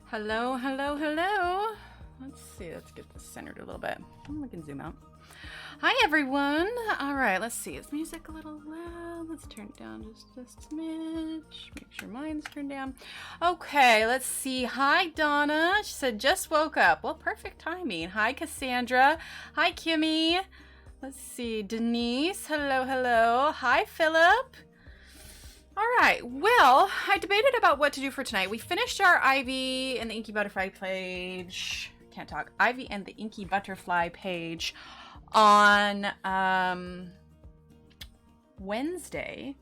Hello, hello, hello. Let's see, let's get this centered a little bit. We can zoom out. Hi, everyone. All right, let's see. Is music a little loud? Let's turn it down just a smidge. Make sure mine's turned down. Okay, let's see. Hi, Donna. She said, just woke up. Well, perfect timing. Hi, Cassandra. Hi, Kimmy. Let's see. Denise. Hello, hello. Hi, Philip. All right, well, I debated about what to do for tonight. We finished our Ivy and the Inky Butterfly page. Can't talk. Ivy and the Inky Butterfly page on Wednesday.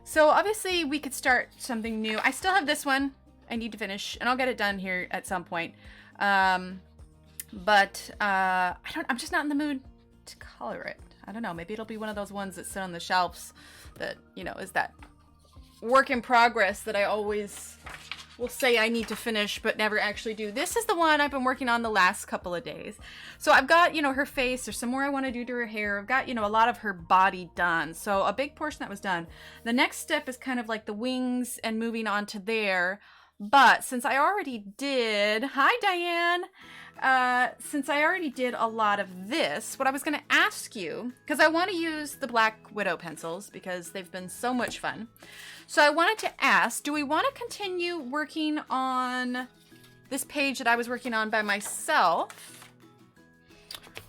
So obviously we could start something new. I still have this one I need to finish, and I'll get it done here at some point. I'm just not in the mood to color it. I don't know. Maybe it'll be one of those ones that sit on the shelves that, you know, is that work in progress that I always will say I need to finish but never actually do. This is the one I've been working on the last couple of days. So I've got, you know, her face. There's some more I want to do to her hair. I've got, you know, a lot of her body done. So a big portion that was done. The next step is kind of like the wings and moving on to there. But since I already did, hi Diane, since I already did a lot of this, what I was going to ask you, because I want to use the Black Widow pencils because they've been so much fun. So I wanted to ask, do we want to continue working on this page that I was working on by myself?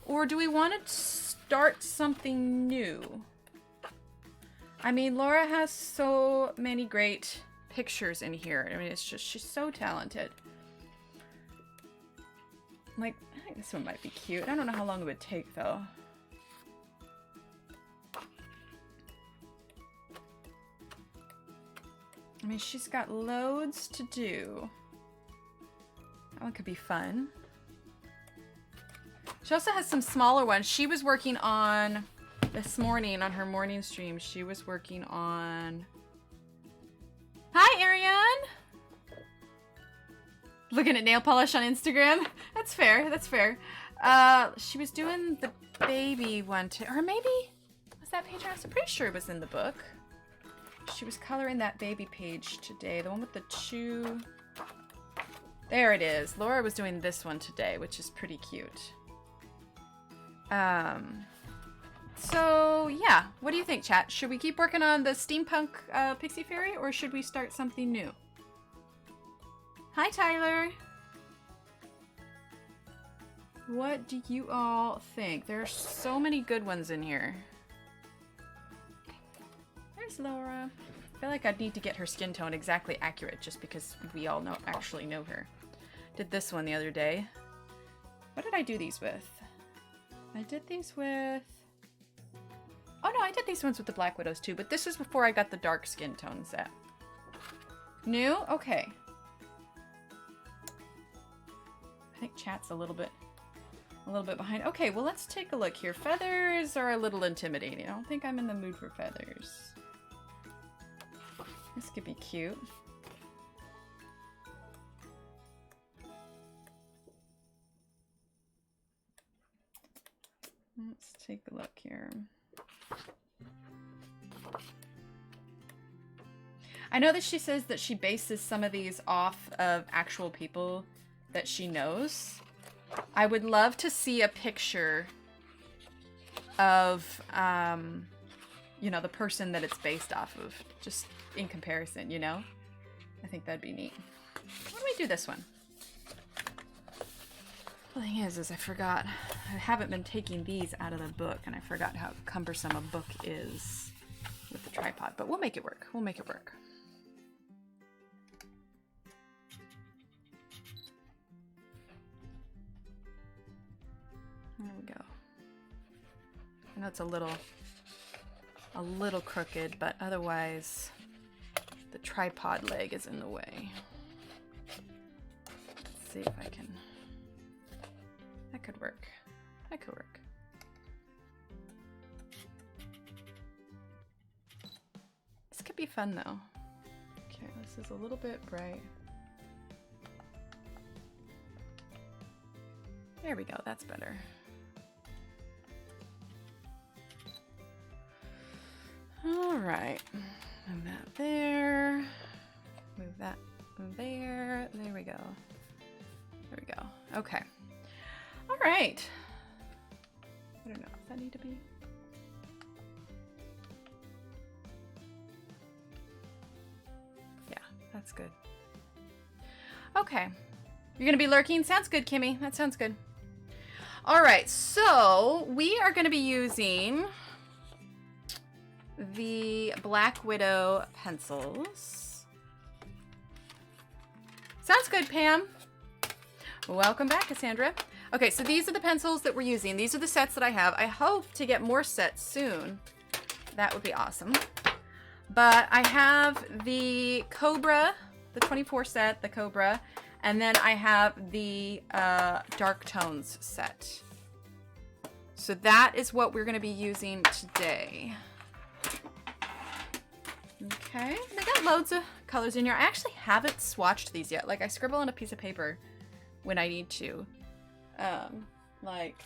Or do we want to start something new? I mean, Laura has so many great pictures in here. I mean, it's just, she's so talented. Like, I think this one might be cute. I don't know how long it would take, though. I mean, she's got loads to do. That one could be fun. She also has some smaller ones. She was working on, this morning, on her morning stream, she was working on... Hi, Ariane! Looking at nail polish on Instagram. That's fair, that's fair. She was doing the baby one too. Or maybe, was that page? I'm pretty sure it was in the book. She was coloring that baby page today. The one with the two... There it is. Laura was doing this one today, which is pretty cute. So yeah, what do you think, chat? Should we keep working on the steampunk pixie fairy, or should we start something new? Hi, Tyler. What do you all think? There are so many good ones in here. There's Laura. I feel like I'd need to get her skin tone exactly accurate just because we all actually know her. Did this one the other day. What did I do these with? I did these with... Oh no, I did these ones with the Black Widows too, but this was before I got the dark skin tone set. New? Okay. I think chat's a little bit behind. Okay, well let's take a look here. Feathers are a little intimidating. I don't think I'm in the mood for feathers. This could be cute. Let's take a look here. I know that she says that she bases some of these off of actual people that she knows. I would love to see a picture of, you know, the person that it's based off of, just in comparison, you know? I think that'd be neat. Why don't we do this one? The thing is I forgot. I haven't been taking these out of the book, and I forgot how cumbersome a book is with the tripod, but we'll make it work. We'll make it work. There we go. I know it's a little crooked, but otherwise the tripod leg is in the way. Let's see if I can... That could work. That could work. This could be fun though. Okay, this is a little bit bright. There we go, that's better. All right, move that there, move that there, there we go. There we go, okay. All right. I don't know, does that need to be? Yeah, that's good. Okay, you're gonna be lurking? Sounds good, Kimmy, that sounds good. All right, so we are gonna be using the Black Widow pencils. Sounds good, Pam. Welcome back, Cassandra. Okay, so these are the pencils that we're using. These are the sets that I have. I hope to get more sets soon. That would be awesome. But I have the Cobra, the 24 set, the Cobra, and then I have the Dark Tones set. So that is what we're going to be using today. Okay, they got loads of colors in here. I actually haven't swatched these yet. Like, I scribble on a piece of paper when I need to. Like,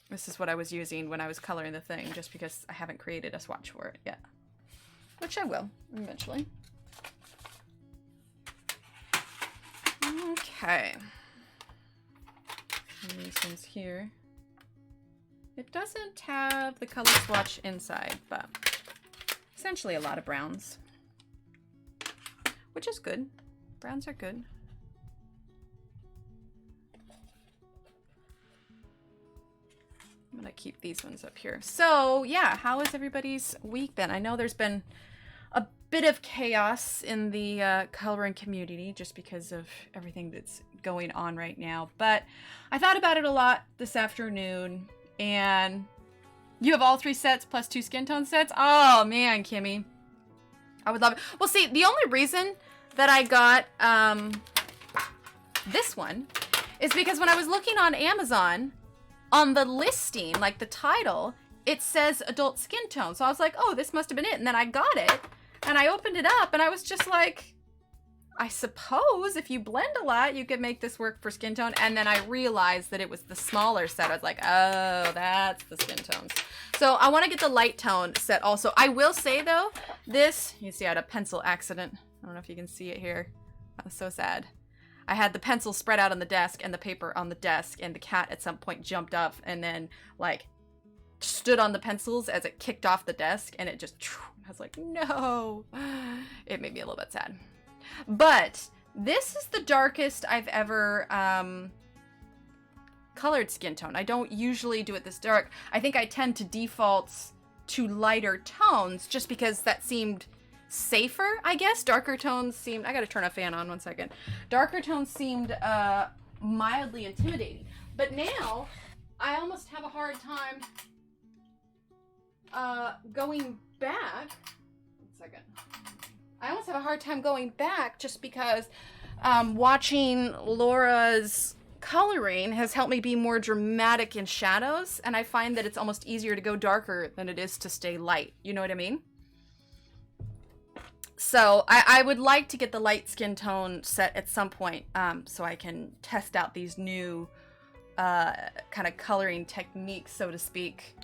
this is what I was using when I was coloring the thing, just because I haven't created a swatch for it yet. Which I will, eventually. Okay. And these ones here. It doesn't have the color swatch inside, but essentially a lot of browns. Which is good. Browns are good. I'm gonna keep these ones up here. So yeah, how has everybody's week been? I know there's been a bit of chaos in the coloring community just because of everything that's going on right now. But I thought about it a lot this afternoon, and you have all 3 sets plus 2 skin tone sets? Oh man, Kimmy. I would love it. Well, see, the only reason that I got this one is because when I was looking on Amazon, on the listing, like the title, it says adult skin tone. So I was like, oh, this must have been it. And then I got it, and I opened it up, and I was just like, I suppose if you blend a lot, you could make this work for skin tone. And then I realized that it was the smaller set. I was like, oh, that's the skin tones. So I want to get the light tone set also. I will say though, this, you see I had a pencil accident. I don't know if you can see it here. That was so sad. I had the pencil spread out on the desk and the paper on the desk, and the cat at some point jumped up and then like stood on the pencils as it kicked off the desk, and it just, I was like, no. It made me a little bit sad. But this is the darkest I've ever colored skin tone. I don't usually do it this dark. I think I tend to default to lighter tones just because that seemed safer, I guess. Darker tones seemed, I gotta turn a fan on 1 second. Darker tones seemed mildly intimidating. But now I almost have a hard time going back. 1 second. I almost have a hard time going back just because watching Laura's coloring has helped me be more dramatic in shadows, and I find that it's almost easier to go darker than it is to stay light. You know what I mean? So I would like to get the light skin tone set at some point so I can test out these new kind of coloring techniques, so to speak,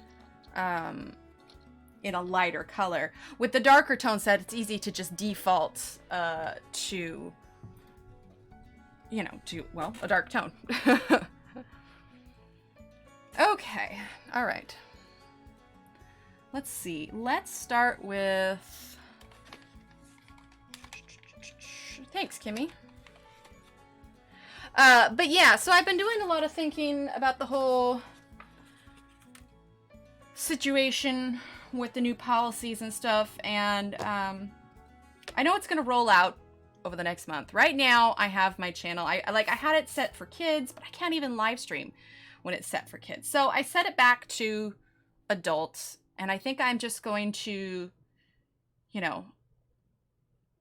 in a lighter color. With the darker tone set, it's easy to just default to, you know, well, a dark tone. Okay, all right. Let's see. Let's start with... Thanks, Kimmy. But yeah, so I've been doing a lot of thinking about the whole situation with the new policies and stuff, and I know it's gonna roll out over the next month. Right now, I have my channel. I had it set for kids, but I can't even live stream when it's set for kids. So I set it back to adults, and I think I'm just going to, you know,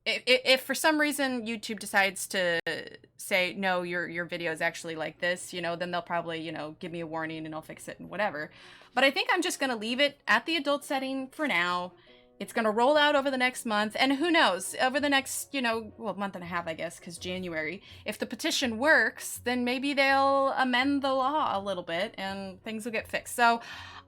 if for some reason YouTube decides to say, no, your video is actually like this, you know, then they'll probably, you know, give me a warning and I'll fix it and whatever. But I think I'm just going to leave it at the adult setting for now. It's going to roll out over the next month. And who knows, over the next, you know, well, month and a half, I guess, because January, if the petition works, then maybe they'll amend the law a little bit and things will get fixed. So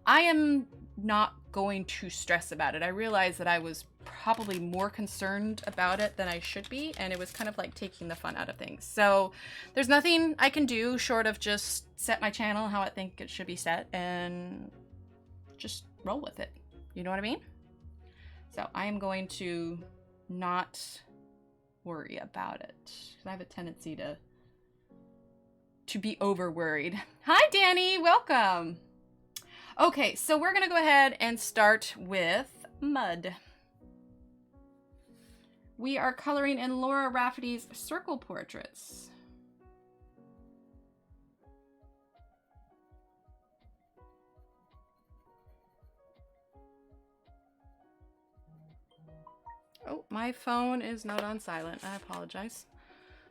I am not going to stress about it. I realized that I was probably more concerned about it than I should be, and it was kind of like taking the fun out of things. So there's nothing I can do short of just set my channel how I think it should be set and just roll with it. You know what I mean? So I am going to not worry about it, because I have a tendency to be over worried. Hi Danny, welcome. Okay, so we're gonna go ahead and start with Mud. We are coloring in Laura Rafferty's circle portraits. Oh, my phone is not on silent. I apologize.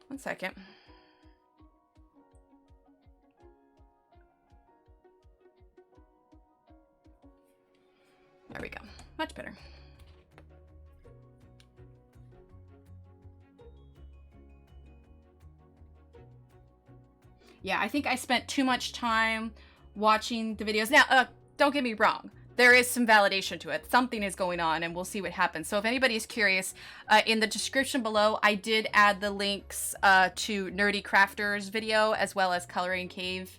1 second. There we go. Much better. Yeah, I think I spent too much time watching the videos. Now, don't get me wrong. There is some validation to it. Something is going on, and we'll see what happens. So if anybody's curious, in the description below, I did add the links to Nerdy Crafter's video, as well as Coloring Cave's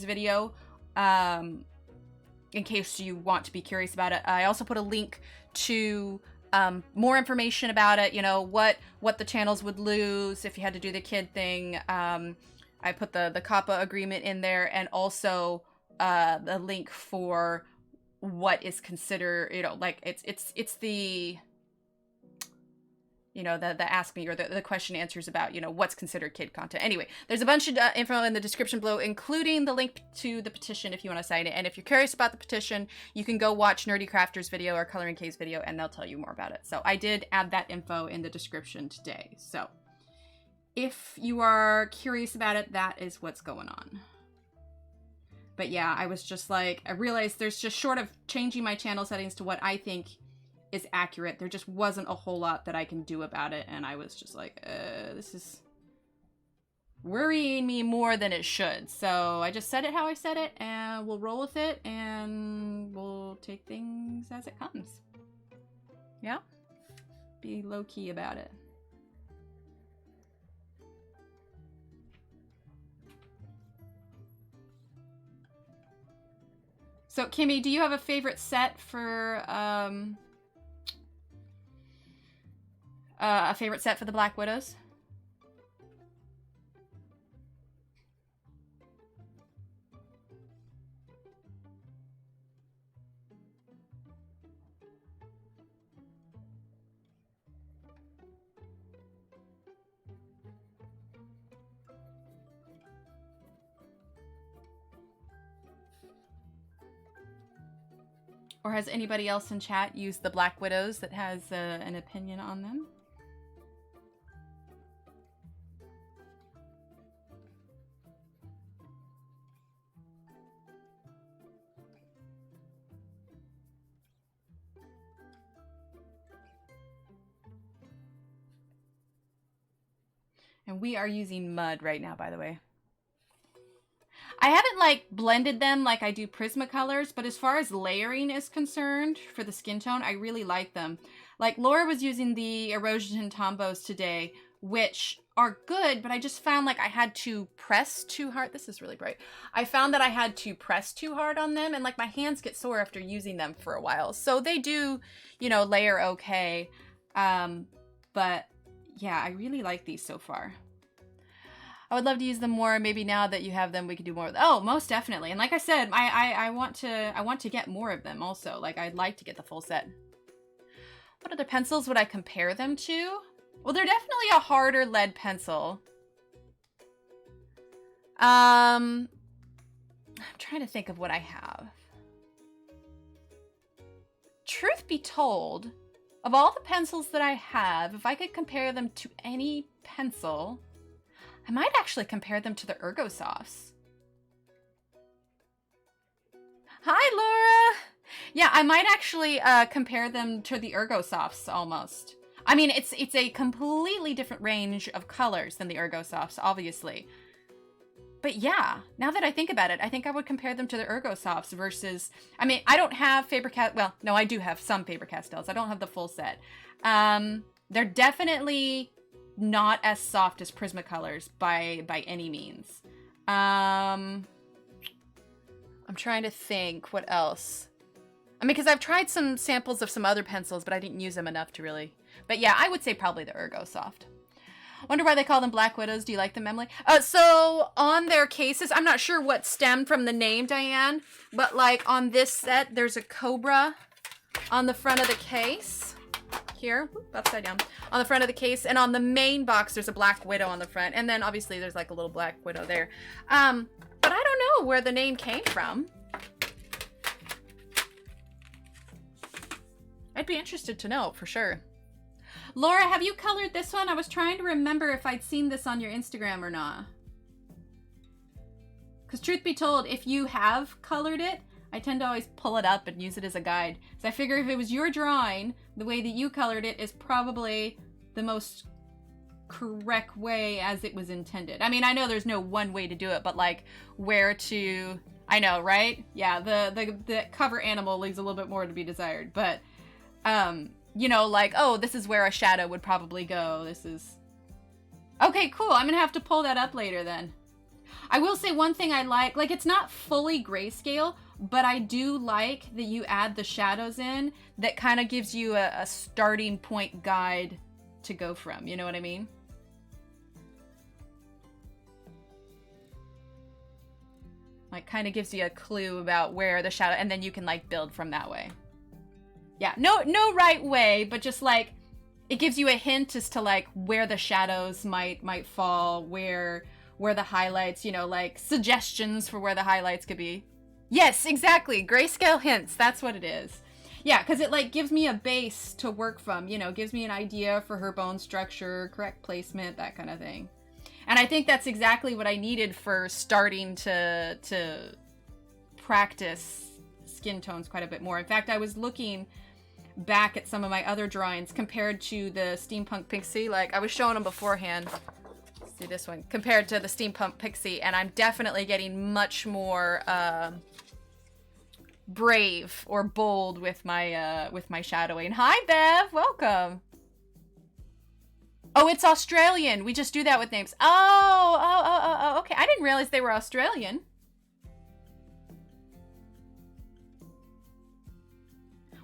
video, in case you want to be curious about it. I also put a link to more information about it, you know, what the channels would lose if you had to do the kid thing. I put the COPPA agreement in there, and also the link for what is considered, you know, like it's you know, the ask me or the question answers about, you know, what's considered kid content. Anyway, there's a bunch of info in the description below, including the link to the petition if you want to sign it. And if you're curious about the petition, you can go watch Nerdy Crafter's video or Coloring K's video, and they'll tell you more about it. So I did add that info in the description today. So if you are curious about it, that is what's going on. But yeah, I was just like, I realized there's just, short of changing my channel settings to what I think is accurate, there just wasn't a whole lot that I can do about it, and I was just like, this is worrying me more than it should. So I just said it how I said it, and we'll roll with it, and we'll take things as it comes. Yeah? Be low-key about it. So, Kimmy, do you have a favorite set for, a favorite set for the Black Widows? Or has anybody else in chat used the Black Widows that has an opinion on them? And we are using mud right now, by the way. I haven't, like, blended them like I do Prismacolors, but as far as layering is concerned for the skin tone, I really like them. Like, Laura was using the Erosion Tombos today, which are good, but I just found like I had to press too hard. This is really bright. I found that I had to press too hard on them, and like my hands get sore after using them for a while. So they do, you know, layer okay. But yeah, I really like these so far. I would love to use them more. Maybe now that you have them, we could do more. Oh, most definitely. And like I said, I want to get more of them also. Like I'd like to get the full set. What other pencils would I compare them to? Well, they're definitely a harder lead pencil. I'm trying to think of what I have. Truth be told, of all the pencils that I have, if I could compare them to any pencil, I might actually compare them to the Ergosofts. Hi, Laura! Yeah, I might actually compare them to the Ergosofts almost. I mean, it's a completely different range of colors than the Ergosofts, obviously. But yeah, now that I think about it, I think I would compare them to the Ergosofts versus... I mean, I don't have Faber-Castell... Well, no, I do have some Faber-Castells. I don't have the full set. They're definitely not as soft as Prismacolors by any means. I'm trying to think what else. I mean, because I've tried some samples of some other pencils, but I didn't use them enough to really... But yeah, I would say probably the Ergosoft. Wonder why they call them Black Widows. Do you like them, Emily? So on their cases, I'm not sure what stemmed from the name, Diane, but like on this set, there's a Cobra on the front of the case. Here, upside down. On the front of the case, and on the main box, there's a Black Widow on the front, and then obviously there's like a little Black Widow there. But I don't know where the name came from. I'd be interested to know for sure. Laura, have you colored this one? I was trying to remember if I'd seen this on your Instagram or not. Because truth be told, if you have colored it, I tend to always pull it up and use it as a guide. So I figure if it was your drawing, the way that you colored it is probably the most correct way as it was intended. I mean, I know there's no one way to do it, but like where to... I know, right? Yeah, the cover animal leaves a little bit more to be desired, but... you know, like, oh, this is where a shadow would probably go. This is... Okay, cool. I'm gonna have to pull that up later then. I will say one thing I like it's not fully grayscale, but I do like that you add the shadows in that kind of gives you a starting point guide to go from. You know what I mean? Like, kind of gives you a clue about where the shadow, and then you can, like, build from that way. Yeah, no right way, but just like, it gives you a hint as to like where the shadows might fall, where the highlights, you know, like suggestions for where the highlights could be. Yes, exactly. Grayscale hints. That's what it is. Yeah, because it like gives me a base to work from, you know, gives me an idea for her bone structure, correct placement, that kind of thing. And I think that's exactly what I needed for starting to practice skin tones quite a bit more. In fact, I was looking back at some of my other drawings compared to the Steampunk Pixie. Like, I was showing them beforehand. Let's see this one. Compared to the Steampunk Pixie, and I'm definitely getting much more brave or bold with my shadowing. Hi, Bev! Welcome! Oh, it's Australian. We just do that with names. Oh, okay. I didn't realize they were Australian.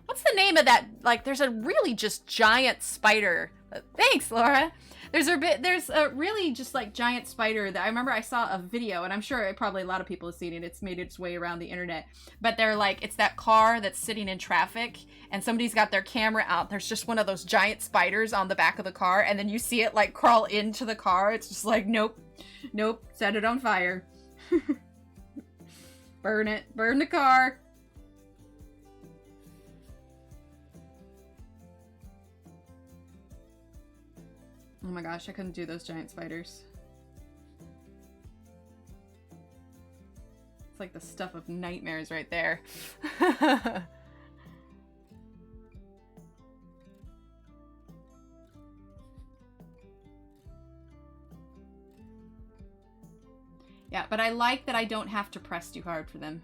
What's the name of that? Like, there's a really just giant spider. Thanks, Laura. There's a really just like giant spider that I remember I saw a video, and I'm sure probably a lot of people have seen it. It's made its way around the internet. But they're like, it's that car that's sitting in traffic, and somebody's got their camera out. There's just one of those giant spiders on the back of the car, and then you see it like crawl into the car. It's just like, nope, set it on fire. Burn it, burn the car. Oh my gosh, I couldn't do those giant spiders. It's like the stuff of nightmares right there. Yeah, but I like that I don't have to press too hard for them.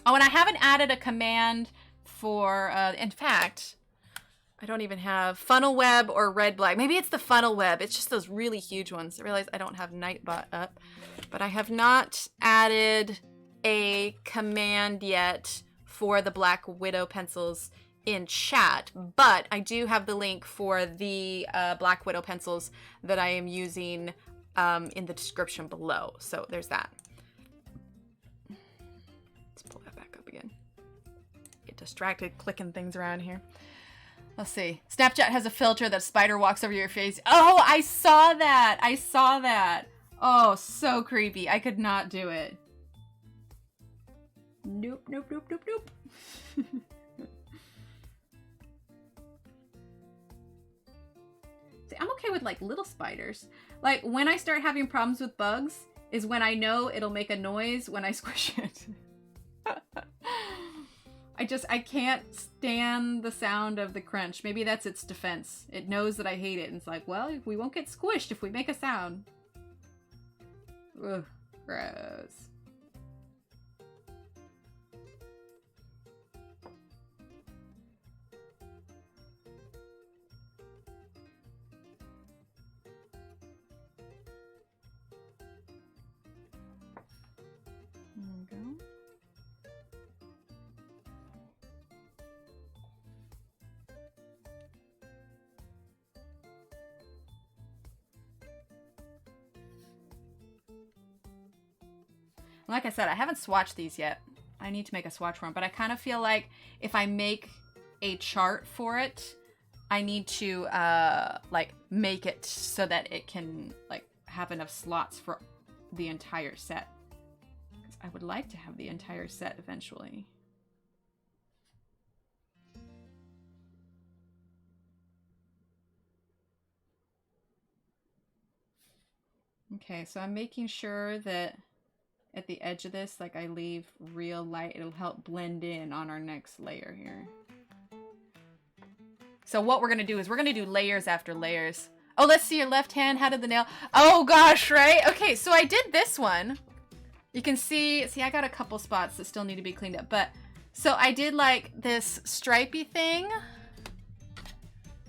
Oh, and I haven't added a command for, in fact, I don't even have funnel web or red black. Maybe it's the funnel web. It's just those really huge ones. I realize I don't have Nightbot up, but I have not added a command yet for the Black Widow pencils in chat, but I do have the link for the Black Widow pencils that I am using in the description below. So there's that. Let's pull that back up again. Get distracted clicking things around here. Let's see. Snapchat has a filter that a spider walks over your face. Oh, I saw that. I saw that. Oh, so creepy. I could not do it. Nope, nope, nope, nope, nope. See, I'm okay with like little spiders. Like when I start having problems with bugs is when I know it'll make a noise when I squish it. I can't stand the sound of the crunch. Maybe that's its defense. It knows that I hate it, and it's like, well, we won't get squished if we make a sound. Ugh, gross. There we go. Like I said, I haven't swatched these yet. I need to make a swatch for them, but I kind of feel like if I make a chart for it, I need to like make it so that it can like have enough slots for the entire set. Because I would like to have the entire set eventually. Okay, so I'm making sure that at the edge of this, like I leave real light. It'll help blend in on our next layer here. So what we're gonna do is we're gonna do layers after layers. Oh, let's see your left hand. How did the nail? Oh gosh, right? Okay, so I did this one. You can see, I got a couple spots that still need to be cleaned up, but so I did like this stripey thing.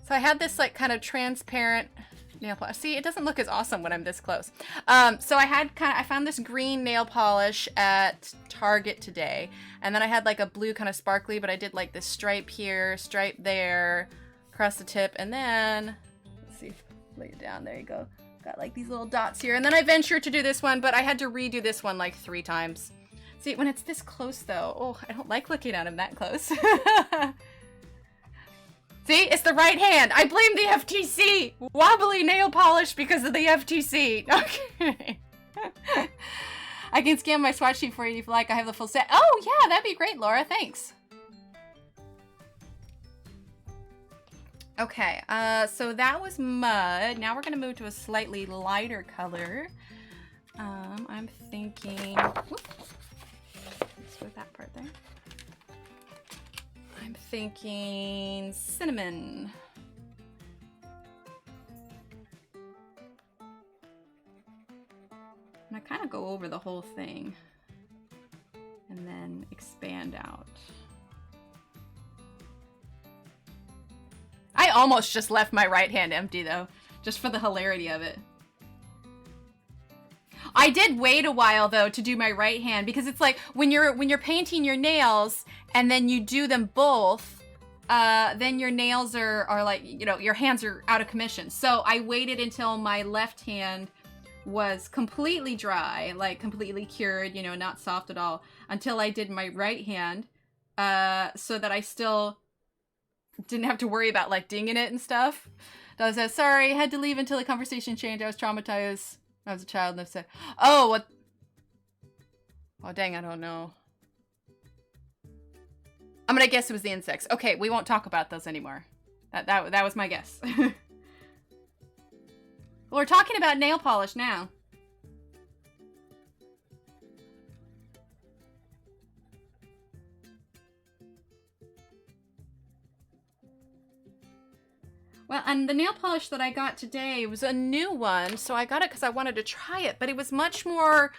So I had this like kind of transparent nail polish. See, it doesn't look as awesome when I'm this close. So I found this green nail polish at Target today, and then I had like a blue kind of sparkly, but I did like this stripe here, stripe there, across the tip, and then let's see, lay it down. There you go. Got like these little dots here, and then I ventured to do this one, but I had to redo this one like 3 times. See, when it's this close though, oh, I don't like looking at him that close. See, it's the right hand. I blame the FTC. Wobbly nail polish because of the FTC. Okay. I can scan my swatch sheet for you if you like. I have the full set. Oh, yeah, that'd be great, Laura. Thanks. Okay, so that was mud. Now we're going to move to a slightly lighter color. I'm thinking... Whoop, let's put that part there. I'm thinking cinnamon. And I kind of go over the whole thing and then expand out. I almost just left my right hand empty though, just for the hilarity of it. I did wait a while though to do my right hand because it's like when you're painting your nails and then you do them both, then your nails are like, you know, your hands are out of commission. So I waited until my left hand was completely dry, like completely cured, you know, not soft at all, until I did my right hand, so that I still didn't have to worry about like dinging it and stuff. I was sorry, I had to leave until the conversation changed. I was traumatized. I was a child and I've said, oh, what? Oh, dang, I don't know. I'm gonna guess it was the insects. Okay, we won't talk about those anymore. That was my guess. Well, we're talking about nail polish now. Well, and the nail polish that I got today was a new one, so I got it because I wanted to try it, but it was much more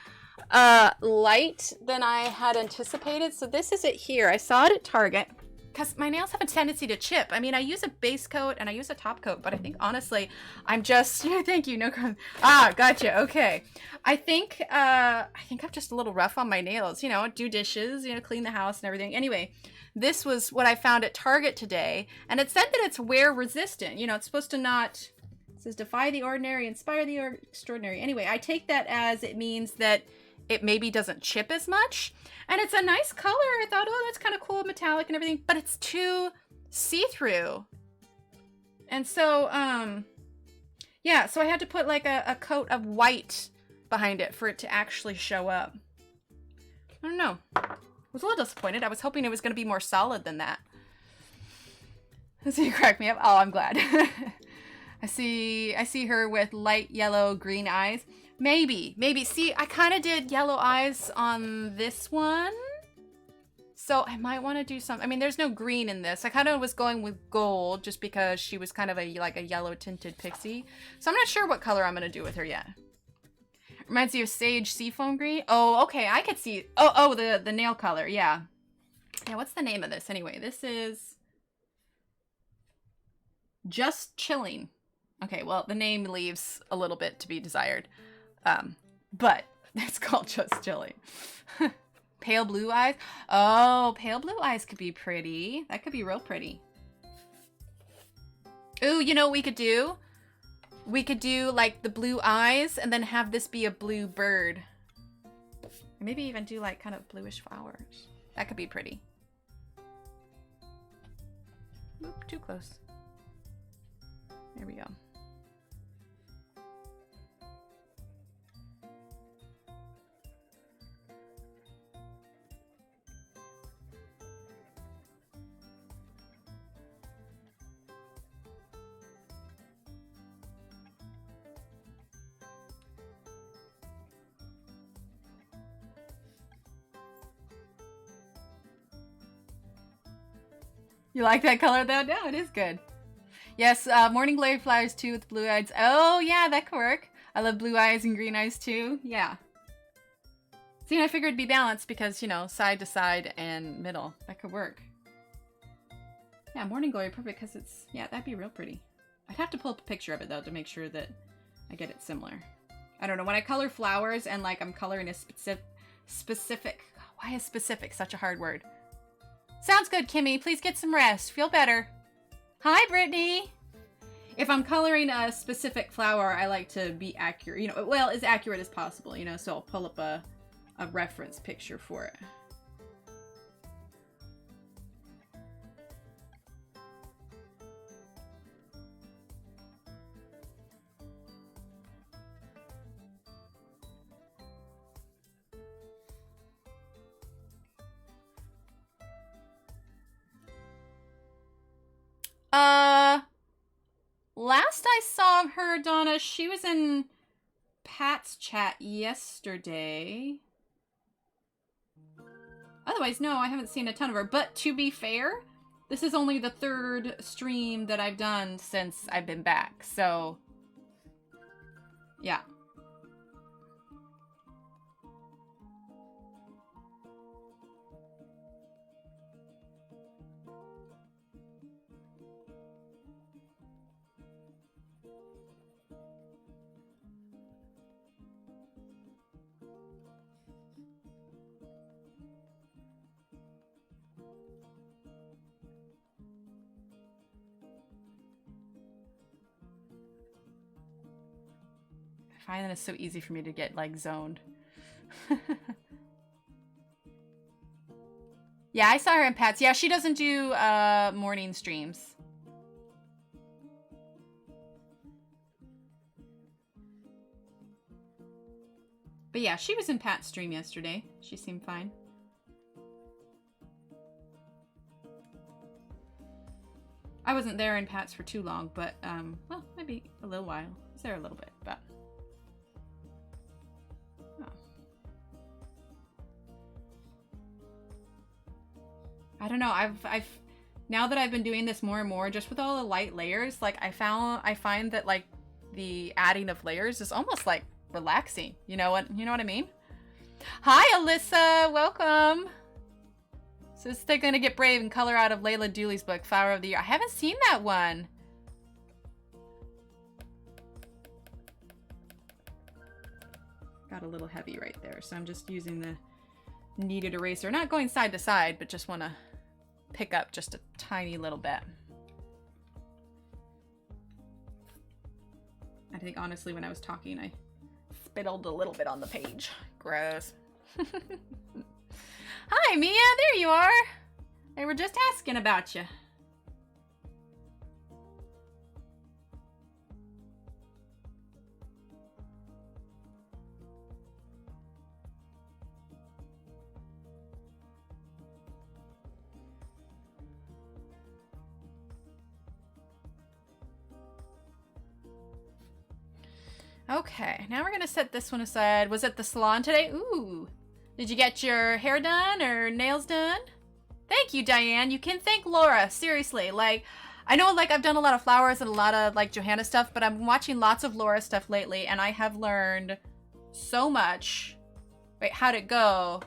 light than I had anticipated. So this is it here. I saw it at Target because my nails have a tendency to chip. I mean, I use a base coat and I use a top coat, but I think honestly, I'm just, thank you, no comment. Ah, gotcha, okay. I think I'm just a little rough on my nails, you know, do dishes, you know, clean the house and everything. Anyway, this was what I found at Target today, and it said that it's wear resistant. You know, it's supposed to not, it says defy the ordinary, inspire the extraordinary. Anyway, I take that as it means that it maybe doesn't chip as much. And it's a nice color. I thought, oh, that's kind of cool, metallic and everything, but it's too see-through. And so, yeah, so I had to put like a coat of white behind it for it to actually show up. I don't know. I was a little disappointed. I was hoping it was going to be more solid than that. So you cracked me up. Oh, I'm glad. I see her with light yellow green eyes. Maybe. See, I kind of did yellow eyes on this one. So I might want to do some. I mean, there's no green in this. I kind of was going with gold just because she was kind of like a yellow tinted pixie. So I'm not sure what color I'm going to do with her yet. Reminds you of Sage Seafoam Green. Oh, okay. I could see. Oh, the nail color. Yeah. Yeah, what's the name of this anyway? This is Just Chilling. Okay, well, the name leaves a little bit to be desired. But it's called Just Chilling. Pale blue eyes. Oh, pale blue eyes could be pretty. That could be real pretty. Ooh, you know what we could do? We could do like the blue eyes and then have this be a blue bird. Or maybe even do like kind of bluish flowers. That could be pretty. Oop, too close. There we go. You like that color though? No, it is good. Yes, Morning Glory flowers too with blue eyes. Oh yeah, that could work. I love blue eyes and green eyes too. Yeah. See, I figured it'd be balanced because, you know, side to side and middle. That could work. Yeah, Morning Glory, perfect because it's, yeah, that'd be real pretty. I'd have to pull up a picture of it though to make sure that I get it similar. I don't know, when I color flowers and like I'm coloring a specific, why is specific such a hard word? Sounds good, Kimmy. Please get some rest. Feel better. Hi, Brittany. If I'm coloring a specific flower, I like to be accurate. You know, well, as accurate as possible, you know, so I'll pull up a reference picture for it. last I saw her, Donna, she was in Pat's chat yesterday. Otherwise, no, I haven't seen a ton of her. But to be fair, this is only the 3rd stream that I've done since I've been back. So, yeah. I find that it's so easy for me to get, like, zoned. Yeah, I saw her in Pat's. Yeah, she doesn't do morning streams. But yeah, she was in Pat's stream yesterday. She seemed fine. I wasn't there in Pat's for too long, but, well, maybe a little while. I was there a little bit, but... I don't know. I've now that I've been doing this more and more, just with all the light layers, like I find that like the adding of layers is almost like relaxing. You know what I mean? Hi, Alyssa. Welcome. So they're gonna get brave and color out of Layla Dooley's book, Flower of the Year. I haven't seen that one. Got a little heavy right there, so I'm just using the kneaded eraser. Not going side to side, but just want to pick up just a tiny little bit. I think honestly when I was talking I spittled a little bit on the page. Gross. Hi Mia, there you are. They were just asking about you. Okay, now we're gonna set this one aside. Was it the salon today? Ooh. Did you get your hair done or nails done? Thank you, Diane. You can thank Laura. Seriously, like, I know like I've done a lot of flowers and a lot of like Johanna stuff, but I'm watching lots of Laura stuff lately and I have learned so much. Wait, how'd it go?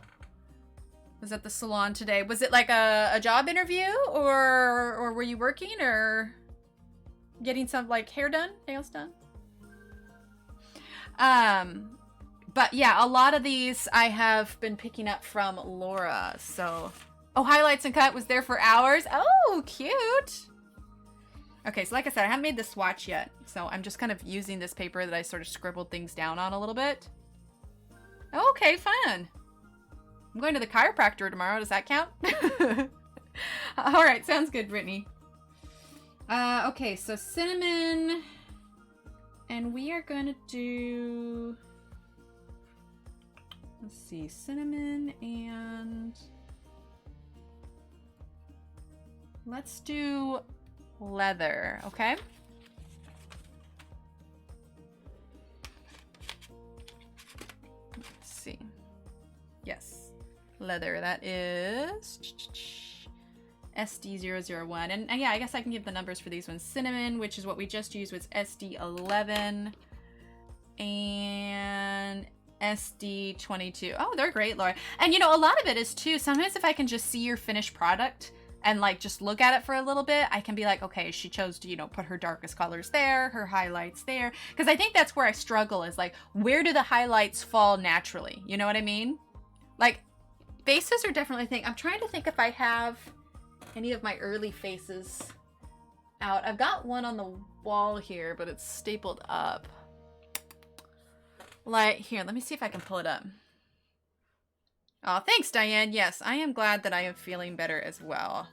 Was at the salon today. Was it like a job interview or were you working or getting some like hair done, nails done? But yeah, a lot of these I have been picking up from Laura, so. Oh, highlights and cut was there for hours. Oh, cute. Okay, so like I said, I haven't made the swatch yet, so I'm just kind of using this paper that I sort of scribbled things down on a little bit. Okay, fun. I'm going to the chiropractor tomorrow. Does that count? All right, sounds good, Brittany. Okay, so cinnamon, and we are gonna do, let's see, cinnamon and let's do leather, okay? Let's see. Yes, leather. That is SD001. And yeah, I guess I can give the numbers for these ones. Cinnamon, which is what we just used, was SD11. And SD22. Oh, they're great, Laura. And you know, a lot of it is too, sometimes if I can just see your finished product and like just look at it for a little bit, I can be like, okay, she chose to, you know, put her darkest colors there, her highlights there. Because I think that's where I struggle, is like, where do the highlights fall naturally? You know what I mean? Like, faces are definitely a thing. I'm trying to think if I have any of my early faces out. I've got one on the wall here, but it's stapled up. Like, here, let me see if I can pull it up. Oh, thanks, Diane. Yes, I am glad that I am feeling better as well.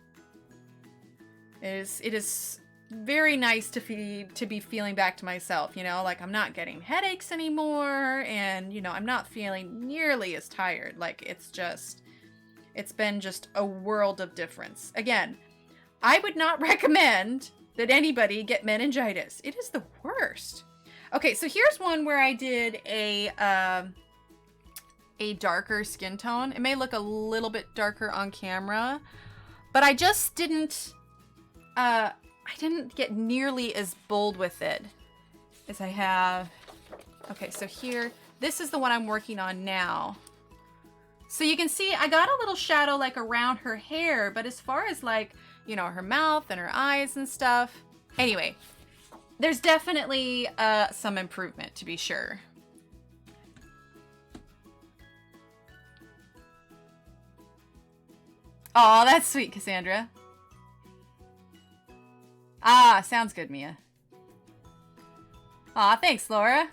It is very nice to be feeling back to myself, you know? Like, I'm not getting headaches anymore, and, you know, I'm not feeling nearly as tired. Like, it's been just a world of difference. Again, I would not recommend that anybody get meningitis. It is the worst. Okay, so here's one where I did a darker skin tone. It may look a little bit darker on camera, but I just didn't I didn't get nearly as bold with it as I have. Okay, so here, this is the one I'm working on now. So you can see I got a little shadow like around her hair, but as far as like, you know, her mouth and her eyes and stuff. Anyway, there's definitely some improvement to be sure. Oh, that's sweet, Cassandra. Ah, sounds good, Mia. Aw, thanks, Laura.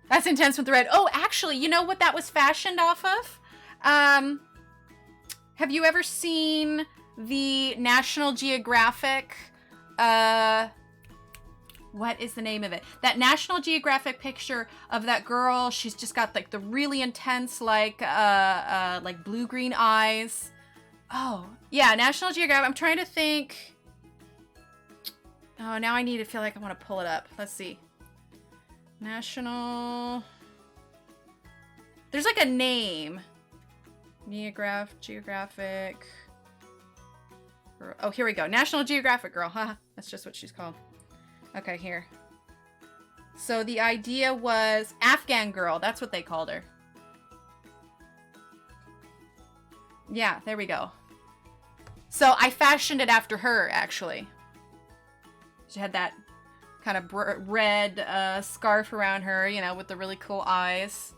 That's intense with the red. Oh, actually, you know what that was fashioned off of? Have you ever seen the National Geographic, what is the name of it? That National Geographic picture of that girl. She's just got like the really intense, like blue-green eyes. Oh, yeah, National Geographic. I'm trying to think. Oh, now I need to feel like I want to pull it up. Let's see. National. There's like a name. Geographic. Oh, here we go. National Geographic girl. Haha. That's just what she's called. Okay, here. So the idea was Afghan girl. That's what they called her. Yeah, there we go. So I fashioned it after her, actually. She had that kind of red scarf around her, you know, with the really cool eyes.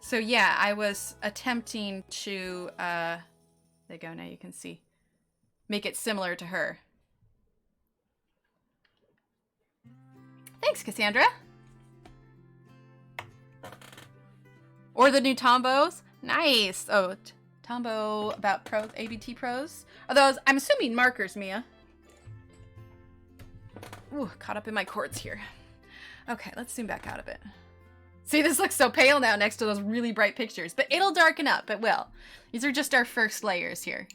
So yeah, I was attempting to, there you go, now you can see, make it similar to her. Thanks, Cassandra. Or the new Tombos. Nice. Oh, Tombow about pros, ABT pros. Are those, I'm assuming, markers, Mia. Ooh, caught up in my cords here. Okay, let's zoom back out of it. See, this looks so pale now next to those really bright pictures, but it'll darken up, it will. These are just our first layers here.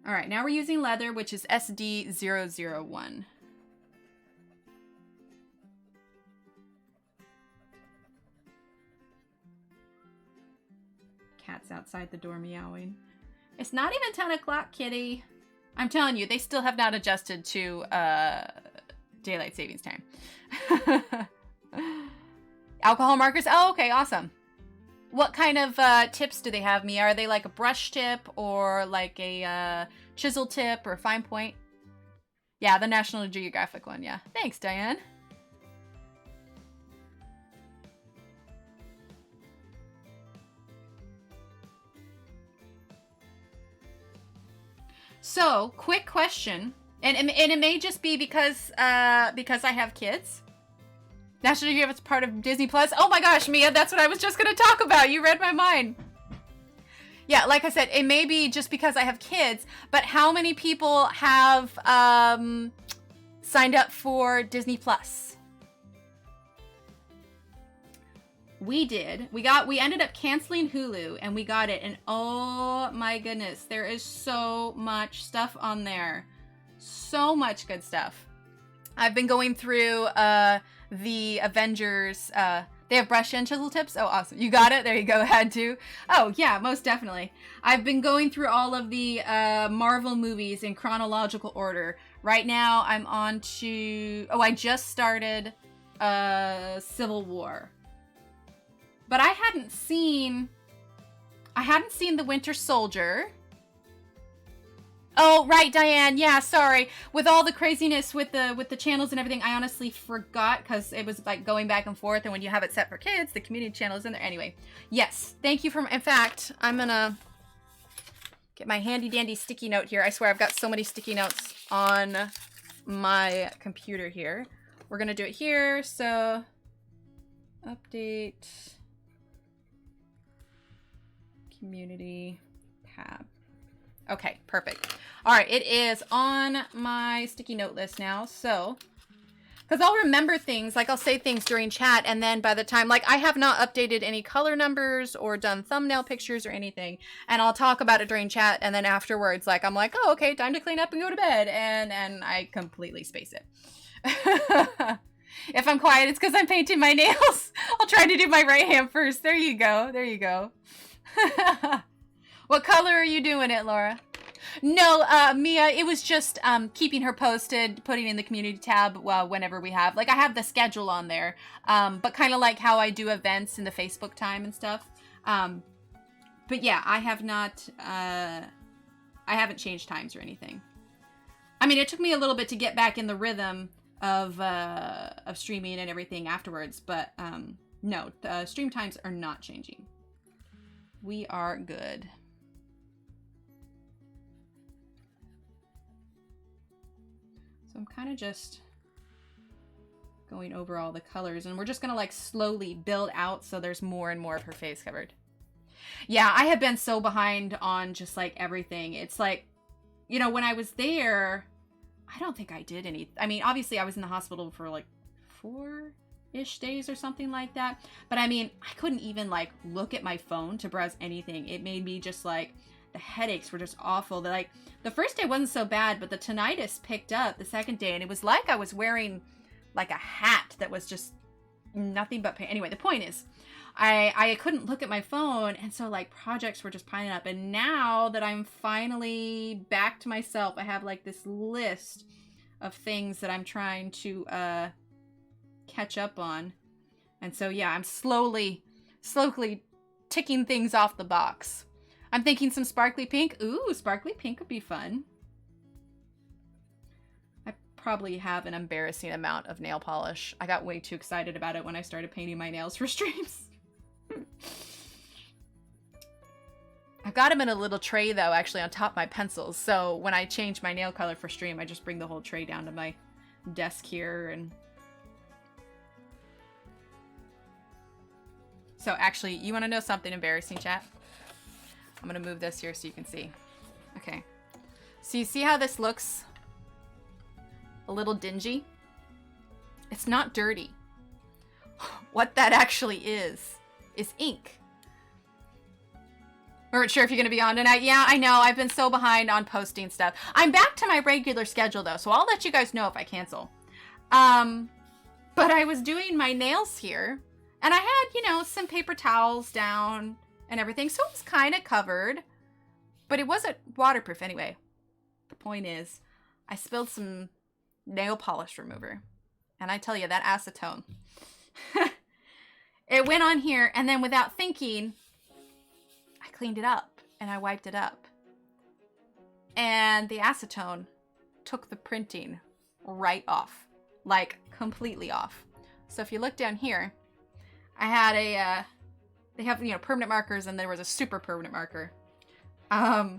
All right, now we're using leather, which is SD001. Cat's outside the door meowing. It's not even 10 o'clock, kitty. I'm telling you, they still have not adjusted to daylight savings time. Alcohol markers? Oh, okay, awesome. What kind of tips do they have, Mia? Are they like a brush tip or like a chisel tip or a fine point? Yeah, the National Geographic one, yeah. Thanks, Diane. So, quick question, and it may just be because I have kids. National Geographic is part of Disney Plus. Oh my gosh, Mia, that's what I was just going to talk about. You read my mind. Yeah, like I said, it may be just because I have kids, but how many people have signed up for Disney Plus? We did. We ended up canceling Hulu and we got it. And oh my goodness, there is so much stuff on there. So much good stuff. I've been going through the Avengers. They have brush and chisel tips. Oh, awesome. You got it. There you go. Had to. Oh, yeah, most definitely. I've been going through all of the Marvel movies in chronological order. Right now, I'm on to... Oh, I just started Civil War. But I hadn't seen The Winter Soldier. Oh, right, Diane. Yeah, sorry. With all the craziness with the channels and everything, I honestly forgot because it was like going back and forth. And when you have it set for kids, the community channel is in there. Anyway, yes. Thank you for... In fact, I'm going to get my handy dandy sticky note here. I swear I've got so many sticky notes on my computer here. We're going to do it here. So, update... Community tab. Okay, perfect. All right, it is on my sticky note list now. So Because I'll remember things, like I'll say things during chat, and then by the time, like I have not updated any color numbers or done thumbnail pictures or anything, and I'll talk about it during chat, and then afterwards, like I'm like, oh, okay, time to clean up and go to bed, and I completely space it. If I'm quiet, it's because I'm painting my nails. I'll try to do my right hand first. There you go. There you go. What color are you doing it, Laura? No, Mia, it was just keeping her posted, putting in the community tab whenever we have. Like, I have the schedule on there, but kind of like how I do events in the Facebook time and stuff. But yeah, I have not, I haven't changed times or anything. I mean, it took me a little bit to get back in the rhythm of streaming and everything afterwards, but no, stream times are not changing. We are good. So I'm kind of just going over all the colors, and we're just gonna like slowly build out so there's more and more of her face covered. Yeah, I have been so behind on just like everything. It's like, you know, when I was there, I don't think I did any. I mean, obviously I was in the hospital for like 4-ish days or something like that. But I mean, I couldn't even like look at my phone to browse anything. It made me just like, the headaches were just awful. Like the first day wasn't so bad, but the tinnitus picked up the second day, and it was like I was wearing like a hat that was just nothing but pain. Anyway, the point is, I couldn't look at my phone, and so like projects were just piling up. And now that I'm finally back to myself, I have like this list of things that I'm trying to catch up on. And so yeah, I'm slowly ticking things off the box. I'm thinking some sparkly pink. Ooh, sparkly pink would be fun. I probably have an embarrassing amount of nail polish. I got way too excited about it when I started painting my nails for streams. I've got them in a little tray though, actually on top of my pencils. So when I change my nail color for stream, I just bring the whole tray down to my desk here. And so actually, you want to know something embarrassing, chat? I'm gonna move this here so you can see. Okay. So you see how this looks a little dingy? It's not dirty. What that actually is ink. Weren't sure if you're gonna be on tonight. Yeah, I know. I've been so behind on posting stuff. I'm back to my regular schedule though, so I'll let you guys know if I cancel. But I was doing my nails here, and I had, you know, some paper towels down and everything, so it was kind of covered, but it wasn't waterproof anyway. The point is, I spilled some nail polish remover, and I tell you, that acetone, it went on here, and then without thinking, I cleaned it up, and I wiped it up, and the acetone took the printing right off, like completely off. So if you look down here, I had a, they have, you know, permanent markers, and there was a super permanent marker. I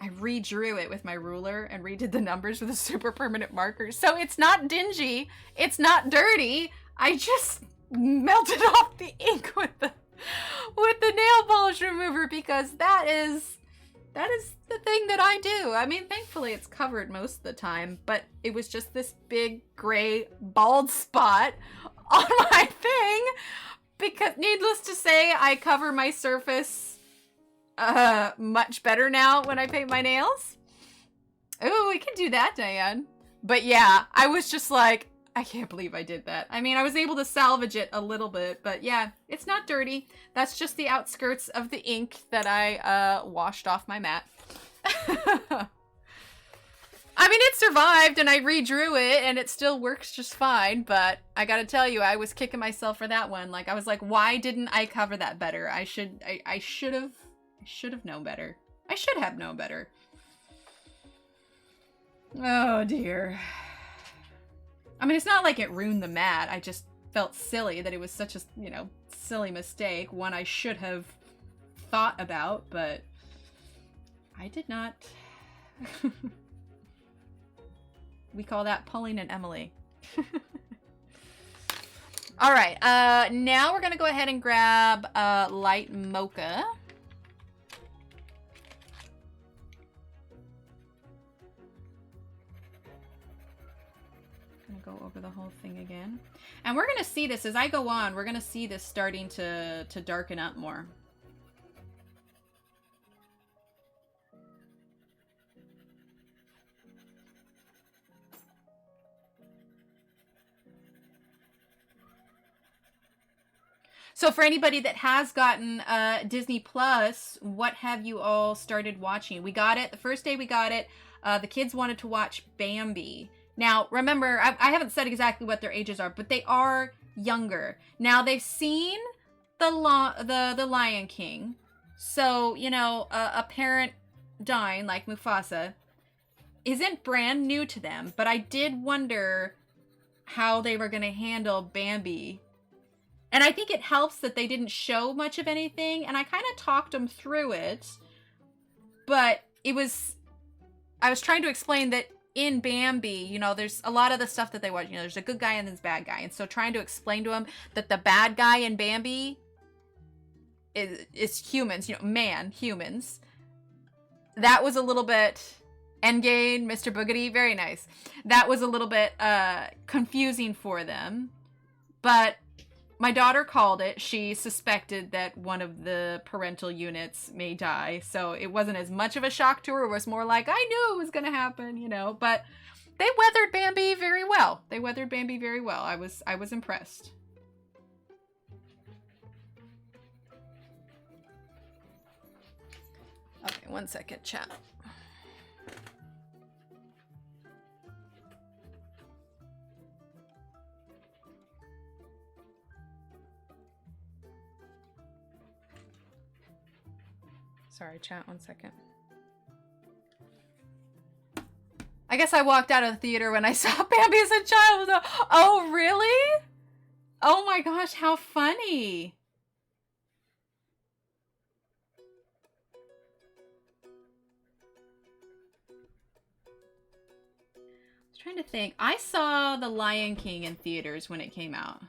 redrew it with my ruler and redid the numbers with a super permanent marker. So it's not dingy. It's not dirty. I just melted off the ink with the nail polish remover, because that is the thing that I do. I mean, thankfully it's covered most of the time, but it was just this big gray bald spot on my thing. Because, needless to say, I cover my surface much better now when I paint my nails. Oh, we can do that, Diane. But yeah, I was just like, I can't believe I did that. I mean, I was able to salvage it a little bit, but yeah, it's not dirty. That's just the outskirts of the ink that I washed off my mat. I mean, it survived, and I redrew it, and it still works just fine, but I gotta tell you, I was kicking myself for that one. Like, I was like, why didn't I cover that better? I should have known better. I should have known better. Oh, dear. I mean, it's not like it ruined the mat. I just felt silly that it was such a, you know, silly mistake. One I should have thought about, but I did not. We call that pulling an Emily. All right, now we're gonna go ahead and grab light Mocha. Gonna go over the whole thing again. And we're going to see this as I go on. We're going to see this starting to darken up more. So for anybody that has gotten Disney Plus, what have you all started watching? We got it. The first day we got it, the kids wanted to watch Bambi. Now, remember, I haven't said exactly what their ages are, but they are younger. Now, they've seen the Lion King. So, you know, a parent dying like Mufasa isn't brand new to them. But I did wonder how they were going to handle Bambi. And I think it helps that they didn't show much of anything. And I kind of talked them through it. But I was trying to explain that in Bambi, you know, there's a lot of the stuff that they watch. You know, there's a good guy and there's a bad guy. And so trying to explain to them that the bad guy in Bambi is humans, you know, humans. That was a little bit... Endgame, Mr. Boogedy, very nice. That was a little bit confusing for them. But... my daughter called it. She suspected that one of the parental units may die. So it wasn't as much of a shock to her. It was more like, I knew it was going to happen, you know. But they weathered Bambi very well. They weathered Bambi very well. I was impressed. Okay, 1 second, chat. Sorry, chat, 1 second. I guess I walked out of the theater when I saw Bambi as a child. Oh, really? Oh my gosh, how funny. I was trying to think. I saw The Lion King in theaters when it came out.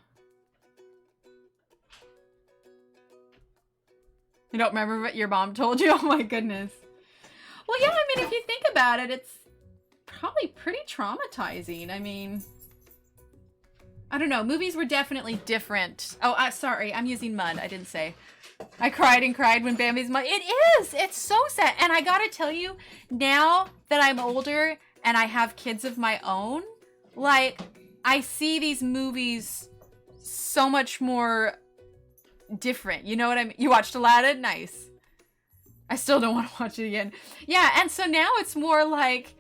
You don't remember what your mom told you? Oh my goodness. Well, yeah, I mean, if you think about it, it's probably pretty traumatizing. I mean, I don't know. Movies were definitely different. Oh, sorry. I'm using mud. I didn't say. I cried and cried when Bambi's mud. It is. It's so sad. And I gotta tell you, now that I'm older and I have kids of my own, like, I see these movies so much more different, you know what I mean? You watched Aladdin? Nice. I still don't want to watch it again. Yeah, and so now it's more like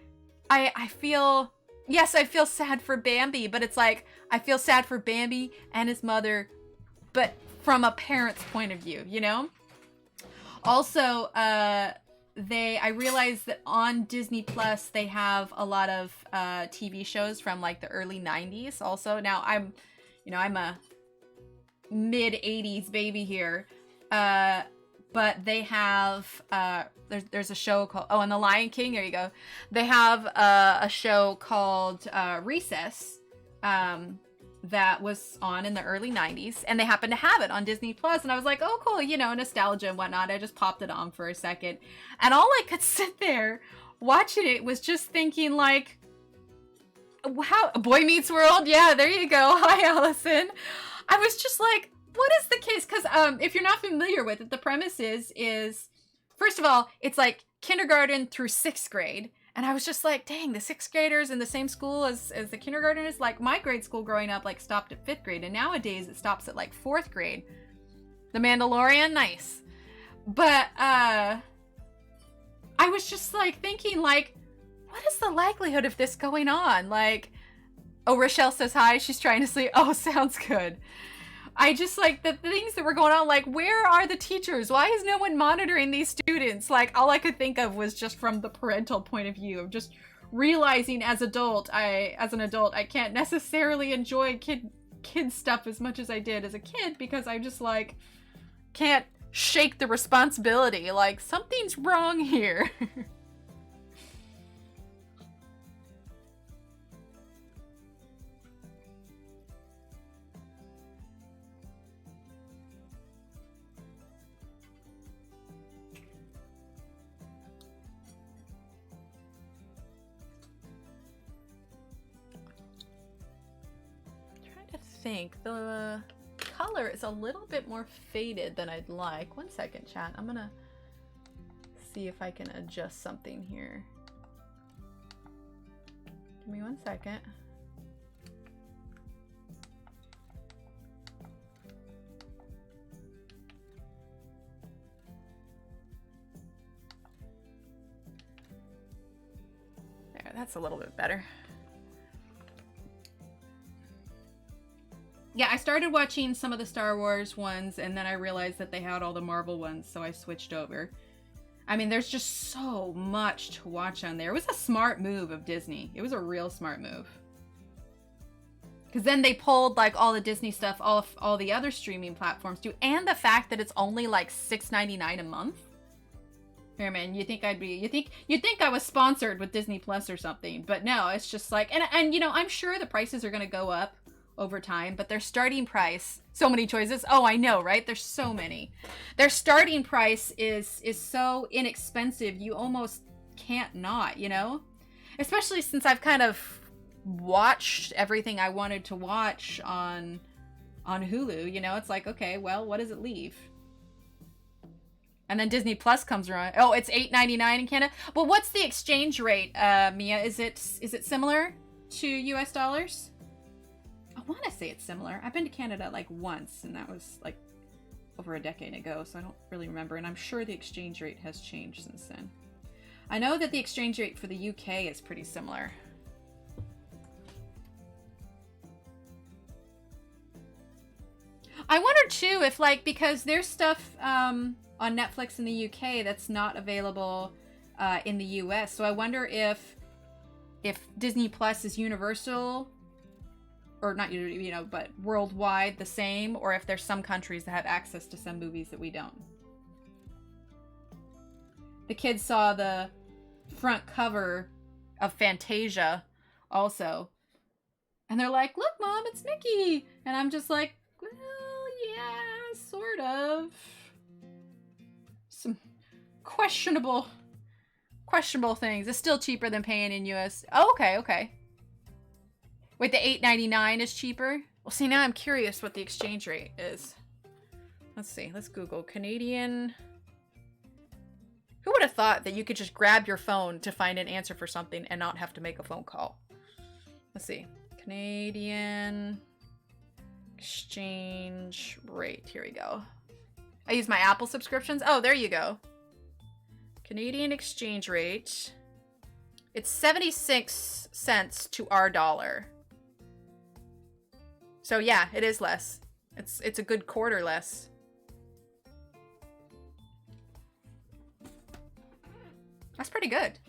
I feel, yes, I feel sad for Bambi, but it's like I feel sad for Bambi and his mother, but from a parent's point of view, you know? Also, I realized that on Disney Plus they have a lot of TV shows from like the early 90s also. Now I'm a mid-80s baby here, but they have there's a show called, oh, and The Lion King, there you go, they have a show called Recess that was on in the early 90s, and they happened to have it on Disney Plus, and I was like, oh cool, you know, nostalgia and whatnot. I just popped it on for a second, and all I could sit there watching it was just thinking like, how Boy Meets World, yeah, there you go. Hi, Allison. I was just like, what is the case? Because if you're not familiar with it, the premise is, first of all, it's like kindergarten through 6th grade. And I was just like, dang, the 6th graders in the same school as the kindergartners. Like, my grade school growing up, like, stopped at 5th grade. And nowadays, it stops at, like, 4th grade. The Mandalorian, nice. But I was just, like, thinking, like, what is the likelihood of this going on? Like, oh, Rochelle says hi. She's trying to sleep. Oh, sounds good. I just, like, the things that were going on, like, where are the teachers? Why is no one monitoring these students? Like, all I could think of was just from the parental point of view of just realizing as an adult, I can't necessarily enjoy kid stuff as much as I did as a kid because I just, like, can't shake the responsibility. Like, something's wrong here. think. The color is a little bit more faded than I'd like. One second, chat. I'm gonna see if I can adjust something here. Give me 1 second. There, that's a little bit better. Yeah, I started watching some of the Star Wars ones, and then I realized that they had all the Marvel ones, so I switched over. I mean, there's just so much to watch on there. It was a smart move of Disney. It was a real smart move. Because then they pulled, like, all the Disney stuff off all the other streaming platforms, too. And the fact that it's only, like, $6.99 a month. Here, man, you think I was sponsored with Disney Plus or something. But no, it's just like... And you know, I'm sure the prices are going to go up over time, but their starting price, so many choices. Oh, I know, right? There's so many. Their starting price is so inexpensive, you almost can't not, you know? Especially since I've kind of watched everything I wanted to watch on Hulu, you know? It's like, okay, well, what does it leave? And then Disney Plus comes around. Oh, it's $8.99 in Canada. Well, what's the exchange rate, Mia? Is it similar to US dollars? I want to say it's similar. I've been to Canada like once, and that was like over a decade ago, so I don't really remember. And I'm sure the exchange rate has changed since then. I know that the exchange rate for the UK is pretty similar. I wonder too if, like, because there's stuff on Netflix in the UK that's not available in the US. So I wonder if Disney Plus is universal, or not, you know, but worldwide the same, or if there's some countries that have access to some movies that we don't. The kids saw the front cover of Fantasia also, and they're like, look, Mom, it's Mickey. And I'm just like, well, yeah, sort of. Some questionable things. It's still cheaper than paying in US. Oh, okay. Wait, the $8.99 is cheaper? Well, see, now I'm curious what the exchange rate is. Let's see. Let's Google Canadian. Who would have thought that you could just grab your phone to find an answer for something and not have to make a phone call? Let's see. Canadian exchange rate. Here we go. I use my Apple subscriptions. Oh, there you go. Canadian exchange rate. It's 76 cents to our dollar. So yeah, it is less. It's a good quarter less. That's pretty good.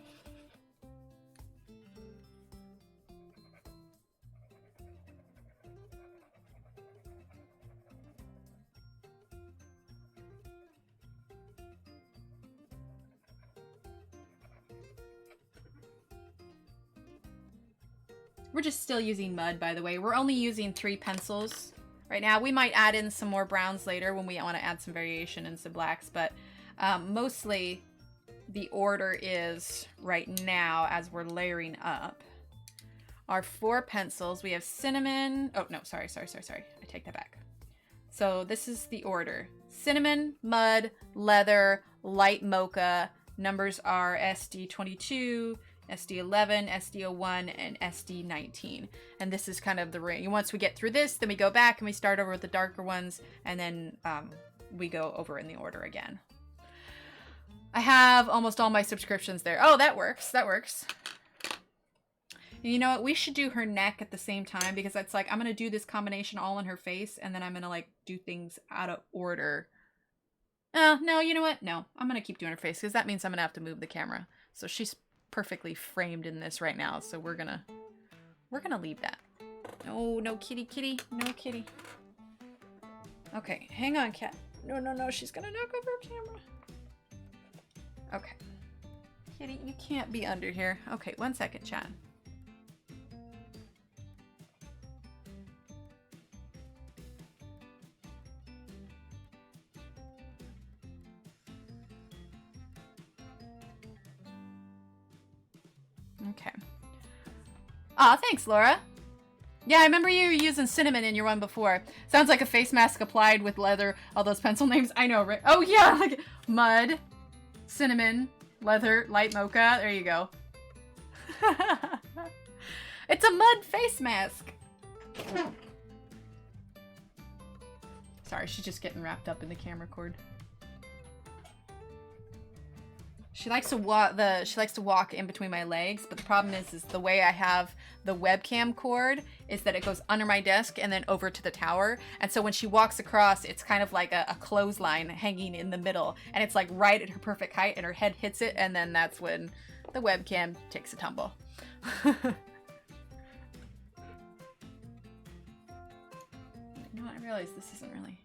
We're just still using mud, by the way. We're only using 3 pencils right now. We might add in some more browns later when we want to add some variation and some blacks, but mostly the order is right now, as we're layering up, our 4 pencils. We have cinnamon. Oh, no, sorry. I take that back. So this is the order. Cinnamon, mud, leather, light mocha. Numbers are SD22, SD11, SD01, and SD19. And this is kind of the ring. Once we get through this, then we go back and we start over with the darker ones, and then we go over in the order again. I have almost all my subscriptions there. Oh, that works. That works. And you know what? We should do her neck at the same time, because it's like, I'm going to do this combination all on her face, and then I'm going to like do things out of order. No, you know what? No, I'm going to keep doing her face, because that means I'm going to have to move the camera. So she's perfectly framed in this right now, so we're gonna leave that. No kitty, no kitty. Okay, hang on, cat. No, she's gonna knock over her camera. Okay, kitty, you can't be under here. Okay, 1 second, chat. Okay. Aw, thanks, Laura. Yeah, I remember you were using cinnamon in your one before. Sounds like a face mask applied with leather. All those pencil names. I know, right? Oh, yeah. Like mud, cinnamon, leather, light mocha. There you go. It's a mud face mask. Sorry, she's just getting wrapped up in the camera cord. She likes to walk in between my legs, but the problem is the way I have the webcam cord is that it goes under my desk and then over to the tower. And so when she walks across, it's kind of like a clothesline hanging in the middle, and it's like right at her perfect height, and her head hits it, and then that's when the webcam takes a tumble. You know what? I realize this isn't really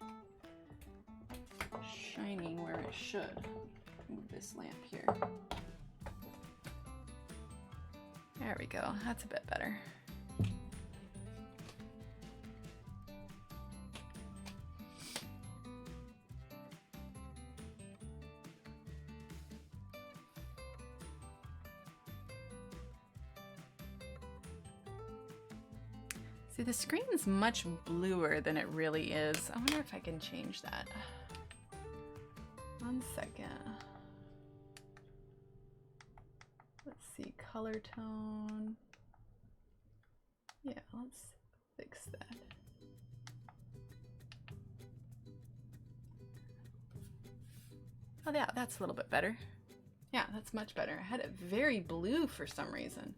shining where it should. Move this lamp here. There we go. That's a bit better. See, the screen's much bluer than it really is. I wonder if I can change that. 1 second. Let's see, color tone. Yeah, let's fix that. Oh yeah, that's a little bit better. Yeah, that's much better. I had it very blue for some reason.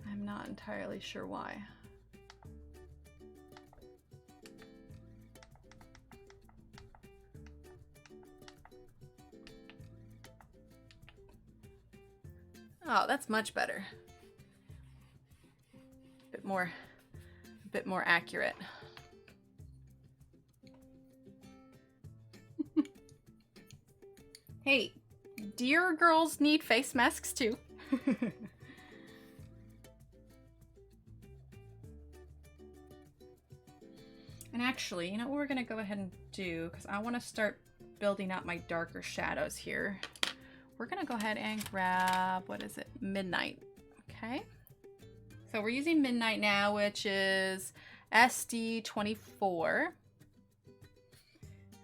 I'm not entirely sure why. Oh, that's much better. A bit more accurate. Hey, do your girls need face masks too? And actually, you know what we're gonna go ahead and do, because I want to start building up my darker shadows here. We're gonna go ahead and grab, what is it? Midnight. Okay. So we're using Midnight now, which is SD24.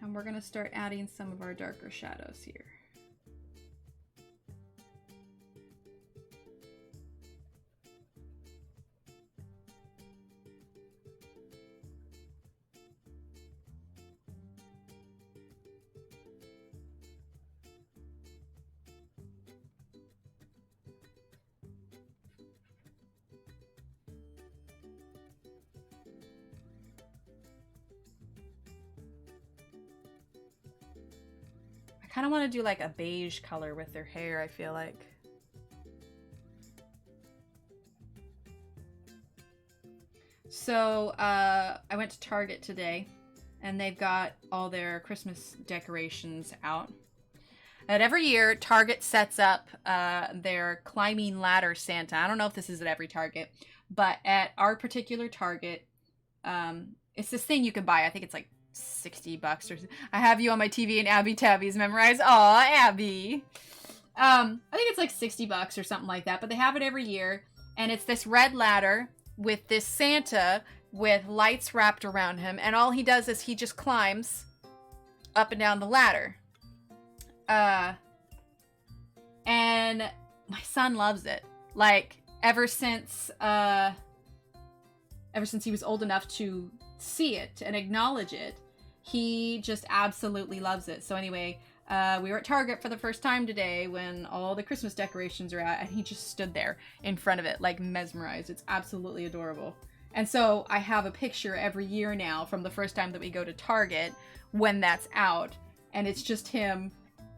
And we're gonna start adding some of our darker shadows here. I kind of want to do like a beige color with their hair, I feel like. So I went to Target today, and they've got all their Christmas decorations out. And every year, Target sets up their climbing ladder Santa. I don't know if this is at every Target, but at our particular Target, it's this thing you can buy. I think it's like $60 or something. I have you on my TV and Abby Tabby's memorized. Aw, Abby. I think it's like $60 or something like that, but they have it every year, and it's this red ladder with this Santa with lights wrapped around him, and all he does is he just climbs up and down the ladder. And my son loves it. Like, ever since he was old enough to see it and acknowledge it, he just absolutely loves it. So anyway, we were at Target for the first time today when all the Christmas decorations are out, and he just stood there in front of it like mesmerized. It's absolutely adorable. And so I have a picture every year now from the first time that we go to Target when that's out, and it's just him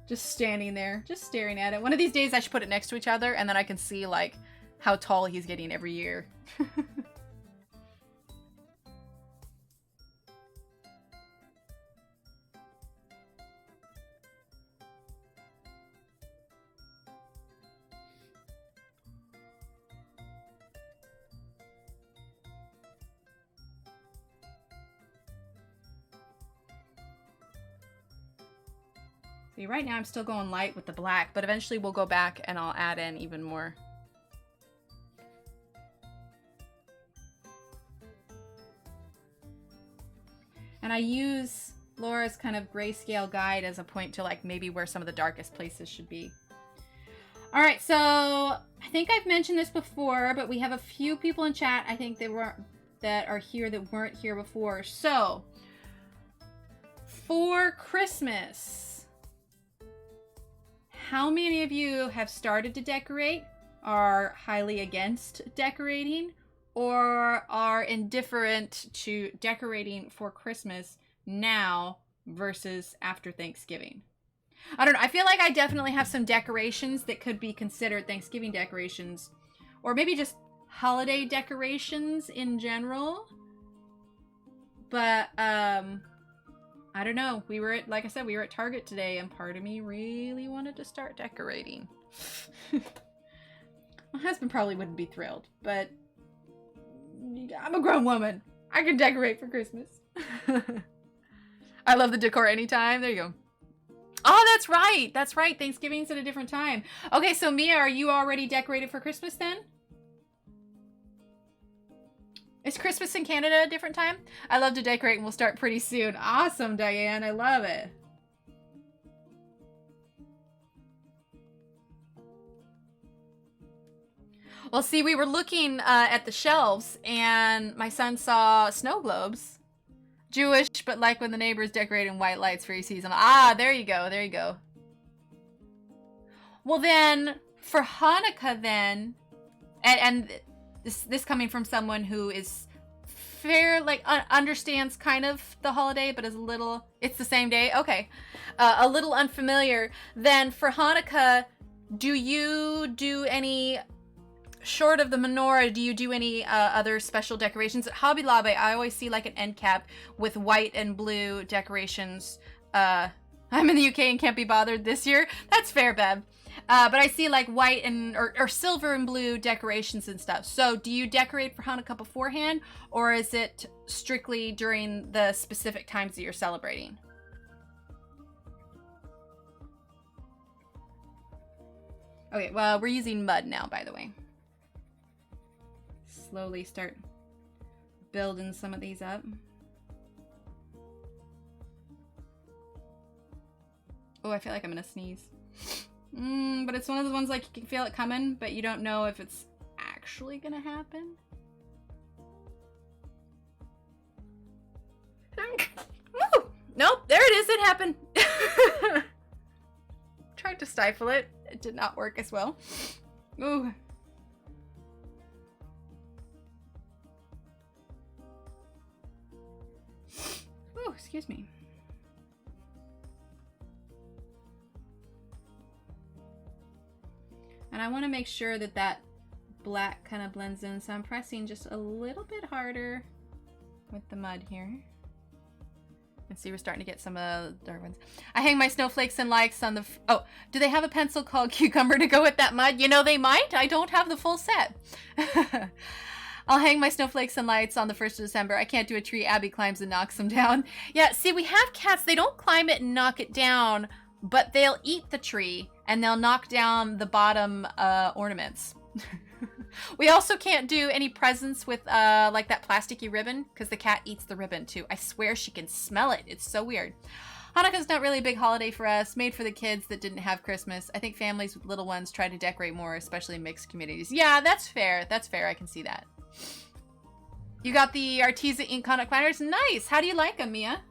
just standing there just staring at it. One of these days I should put it next to each other, and then I can see like how tall he's getting every year. See, right now I'm still going light with the black, but eventually we'll go back and I'll add in even more. I use Laura's kind of grayscale guide as a point to like maybe where some of the darkest places should be. All right, so I think I've mentioned this before, but we have a few people in chat I think that are here that weren't here before. So for Christmas, how many of you have started to decorate, are highly against decorating, or are indifferent to decorating for Christmas now versus after Thanksgiving? I don't know. I feel like I definitely have some decorations that could be considered Thanksgiving decorations, or maybe just holiday decorations in general. But I don't know. We were at, like I said, we were at Target today, and part of me really wanted to start decorating. My husband probably wouldn't be thrilled, but I'm a grown woman. I can decorate for Christmas. I love the decor anytime. There you go. Oh, that's right. That's right. Thanksgiving's at a different time. Okay, so Mia, are you already decorated for Christmas then? Is Christmas in Canada a different time? I love to decorate and we'll start pretty soon. Awesome, Diane. I love it. Well, see, we were looking at the shelves and my son saw snow globes. Jewish, but like when the neighbors decorating white lights for your season. Ah, there you go. There you go. Well, then for Hanukkah then, and this coming from someone who is understands kind of the holiday, but is a little, it's the same day. Okay. A little unfamiliar. Then for Hanukkah, do you do any, short of the menorah, do you do any other special decorations? At Hobby Lobby, I always see like an end cap with white and blue decorations. I'm in the UK and can't be bothered this year. That's fair, Bev. But I see like white and or silver and blue decorations and stuff. So do you decorate for Hanukkah beforehand, or is it strictly during the specific times that you're celebrating? Okay, well, we're using mud now, by the way. Slowly start building some of these up. Oh, I feel like I'm gonna sneeze. But it's one of the ones like you can feel it coming, but you don't know if it's actually gonna happen. Woo! Nope, there it is, it happened. Tried to stifle it. It did not work as well. Ooh. Oh, excuse me. And I want to make sure that that black kind of blends in, so I'm pressing just a little bit harder with the mud here. And see, we're starting to get some of the dark ones. I hang my snowflakes and lights on the... Oh, do they have a pencil called Cucumber to go with that mud? You know, they might. I don't have the full set. I'll hang my snowflakes and lights on the 1st of December. I can't do a tree. Abby climbs and knocks them down. Yeah, see, we have cats. They don't climb it and knock it down, but they'll eat the tree and they'll knock down the bottom ornaments. We also can't do any presents with like that plasticky ribbon because the cat eats the ribbon too. I swear she can smell it. It's so weird. Hanukkah's not really a big holiday for us, made for the kids that didn't have Christmas. I think families with little ones try to decorate more, especially mixed communities. Yeah, that's fair. That's fair. I can see that. You got the Arteza ink Hanukkah planners? Nice. How do you like them, Mia?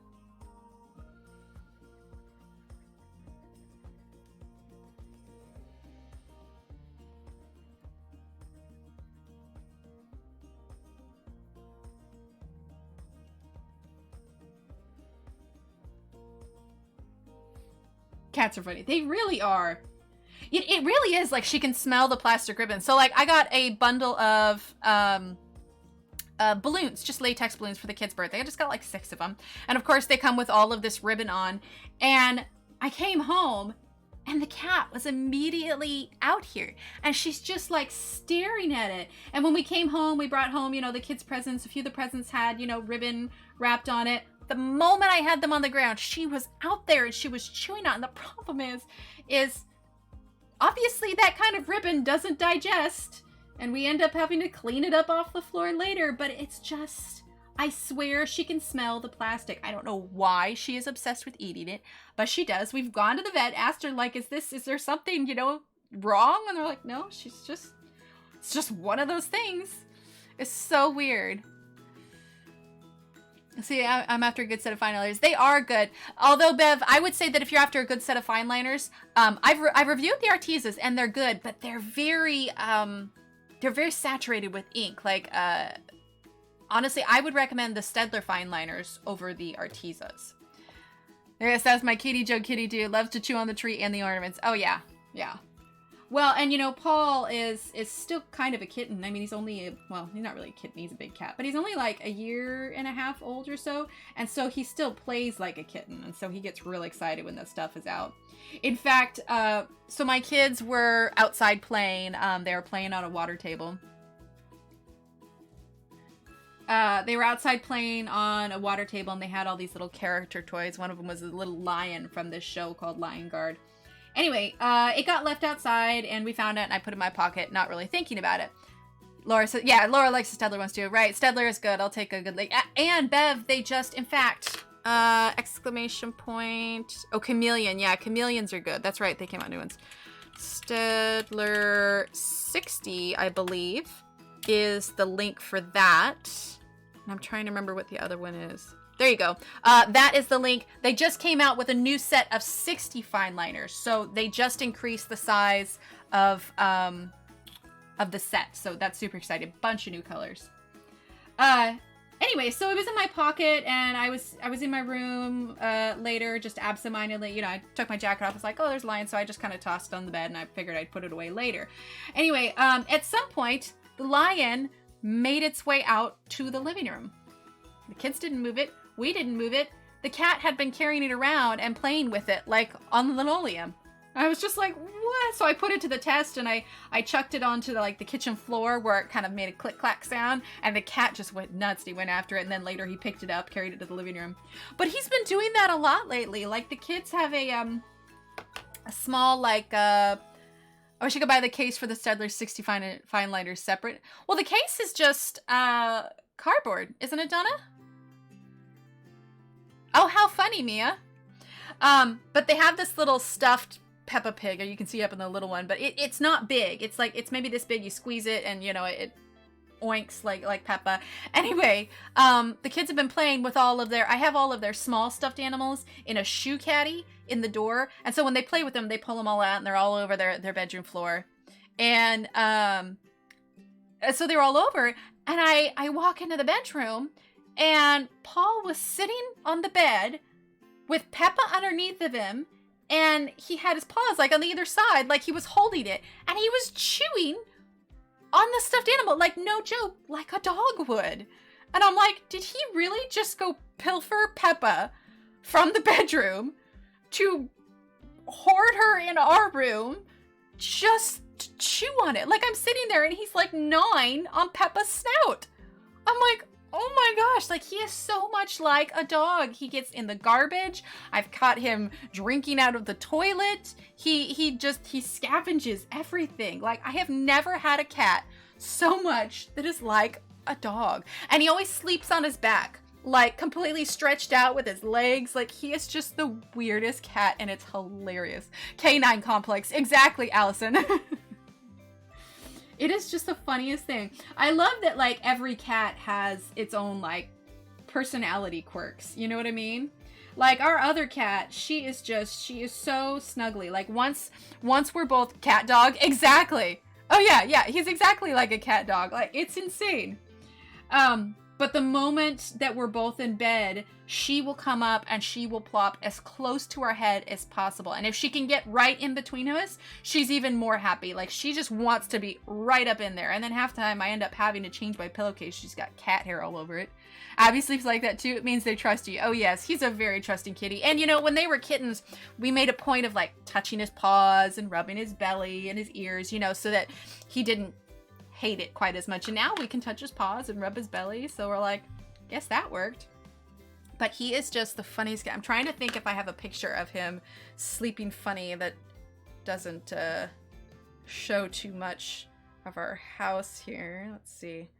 Cats are funny. They really are. It really is like she can smell the plastic ribbon. So like I got a bundle of balloons, just latex balloons for the kid's birthday. I just got like 6 of them. And of course they come with all of this ribbon on. And I came home and the cat was immediately out here. And she's just like staring at it. And when we came home, we brought home, you know, the kids' presents. A few of the presents had, you know, ribbon wrapped on it. The moment I had them on the ground, she was out there and she was chewing on it. And the problem is obviously that kind of ribbon doesn't digest and we end up having to clean it up off the floor later, but it's just I swear she can smell the plastic. I don't know why she is obsessed with eating it, but she does. We've gone to the vet, asked her, like, is there something, you know, wrong? And they're like, no, it's just one of those things. It's so weird. See, I'm after a good set of fine liners. They are good. Although, Bev, I would say that if you're after a good set of fine liners, I've reviewed the Artezas and they're good, but they're very saturated with ink. Like, honestly, I would recommend the Staedtler fine liners over the Artezas. Yes, that's my Kitty Joe Kitty dude. Loves to chew on the tree and the ornaments. Oh, yeah. Yeah. Well, and you know, Paul is still kind of a kitten. I mean, he's only, well, he's not really a kitten, he's a big cat, but he's only like a year and a half old or so. And so he still plays like a kitten. And so he gets real excited when that stuff is out. In fact, so my kids were outside playing. They were playing on a water table. They were outside playing on a water table and they had all these little character toys. One of them was a little lion from this show called Lion Guard. Anyway, it got left outside and we found it and I put it in my pocket, not really thinking about it. Laura said, yeah, Laura likes the Staedtler ones too. Right, Staedtler is good. I'll take a good look. And Bev, they just, in fact, exclamation point. Oh, Chameleon. Yeah, Chameleons are good. That's right. They came out new ones. Staedtler 60, I believe, is the link for that. And I'm trying to remember what the other one is. There you go. That is the link. They just came out with a new set of 60 fine liners. So they just increased the size of the set. So that's super exciting. Bunch of new colors. Anyway, so it was in my pocket and I was in my room later, just absentmindedly, you know, I took my jacket off. I was like, oh, there's a lion. So I just kind of tossed it on the bed and I figured I'd put it away later. Anyway, at some point, the lion made its way out to the living room. The kids didn't move it. We didn't move it. The cat had been carrying it around and playing with it, like on the linoleum. I was just like, what? So I put it to the test and I chucked it onto the kitchen floor where it kind of made a click-clack sound. And the cat just went nuts. He went after it. And then later he picked it up, carried it to the living room. But he's been doing that a lot lately. Like the kids have a small, I wish I could buy the case for the Staedtler 60 fine liners separate. Well, the case is just cardboard. Isn't it, Donna? Oh, how funny, Mia. But they have this little stuffed Peppa Pig, or you can see up in the little one, but it's not big. It's maybe this big. You squeeze it and, you know, it oinks like Peppa. Anyway, the kids have been playing with I have all of their small stuffed animals in a shoe caddy in the door. And so when they play with them, they pull them all out and they're all over their bedroom floor. And so they're all over. And I walk into the bedroom and Paul was sitting on the bed with Peppa underneath of him, and he had his paws like on either side, like he was holding it, and he was chewing on the stuffed animal, like no joke, like a dog would. And I'm like, did he really just go pilfer Peppa from the bedroom to hoard her in our room just to chew on it? Like I'm sitting there and he's like gnawing on Peppa's snout. I'm like, oh my gosh, like he is so much like a dog. He gets in the garbage. I've caught him drinking out of the toilet. He scavenges everything. Like I have never had a cat so much that is like a dog. And he always sleeps on his back, like completely stretched out with his legs. Like he is just the weirdest cat and it's hilarious. Canine complex. Exactly, Allison. It is just the funniest thing. I love that like every cat has its own like personality quirks. You know what I mean? Like our other cat, she is so snuggly. Like once we're both cat dog. Exactly. Oh yeah. He's exactly like a cat dog. Like it's insane. But the moment that we're both in bed, she will come up and she will plop as close to our head as possible. And if she can get right in between us, she's even more happy. Like she just wants to be right up in there. And then half the time I end up having to change my pillowcase. She's got cat hair all over it. Abby sleeps like that too. It means they trust you. Oh yes, he's a very trusting kitty. And you know, when they were kittens, we made a point of like touching his paws and rubbing his belly and his ears, you know, so that he didn't hate it quite as much. And now we can touch his paws and rub his belly. So we're like, guess that worked. But he is just the funniest guy. I'm trying to think if I have a picture of him sleeping funny that doesn't show too much of our house here. Let's see.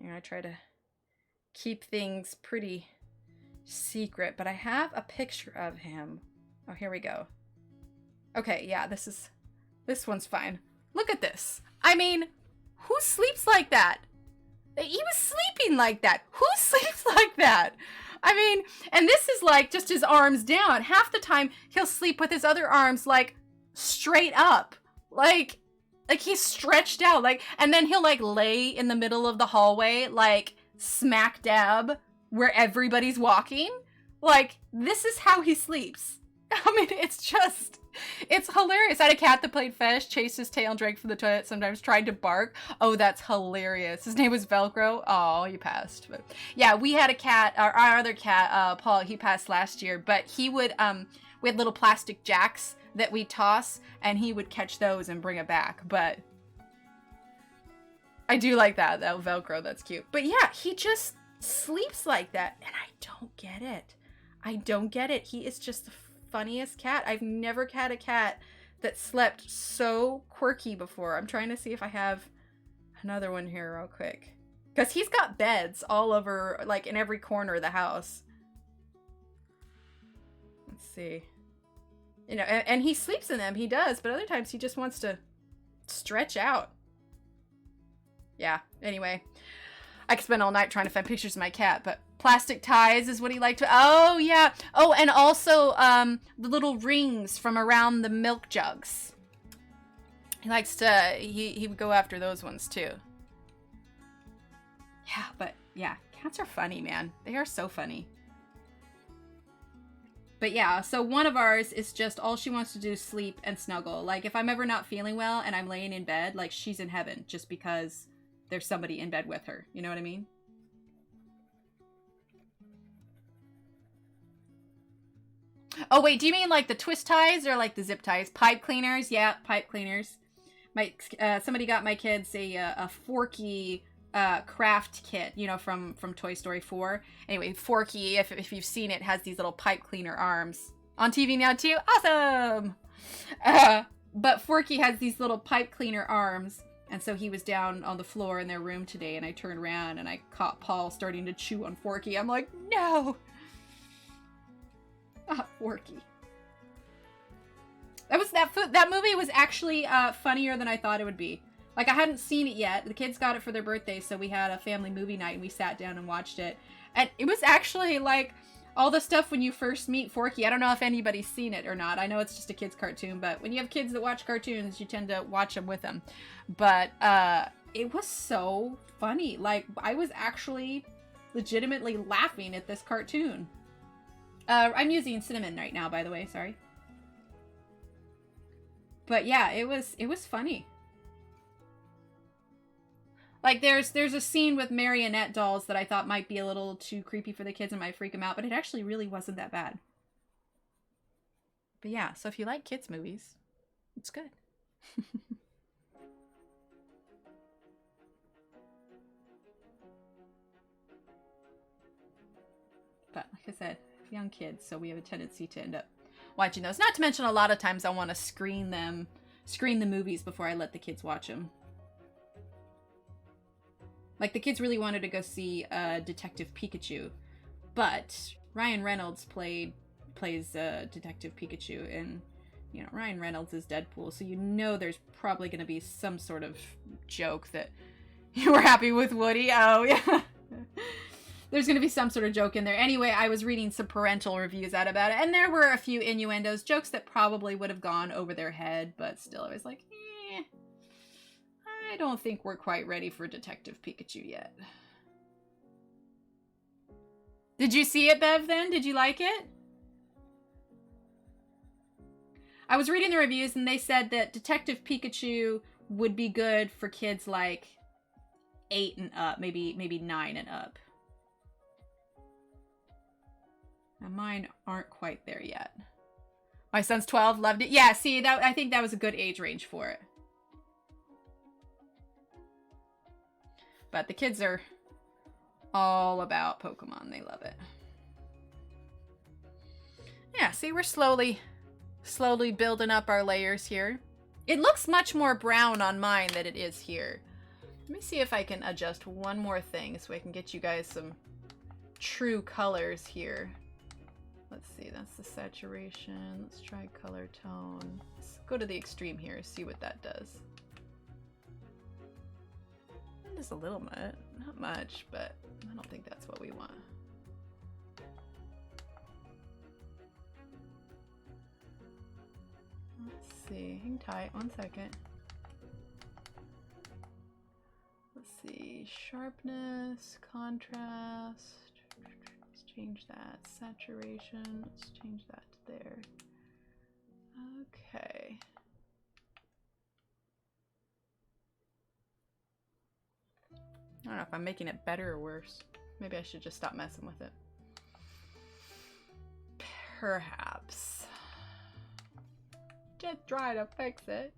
Here, I try to keep things pretty secret, but I have a picture of him. Oh, here we go. Okay, yeah, this one's fine. Look at this. I mean, who sleeps like that? He was sleeping like that. Who sleeps like that? I mean, and this is like just his arms down. Half the time he'll sleep with his other arms like straight up. Like he's stretched out. Like, and then he'll like lay in the middle of the hallway, like smack dab where everybody's walking. Like, this is how he sleeps. I mean, it's hilarious. I had a cat that played fetch, chased his tail and drank from the toilet, sometimes tried to bark. Oh, that's hilarious. His name was Velcro. Oh, he passed. But yeah, we had a cat, our other cat, Paul, he passed last year, but he would, we had little plastic jacks that we toss, and he would catch those and bring it back. But I do like that Velcro. That's cute. But yeah, he just sleeps like that, and I don't get it. I don't get it. He is just the funniest cat. I've never had a cat that slept so quirky before. I'm trying to see if I have another one here real quick, because he's got beds all over, like in every corner of the house. Let's see. You know, and he sleeps in them. He does, but other times he just wants to stretch out. Yeah, anyway. I could spend all night trying to find pictures of my cat, but plastic ties is what he liked to. Oh, yeah. Oh, and also the little rings from around the milk jugs. He likes to, he would go after those ones too. Yeah, but yeah, cats are funny, man. They are so funny. But yeah, so one of ours is just all she wants to do is sleep and snuggle. Like, if I'm ever not feeling well and I'm laying in bed, like, she's in heaven just because there's somebody in bed with her. You know what I mean? Oh, wait, do you mean like the twist ties or like the zip ties? Pipe cleaners? Yeah, pipe cleaners. Somebody got my kids a Forky craft kit, you know, from Toy Story 4. Anyway, Forky, if you've seen it, has these little pipe cleaner arms. On TV now too? Awesome! But Forky has these little pipe cleaner arms, and so he was down on the floor in their room today, and I turned around and I caught Paul starting to chew on Forky. I'm like, no! Forky. That movie was actually funnier than I thought it would be. Like, I hadn't seen it yet. The kids got it for their birthday, so we had a family movie night, and we sat down and watched it. And it was actually, like, all the stuff when you first meet Forky. I don't know if anybody's seen it or not. I know it's just a kid's cartoon, but when you have kids that watch cartoons, you tend to watch them with them. But it was so funny. Like, I was actually legitimately laughing at this cartoon. I'm using cinnamon right now, by the way. Sorry. But yeah, it was funny. Like, there's a scene with marionette dolls that I thought might be a little too creepy for the kids and might freak them out, but it actually really wasn't that bad. But yeah, so if you like kids' movies, it's good. But like I said, young kids, so we have a tendency to end up watching those. Not to mention, a lot of times I want to screen the movies before I let the kids watch them. Like, the kids really wanted to go see Detective Pikachu, but Ryan Reynolds plays Detective Pikachu, and, you know, Ryan Reynolds is Deadpool, so you know there's probably going to be some sort of joke that you were happy with Woody. Oh, yeah. There's going to be some sort of joke in there. Anyway, I was reading some parental reviews out about it, and there were a few innuendos, jokes that probably would have gone over their head, but still, I was like, I don't think we're quite ready for Detective Pikachu yet. Did you see it, Bev, then? Did you like it? I was reading the reviews, and they said that Detective Pikachu would be good for kids like 8 and up, maybe 9 and up. Now, mine aren't quite there yet. My son's 12, loved it. Yeah, see, I think that was a good age range for it. But the kids are all about Pokemon. They love it. Yeah, see, we're slowly building up our layers here. It looks much more brown on mine than it is here. Let me see if I can adjust one more thing so I can get you guys some true colors here. Let's see, that's the saturation. Let's try color tone. Let's go to the extreme here, see what that does. Just a little bit, not much, but I don't think that's what we want. Let's see, hang tight, 1 second. Let's see, sharpness, contrast. Let's change that. Saturation, let's change that to there. Okay. I don't know if I'm making it better or worse. Maybe I should just stop messing with it. Perhaps. Just try to fix it.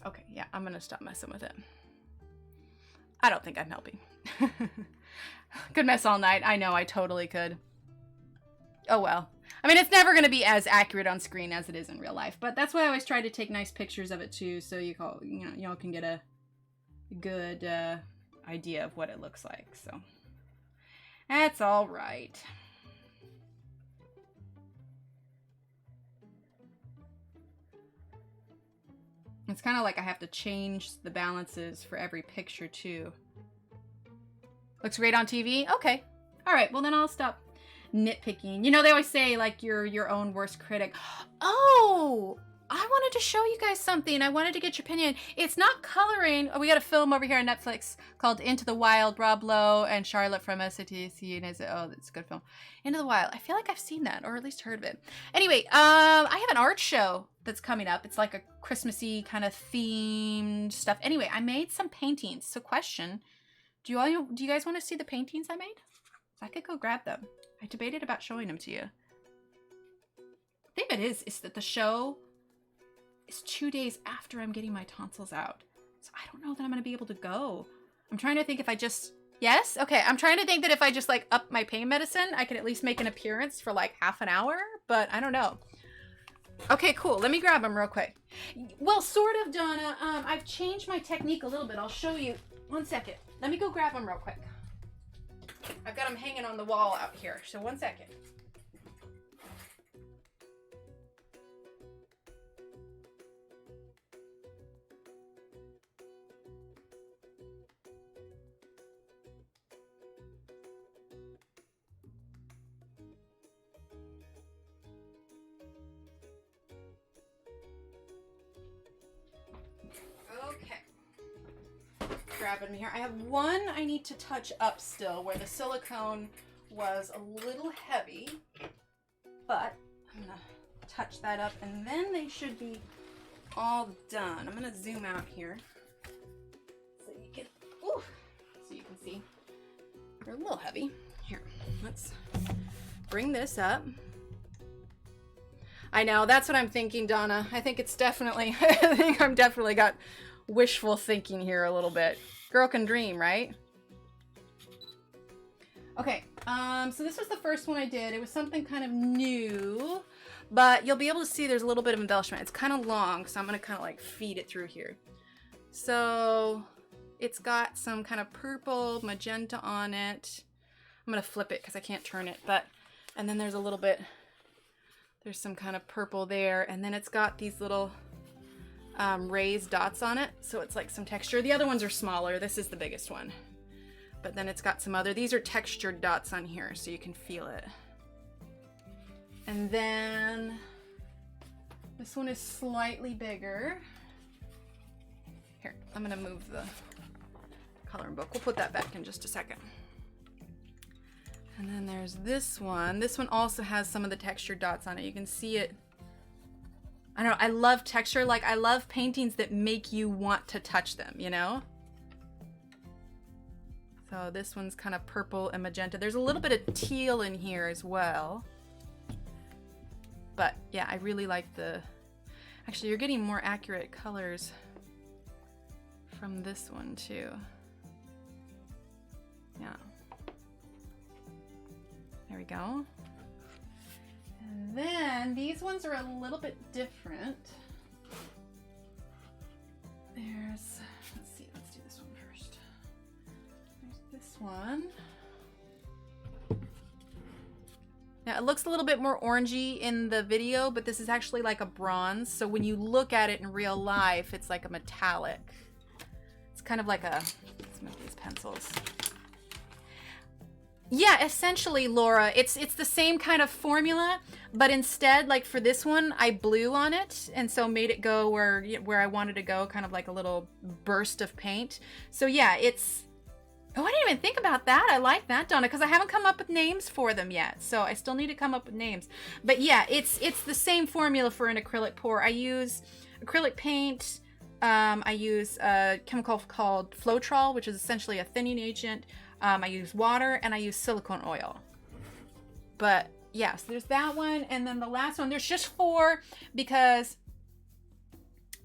Okay, yeah, I'm gonna stop messing with it. I don't think I'm helping. Could mess all night. I know, I totally could. Oh well. I mean, it's never gonna be as accurate on screen as it is in real life, but that's why I always try to take nice pictures of it too, so y'all can get a good idea of what it looks like. So that's all right. It's kind of like I have to change the balances for every picture too. Looks great on TV? Okay. All right, well then I'll stop nitpicking. You know, they always say like you're your own worst critic. Oh, I wanted to show you guys something. I wanted to get your opinion. It's not coloring. Oh, we got a film over here on Netflix called Into the Wild. Rob Lowe and Charlotte from SATC. Oh, that's a good film. Into the Wild. I feel like I've seen that, or at least heard of it. Anyway, I have an art show that's coming up. It's like a Christmassy kind of themed stuff. Anyway, I made some paintings. So question, do you guys want to see the paintings I made? I could go grab them. I debated about showing them to you. The thing of it is that the show is 2 days after I'm getting my tonsils out. So I don't know that I'm going to be able to go. I'm trying to think if I just... Yes? Okay, I'm trying to think that if I just like up my pain medicine, I could at least make an appearance for like half an hour, but I don't know. Okay, cool. Let me grab them real quick. Well, sort of, Donna. I've changed my technique a little bit. I'll show you. 1 second. Let me go grab them real quick. I've got them hanging on the wall out here, so 1 second. Grabbing me here. I have one I need to touch up still where the silicone was a little heavy, but I'm gonna touch that up and then they should be all done. I'm gonna zoom out here so you can see. They're a little heavy. Here, let's bring this up. I know, that's what I'm thinking, Donna. I think it's definitely, I think I'm definitely got wishful thinking here a little bit. Girl can dream, right? Okay, so this was the first one I did. It was something kind of new, but you'll be able to see there's a little bit of embellishment. It's kind of long, so I'm gonna kind of like feed it through here. So it's got some kind of purple magenta on it. I'm gonna flip it because I can't turn it, and then there's a little bit, there's some kind of purple there, and then it's got these little raised dots on it, so it's like some texture. The other ones are smaller. This is the biggest one, but then it's got some other, these are textured dots on here so you can feel it. And then this one is slightly bigger. Here, I'm gonna move the coloring book. We'll put that back in just a second. And then there's this one. This one also has some of the textured dots on it. You can see it. I don't know, I love texture. Like, I love paintings that make you want to touch them, you know? So this one's kind of purple and magenta. There's a little bit of teal in here as well. But yeah, I really like the... Actually, you're getting more accurate colors from this one too. Yeah. There we go. And then these ones are a little bit different. There's, let's see, let's do this one first. There's this one. Now it looks a little bit more orangey in the video, but this is actually like a bronze. So when you look at it in real life, it's like a metallic. It's kind of like a, let's move these pencils. Yeah, essentially, Laura, it's the same kind of formula, but instead, like for this one, I blew on it, and so made it go where I wanted to go, kind of like a little burst of paint. So yeah, it's... Oh, I didn't even think about that. I like that, Donna, because I haven't come up with names for them yet, so I still need to come up with names. But yeah, it's the same formula for an acrylic pour. I use acrylic paint. I use a chemical called Floetrol, which is essentially a thinning agent. I use water, and I use silicone oil. But yes, there's that one, and then the last one. There's just 4 because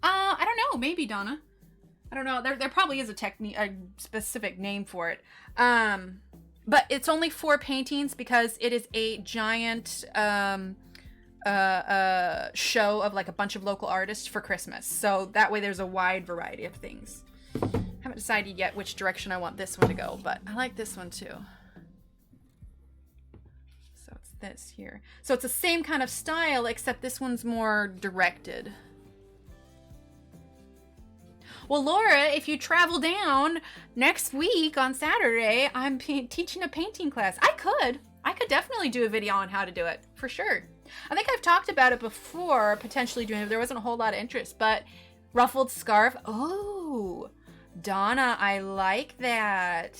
I don't know, maybe, Donna. I don't know. There probably is a specific name for it. But it's only 4 paintings because it is a giant show of like a bunch of local artists for Christmas. So that way there's a wide variety of things. Haven't decided yet which direction I want this one to go, but I like this one too. So it's this here. So it's the same kind of style, except this one's more directed. Well, Laura, if you travel down next week on Saturday, I'm teaching a painting class. I could definitely do a video on how to do it, for sure. I think I've talked about it before, potentially doing it. There wasn't a whole lot of interest, but ruffled scarf. Oh, Donna, I like that.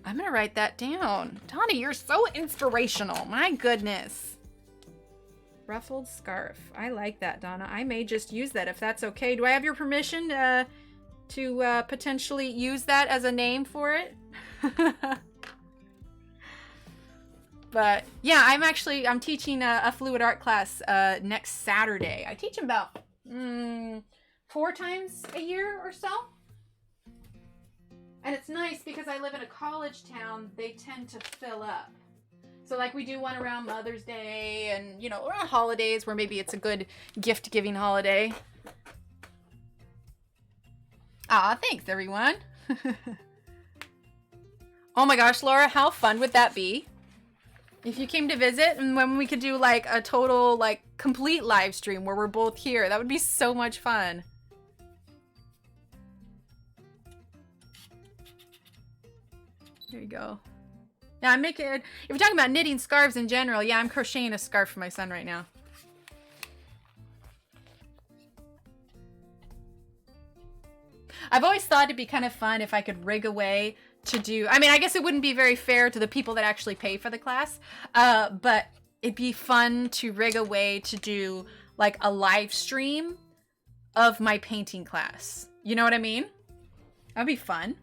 I'm gonna write that down. Donna, you're so inspirational. My goodness. Ruffled scarf. I like that, Donna. I may just use that if that's okay. Do I have your permission to potentially use that as a name for it? But yeah, I'm teaching a fluid art class next Saturday. I teach them about 4 times a year or so. And it's nice because I live in a college town, they tend to fill up. So like we do one around Mother's Day and, you know, around holidays where maybe it's a good gift giving holiday. Aw, thanks everyone. Oh my gosh, Laura, how fun would that be? If you came to visit and when we could do like a total, like complete live stream where we're both here, that would be so much fun. There you go. Yeah, I'm making it. If you're talking about knitting scarves in general, yeah, I'm crocheting a scarf for my son right now. I've always thought it'd be kind of fun if I could rig a way to do, I mean, I guess it wouldn't be very fair to the people that actually pay for the class, but it'd be fun to rig a way to do like a live stream of my painting class. You know what I mean? That'd be fun.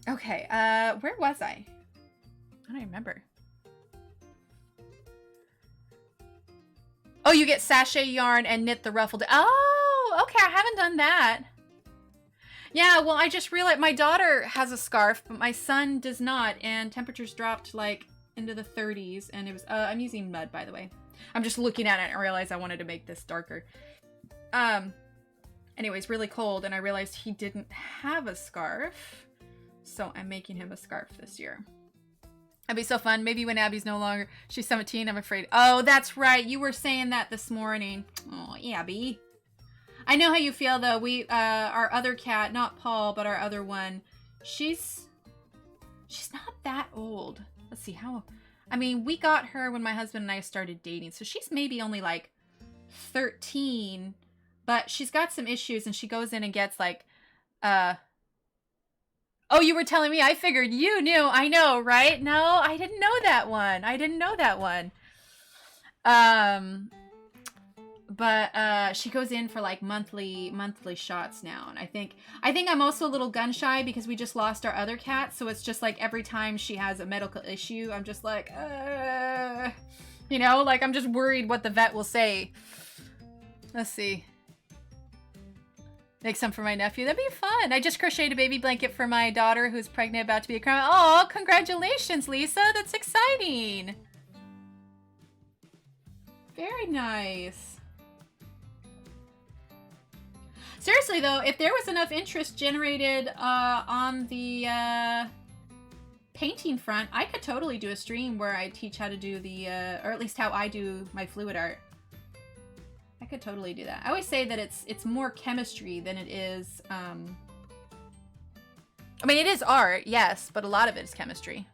Okay, where was I? I don't remember. Oh, you get sachet yarn and knit the ruffled. Oh, okay, I haven't done that. Yeah, well, I just realized my daughter has a scarf, but my son does not, and temperatures dropped like into the 30s, and it was, I'm using mud, by the way. I'm just looking at it and realized I wanted to make this darker. Anyways, really cold, and I realized he didn't have a scarf, so I'm making him a scarf this year. That'd be so fun. Maybe when Abby's no longer, she's 17, I'm afraid. Oh, that's right. You were saying that this morning. Oh, Abby. I know how you feel though. We, our other cat, not Paul, but our other one, she's not that old. Let's see how, I mean, we got her when my husband and I started dating. So she's maybe only like 13, but she's got some issues and she goes in and gets like, oh, you were telling me, I figured you knew. I know, right? No, I didn't know that one. I didn't know that one. But she goes in for like monthly shots now, and I think I'm also a little gun shy because we just lost our other cat, so it's just like every time she has a medical issue, I'm just like, You know, like I'm just worried what the vet will say. Let's see. Make some for my nephew. That'd be fun. I just crocheted a baby blanket for my daughter who's pregnant, about to be a grandma. Oh, congratulations, Lisa. That's exciting. Very nice. Seriously, though, if there was enough interest generated on the painting front, I could totally do a stream where I teach how to do the, or at least how I do my fluid art. I could totally do that. I always say that it's more chemistry than it is, I mean, it is art, yes, but a lot of it is chemistry.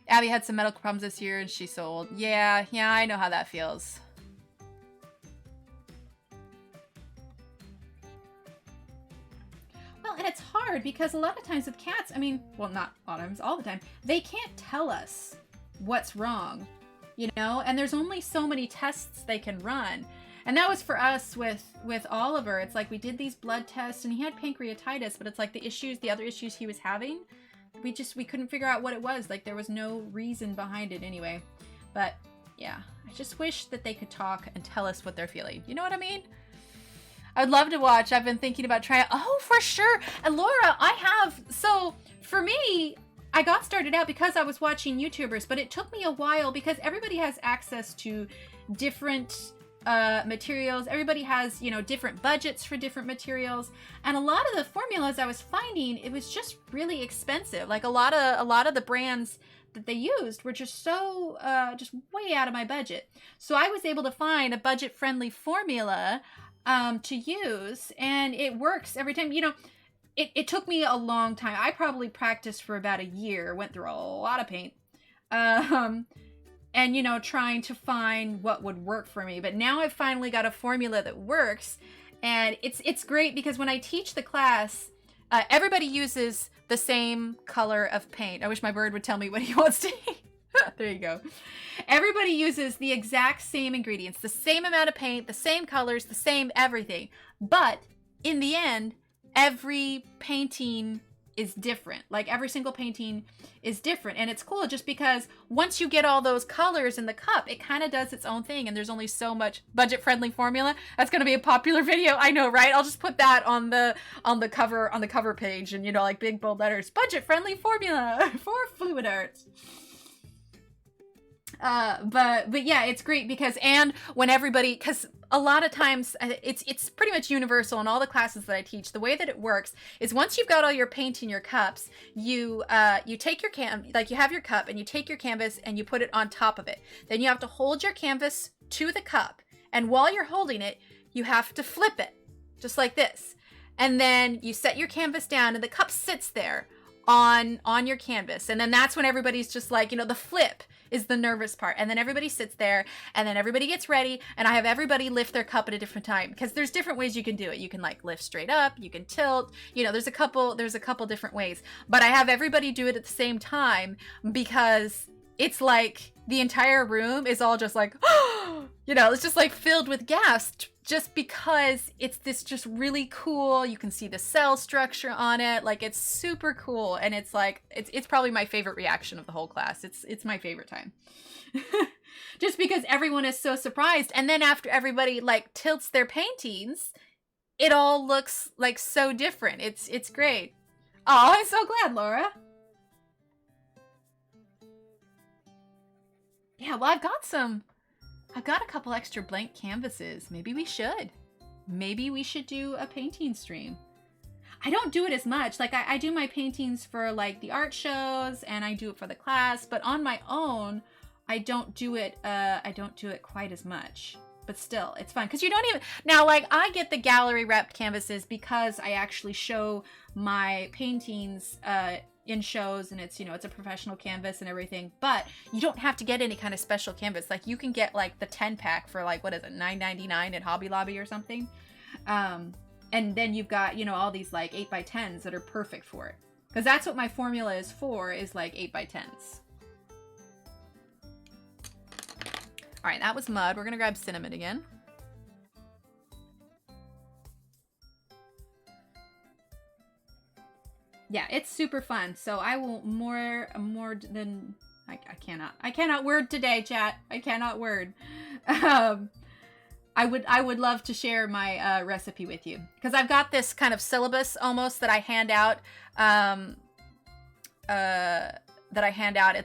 Abby had some medical problems this year and she sold. Yeah, I know how that feels. Well, and it's hard because a lot of times with cats, I mean, well, not a lot of times, all the time, they can't tell us what's wrong, you know? And there's only so many tests they can run. And that was for us with Oliver. It's like we did these blood tests and he had pancreatitis, but it's like the other issues he was having, we couldn't figure out what it was. Like there was no reason behind it anyway. But yeah, I just wish that they could talk and tell us what they're feeling. You know what I mean? I'd love to watch. I've been thinking about trying. Oh, for sure. And Laura, so for me, I got started out because I was watching YouTubers, but it took me a while because everybody has access to different materials. Everybody has, you know, different budgets for different materials. And a lot of the formulas I was finding, it was just really expensive. Like a lot of the brands that they used were just so, just way out of my budget. So I was able to find a budget-friendly formula to use, and it works every time. You know, it took me a long time. I probably practiced for about a year, went through a lot of paint, and, you know, trying to find what would work for me. But now I've finally got a formula that works, and it's great because when I teach the class, everybody uses the same color of paint. I wish my bird would tell me what he wants to eat. There you go. Everybody uses the exact same ingredients, the same amount of paint, the same colors, the same everything. But in the end, every painting is different. Like every single painting is different. And it's cool just because once you get all those colors in the cup, it kind of does its own thing. And there's only so much budget-friendly formula. That's going to be a popular video. I know, right? I'll just put that on the cover page and, you know, like big bold letters, budget-friendly formula for fluid art. But yeah, it's great because, and when everybody, because a lot of times it's pretty much universal in all the classes that I teach. The way that it works is once you've got all your paint in your cups, you take your you have your cup and you take your canvas and you put it on top of it. Then you have to hold your canvas to the cup. And while you're holding it, you have to flip it just like this. And then you set your canvas down and the cup sits there on your canvas. And then that's when everybody's just like, you know, the flip is the nervous part. And then everybody sits there and then everybody gets ready and I have everybody lift their cup at a different time because there's different ways you can do it. You can like lift straight up, you can tilt, you know, there's a couple different ways, but I have everybody do it at the same time because it's like the entire room is all just like, you know, it's just like filled with gas just because it's this just really cool, you can see the cell structure on it, like it's super cool, and it's like, it's probably my favorite reaction of the whole class. It's my favorite time. Just because everyone is so surprised, and then after everybody like tilts their paintings, it all looks like so different. It's great. Oh, I'm so glad, Laura. Yeah, well, I've got a couple extra blank canvases. Maybe we should do a painting stream. I don't do it as much. Like I do my paintings for like the art shows and I do it for the class, but on my own, I don't do it quite as much. But still, it's fun because you don't even, now like I get the gallery wrapped canvases because I actually show my paintings in shows, and it's, you know, it's a professional canvas and everything, but you don't have to get any kind of special canvas. Like you can get like the 10-pack for like, what is it, $9.99 at Hobby Lobby or something. And then you've got, you know, all these like 8x10s that are perfect for it. Because that's what my formula is for, is like 8x10s. All right, that was mud. We're gonna grab cinnamon again. Yeah, it's super fun. So I will more than I cannot word today, chat. I cannot word. I would love to share my recipe with you, because I've got this kind of syllabus almost that I hand out at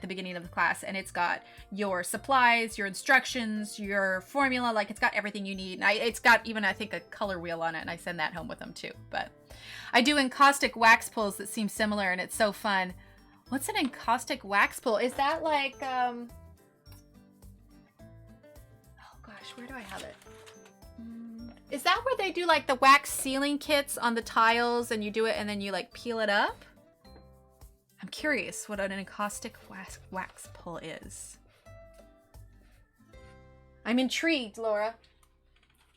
the beginning of the class, and it's got your supplies, your instructions, your formula, like it's got everything you need. And it's got even, I think, a color wheel on it, and I send that home with them too. But I do encaustic wax pulls that seem similar, and it's so fun. What's an encaustic wax pull? Is that like, oh gosh, where do I have it? Is that where they do like the wax sealing kits on the tiles, and you do it and then you like peel it up? I'm curious what an encaustic wax pull is. I'm intrigued, Laura.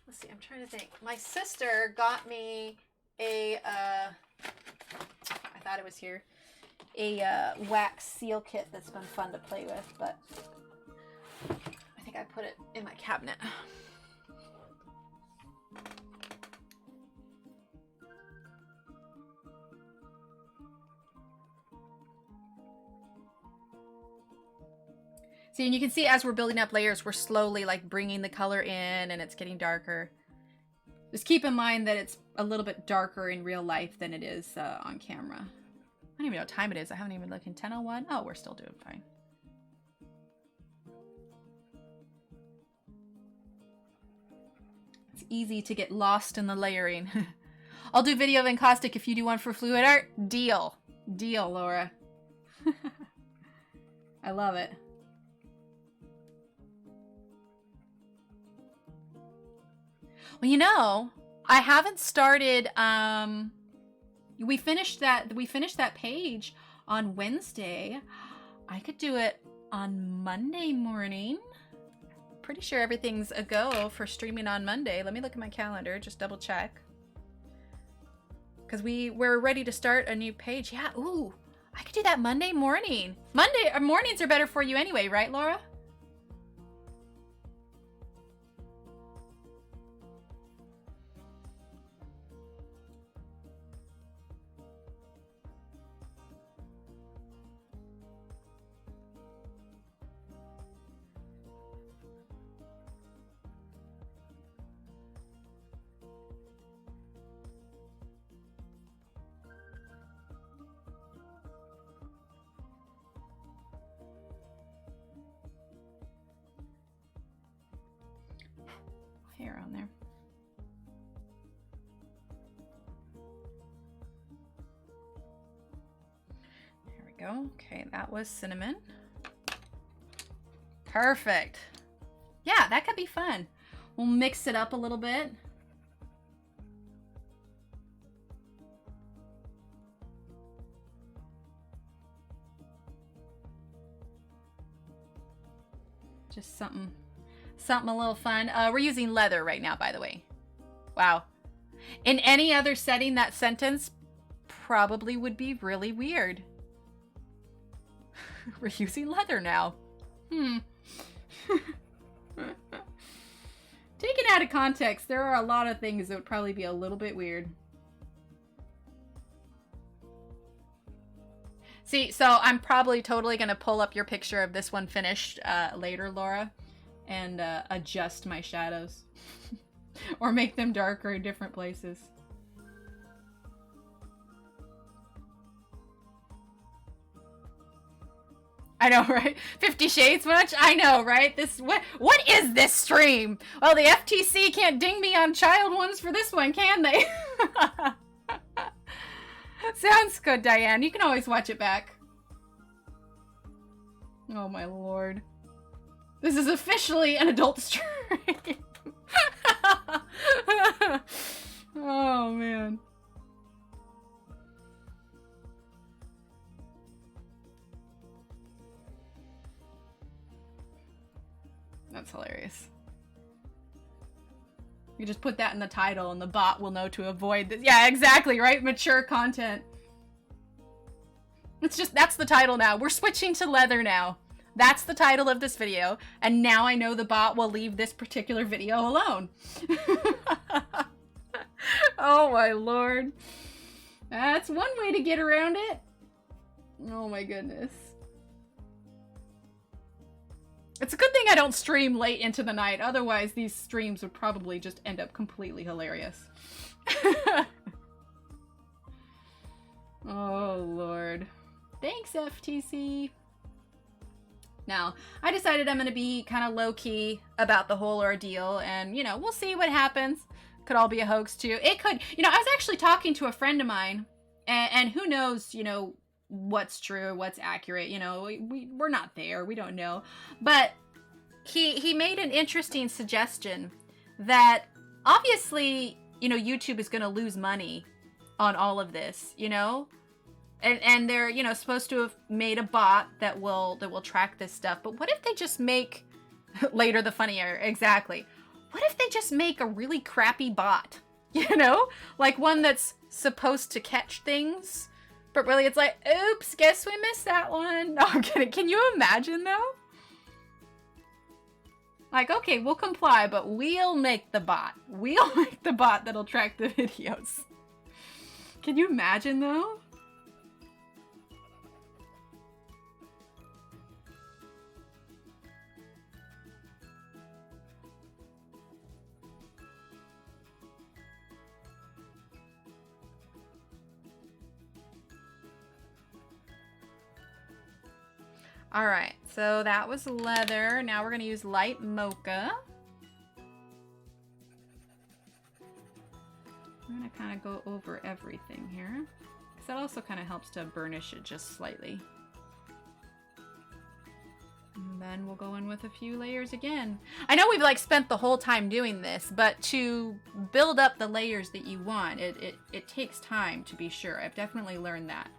Let's see, I'm trying to think. My sister got me a, I thought it was here, a wax seal kit that's been fun to play with, but I think I put it in my cabinet. See, and you can see as we're building up layers, we're slowly like bringing the color in, and it's getting darker. Just keep in mind that it's a little bit darker in real life than it is on camera. I don't even know what time it is. I haven't even looked in 10:01. Oh, we're still doing fine. It's easy to get lost in the layering. I'll do video of encaustic if you do one for fluid art. Deal. Deal, Laura. I love it. Well, you know, I haven't started, we finished that page on Wednesday. I could do it on Monday morning. Pretty sure everything's a go for streaming on Monday. Let me look at my calendar, just double check. Because we're ready to start a new page. Yeah, ooh, I could do that Monday morning. Monday mornings are better for you anyway, right, Laura? Hair on there. There we go. Okay, that was cinnamon. Perfect. Yeah, that could be fun. We'll mix it up a little bit. Just something a little fun. We're using leather right now, by the way. Wow. In any other setting, that sentence probably would be really weird. We're using leather now. Taken out of context, there are a lot of things that would probably be a little bit weird. See, so I'm probably totally going to pull up your picture of this one finished later, Laura, and adjust my shadows. Or make them darker in different places. I know, right? 50 Shades much? I know, right? What is this stream? Well, the FTC can't ding me on child ones for this one, can they? Sounds good, Diane. You can always watch it back. Oh my lord. This is officially an adult stream. Oh man. That's hilarious. You just put that in the title and the bot will know to avoid this. Yeah, exactly, right? Mature content. It's just, that's the title now. We're switching to leather now. That's the title of this video. And now I know the bot will leave this particular video alone. Oh my lord. That's one way to get around it. Oh my goodness. It's a good thing I don't stream late into the night. Otherwise, these streams would probably just end up completely hilarious. Oh, Lord. Thanks, FTC. Now, I decided I'm going to be kind of low-key about the whole ordeal, and, you know, we'll see what happens. Could all be a hoax, too. It could. You know, I was actually talking to a friend of mine, and who knows, you know, what's true, what's accurate. You know, we're not there. We don't know. But he made an interesting suggestion that, obviously, you know, YouTube is going to lose money on all of this, you know? And they're, you know, supposed to have made a bot that will track this stuff. But what if they just make later the funnier? Exactly. What if they just make a really crappy bot? You know? Like one that's supposed to catch things, but really it's like, oops, guess we missed that one. No, I'm kidding. Can you imagine though? Like, okay, we'll comply, but we'll make the bot. We'll make the bot that'll track the videos. Can you imagine though? All right, so that was leather. Now we're gonna use light mocha. I'm gonna kind of go over everything here, because that also kind of helps to burnish it just slightly. And then we'll go in with a few layers again. I know we've like spent the whole time doing this, but to build up the layers that you want, it takes time, to be sure. I've definitely learned that.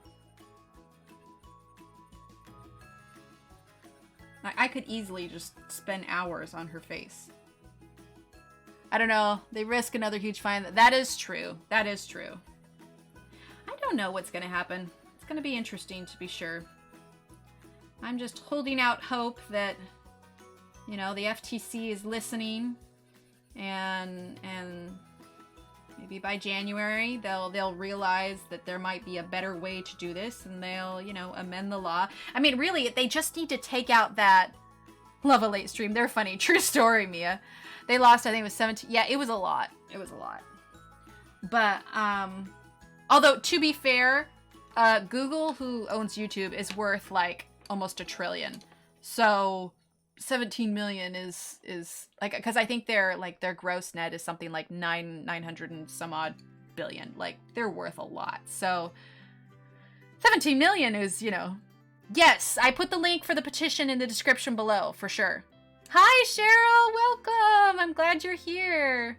I could easily just spend hours on her face. I don't know. They risk another huge fine. That is true. That is true. I don't know what's going to happen. It's going to be interesting, to be sure. I'm just holding out hope that, you know, the FTC is listening, and maybe by January they'll realize that there might be a better way to do this, and they'll, you know, amend the law. I mean, really, they just need to take out that love a late stream. They're funny. True story, Mia. They lost, I think it was 17. Yeah, it was a lot. It was a lot. But although to be fair, Google, who owns YouTube, is worth like almost $1 trillion. So 17 million is like, because I think their gross net is something like 900 and some odd billion. Like, they're worth a lot. So 17 million is, you know. Yes, I put the link for the petition in the description below for sure. Hi Cheryl, welcome. I'm glad you're here.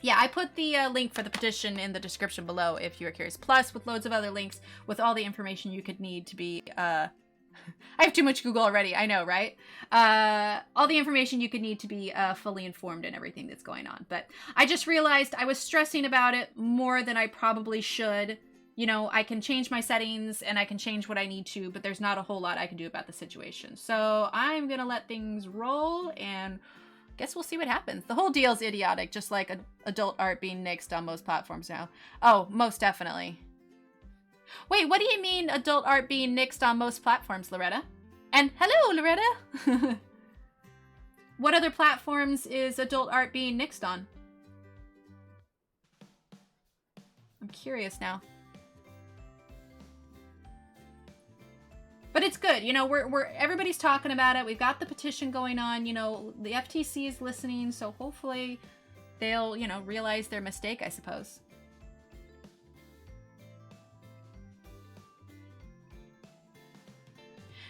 Yeah, I put the link for the petition in the description below if you're curious. Plus, with loads of other links with all the information you could need to be, I have too much Google already, I know, right? All the information you could need to be fully informed in everything that's going on. But I just realized I was stressing about it more than I probably should. You know, I can change my settings and I can change what I need to, but there's not a whole lot I can do about the situation. So I'm gonna let things roll and guess we'll see what happens. The whole deal's idiotic, just like adult art being nixed on most platforms now. Oh, most definitely. Wait, what do you mean adult art being nixed on most platforms, Loretta? And hello, Loretta! What other platforms is adult art being nixed on? I'm curious now. But it's good, you know, we're everybody's talking about it. We've got the petition going on, you know, the FTC is listening, so hopefully they'll, you know, realize their mistake, I suppose.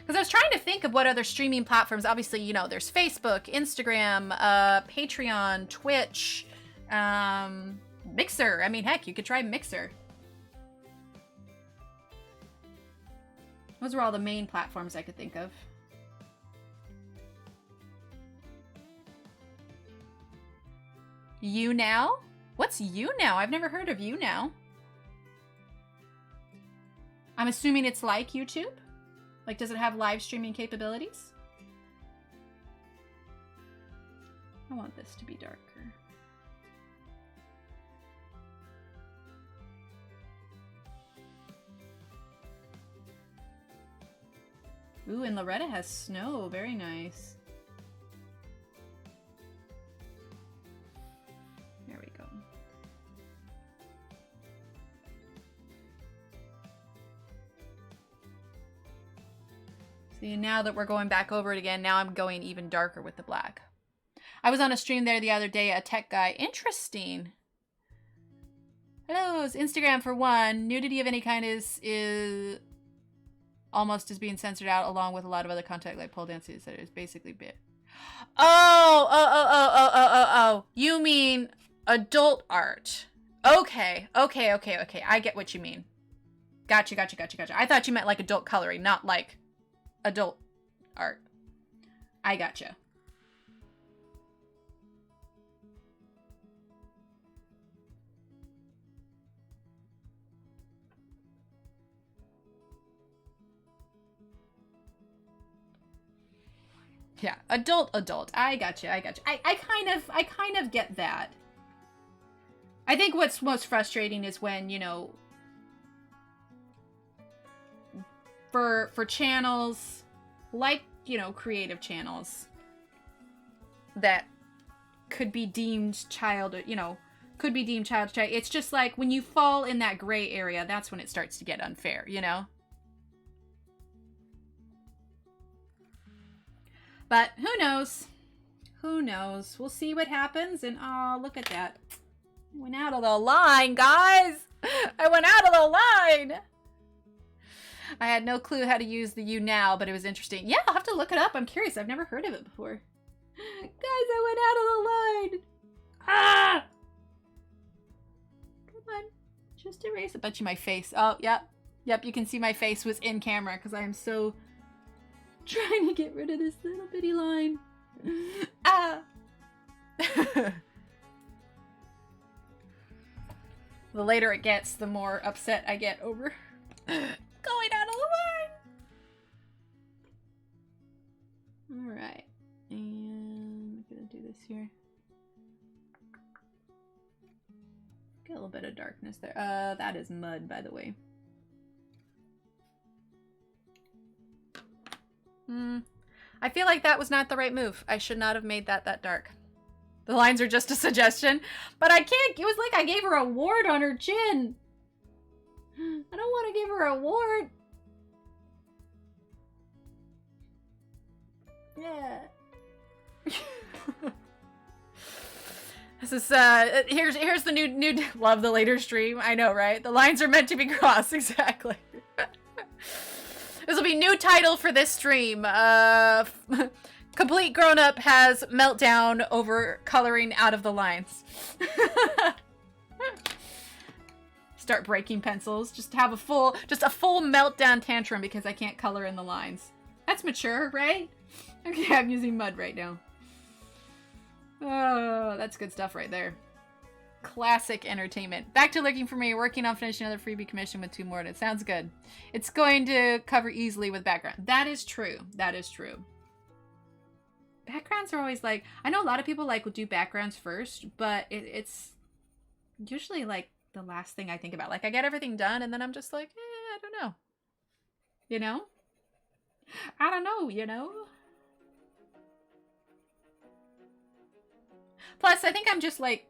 Because I was trying to think of what other streaming platforms, obviously, you know, there's Facebook, Instagram, Patreon, Twitch, Mixer. I mean, heck, you could try Mixer. Those were all the main platforms I could think of. YouNow? What's YouNow? I've never heard of YouNow. I'm assuming it's like YouTube? Like, does it have live streaming capabilities? I want this to be darker. Ooh, and Loretta has snow. Very nice. There we go. See, now that we're going back over it again, now I'm going even darker with the black. I was on a stream there the other day, a tech guy. Interesting. Hello, it's Instagram for one. Nudity of any kind is almost is being censored out along with a lot of other content like pole dances that is basically bit. Oh. You mean adult art. Okay. I get what you mean. Gotcha. I thought you meant like adult coloring, not like adult art. I gotcha. Yeah, adult. I gotcha. I kind of get that. I think what's most frustrating is when, you know, for channels like, you know, creative channels that could be deemed child, you know, could be deemed child. It's just like when you fall in that gray area, that's when it starts to get unfair, you know? But who knows? Who knows? We'll see what happens. And oh, look at that. I went out of the line, guys. I went out of the line. I had no clue how to use the "you" now, but it was interesting. Yeah, I'll have to look it up. I'm curious. I've never heard of it before. Guys, I went out of the line. Ah! Come on. Just erase a bunch of my face. Oh, yep. Yep, you can see my face was in camera because I am so trying to get rid of this little bitty line. Ah! The later it gets, the more upset I get over going out of the line. Alright. And I'm gonna do this here. Get a little bit of darkness there. That is mud, by the way. I feel like that was not the right move. I should not have made that dark. The lines are just a suggestion, but I can't. It was like I gave her a wart on her chin. I don't want to give her a wart. Yeah. This is here's the new love the later stream. I know, right? The lines are meant to be crossed. Exactly. This will be new title for this stream. Complete grown up has meltdown over coloring out of the lines. Start breaking pencils. Just have a full meltdown tantrum because I can't color in the lines. That's mature, right? Okay, I'm using mud right now. Oh, that's good stuff right there. Classic entertainment. Back to looking for me, working on finishing another freebie commission with 2 more, and it sounds good. It's going to cover easily with background. That is true. That is true. Backgrounds are always like, I know a lot of people like will do backgrounds first, but it's usually like the last thing I think about. Like I get everything done and then I'm just like, I don't know. You know? I don't know, you know? Plus, I think I'm just like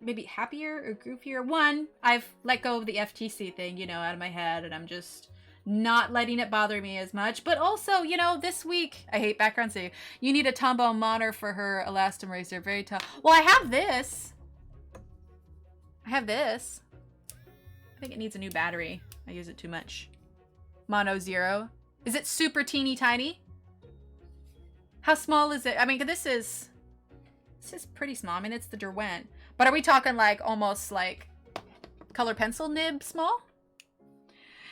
maybe happier or goofier. One, I've let go of the FTC thing, you know, out of my head, and I'm just not letting it bother me as much. But also, you know, this week, I hate background saying, you need a Tombow monitor for her elastomers. They're very tough. Well, I have this. I think it needs a new battery. I use it too much. Mono 0. Is it super teeny tiny? How small is it? I mean, this is pretty small. I mean, it's the Derwent. But are we talking like almost like color pencil nib small?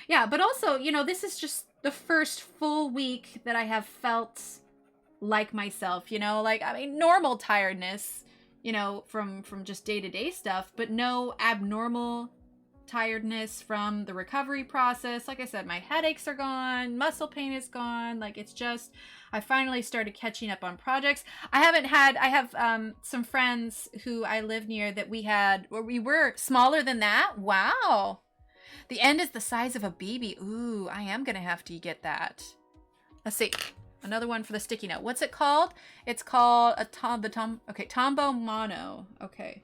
Yeah, but also, you know, this is just the first full week that I have felt like myself, you know, like, I mean, normal tiredness, you know, from just day-to-day stuff, but no abnormal tiredness from the recovery process. Like I said, my headaches are gone, muscle pain is gone. Like, it's just, I finally started catching up on projects. I have some friends who I live near that we were smaller than that. Wow. The end is the size of a BB. Ooh, I am going to have to get that. Let's see. Another one for the sticky note. What's it called? It's called a okay, Tombow Mono. Okay.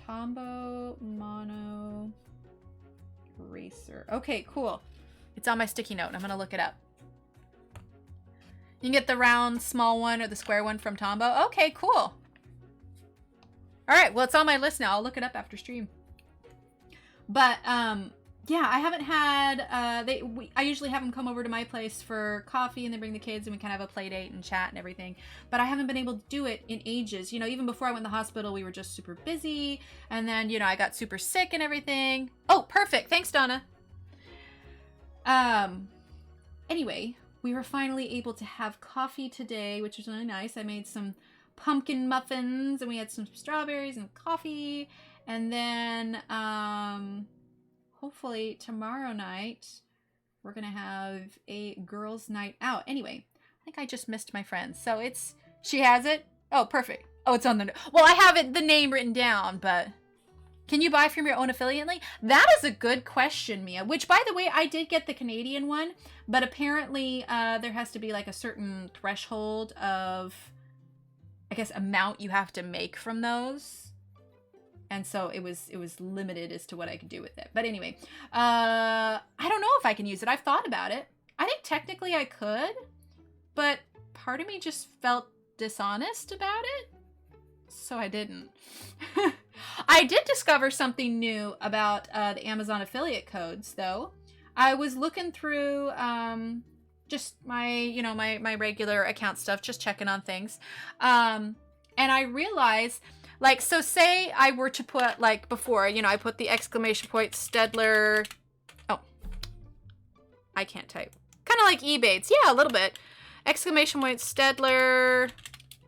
Tombow Mono Eraser. Okay, cool. It's on my sticky note. I'm going to look it up. You can get the round, small one or the square one from Tombow. Okay, cool. All right, well, it's on my list now. I'll look it up after stream. But, yeah, I haven't had, I usually have them come over to my place for coffee and they bring the kids and we kind of have a play date and chat and everything. But I haven't been able to do it in ages. You know, even before I went in the hospital, we were just super busy. And then, you know, I got super sick and everything. Oh, perfect. Thanks, Donna. Anyway, we were finally able to have coffee today, which was really nice. I made some pumpkin muffins and we had some strawberries and coffee. And then, hopefully tomorrow night, we're going to have a girls' night out. Anyway, I think I just missed my friend. So it's, she has it. Oh, perfect. Oh, it's on the, well, I have it, the name written down, but can you buy from your own affiliate link? That is a good question, Mia, which by the way, I did get the Canadian one, but apparently there has to be like a certain threshold of, I guess, amount you have to make from those. And so it was limited as to what I could do with it. But anyway, I don't know if I can use it. I've thought about it. I think technically I could, but part of me just felt dishonest about it. So I didn't. I did discover something new about the Amazon affiliate codes, though. I was looking through just my, you know, my regular account stuff, just checking on things. And I realized, like, so say I were to put, like, before, you know, I put the exclamation point Stedler. Oh, I can't type. Kind of like Ebates. Yeah, a little bit. Exclamation point Stedler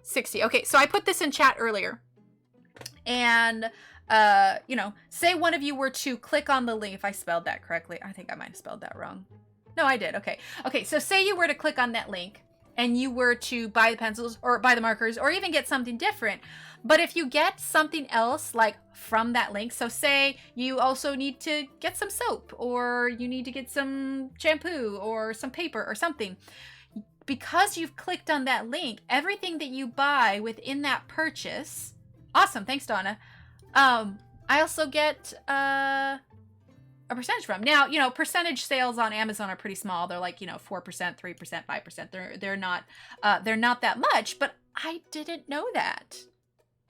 60. Okay, so I put this in chat earlier. And, you know, say one of you were to click on the link. If I spelled that correctly. I think I might have spelled that wrong. No, I did. Okay. Okay, so say you were to click on that link and you were to buy the pencils or buy the markers or even get something different. But if you get something else, like from that link, so say you also need to get some soap or you need to get some shampoo or some paper or something, because you've clicked on that link, everything that you buy within that purchase, awesome, thanks Donna, I also get a percentage from. Now, you know, percentage sales on Amazon are pretty small. They're like, you know, 4%, 3%, 5%. They're not that much, but I didn't know that.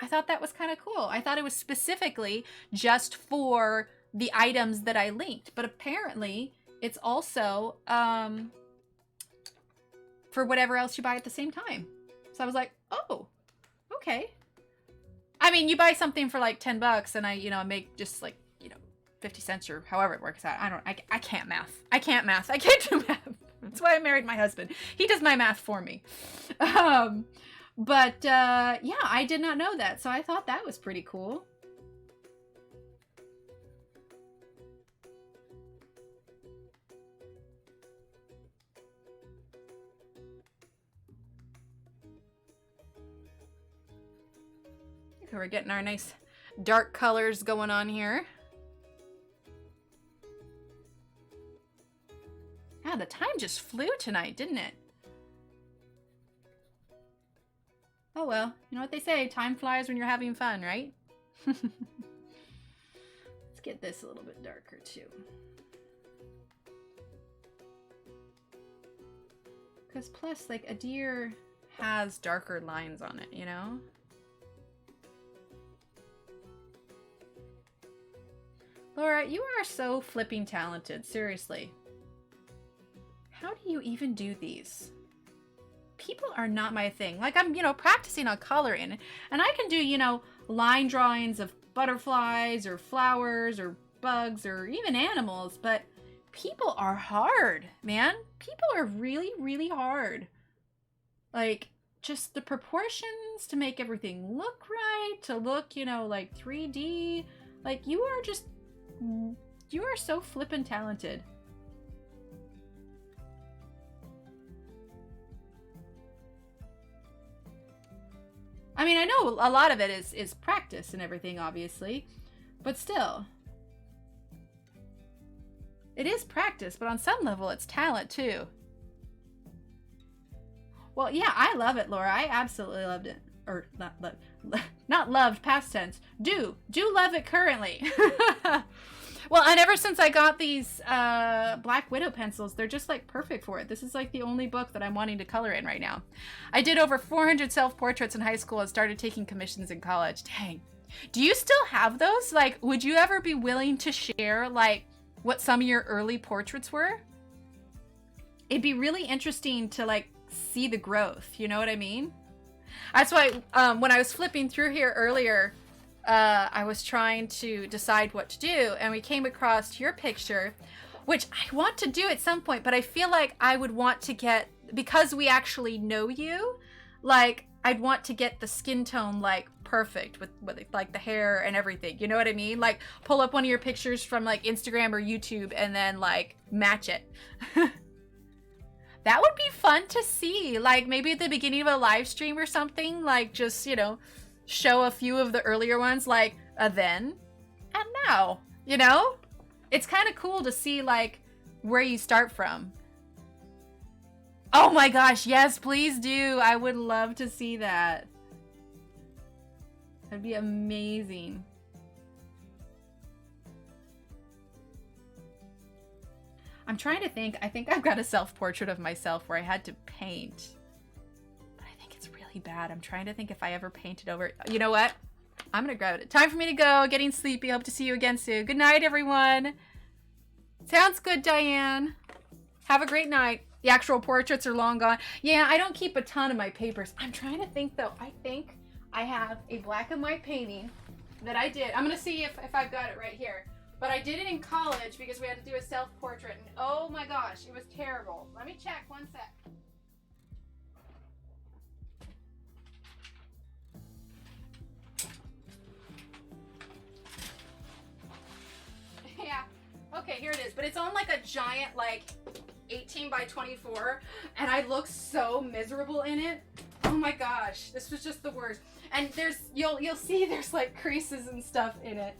I thought that was kind of cool. I thought it was specifically just for the items that I linked, but apparently it's also for whatever else you buy at the same time. So I was like, oh, okay. I mean, you buy something for like $10 and I make just like, 50 cents or however it works out. I can't math. I can't do math. That's why I married my husband. He does my math for me. But yeah, I did not know that. So I thought that was pretty cool. Okay, we're getting our nice dark colors going on here. Yeah, the time just flew tonight, didn't it? Oh well, you know what they say, time flies when you're having fun, right? Let's get this a little bit darker too. Because plus, like, a deer has darker lines on it, you know? Laura, you are so flipping talented, seriously. How do you even do these? People are not my thing. Like, I'm, practicing on coloring, and I can do, line drawings of butterflies or flowers or bugs or even animals, but people are hard, man. People are really, really hard. Like, just the proportions to make everything look right, to look, like 3D. Like, you are so flippin' talented. I mean, I know a lot of it is practice and everything, obviously, but still. It is practice, but on some level, it's talent, too. Well, yeah, I love it, Laura. I absolutely loved it. Or not loved. Not loved, past tense. Do love it currently. Well, and ever since I got these Black Widow pencils, they're just like perfect for it. This is like the only book that I'm wanting to color in right now. I did over 400 self-portraits in high school and started taking commissions in college. Dang. Do you still have those? Like, would you ever be willing to share like what some of your early portraits were? It'd be really interesting to like see the growth. You know what I mean? That's why when I was flipping through here earlier, I was trying to decide what to do, and we came across your picture, which I want to do at some point, but I feel like I would want to get, because we actually know you, like, I'd want to get the skin tone, like, perfect with like, the hair and everything, you know what I mean? Like, pull up one of your pictures from, like, Instagram or YouTube, and then, like, match it. That would be fun to see, like, maybe at the beginning of a live stream or something, like, just, you know, show a few of the earlier ones, like a then and now, you know? It's kind of cool to see like where you start from. Oh my gosh, yes, please do. I would love to see that. That'd be amazing. I'm trying to think. I think I've got a self-portrait of myself where I had to paint. Bad. I'm trying to think if I ever painted over it. You know what? I'm gonna grab it. Time for me to go. Getting sleepy. Hope to see you again soon. Good night, everyone. Sounds good, Diane. Have a great night. The actual portraits are long gone. Yeah, I don't keep a ton of my papers. I'm trying to think though. I think I have a black and white painting that I did. I'm gonna see if I've got it right here. But I did it in college because we had to do a self-portrait, and oh my gosh, it was terrible. Let me check one sec. Yeah. Okay, here it is. But it's on like a giant, like 18 by 24, and I look so miserable in it. Oh my gosh, this was just the worst. And there's you'll see there's like creases and stuff in it,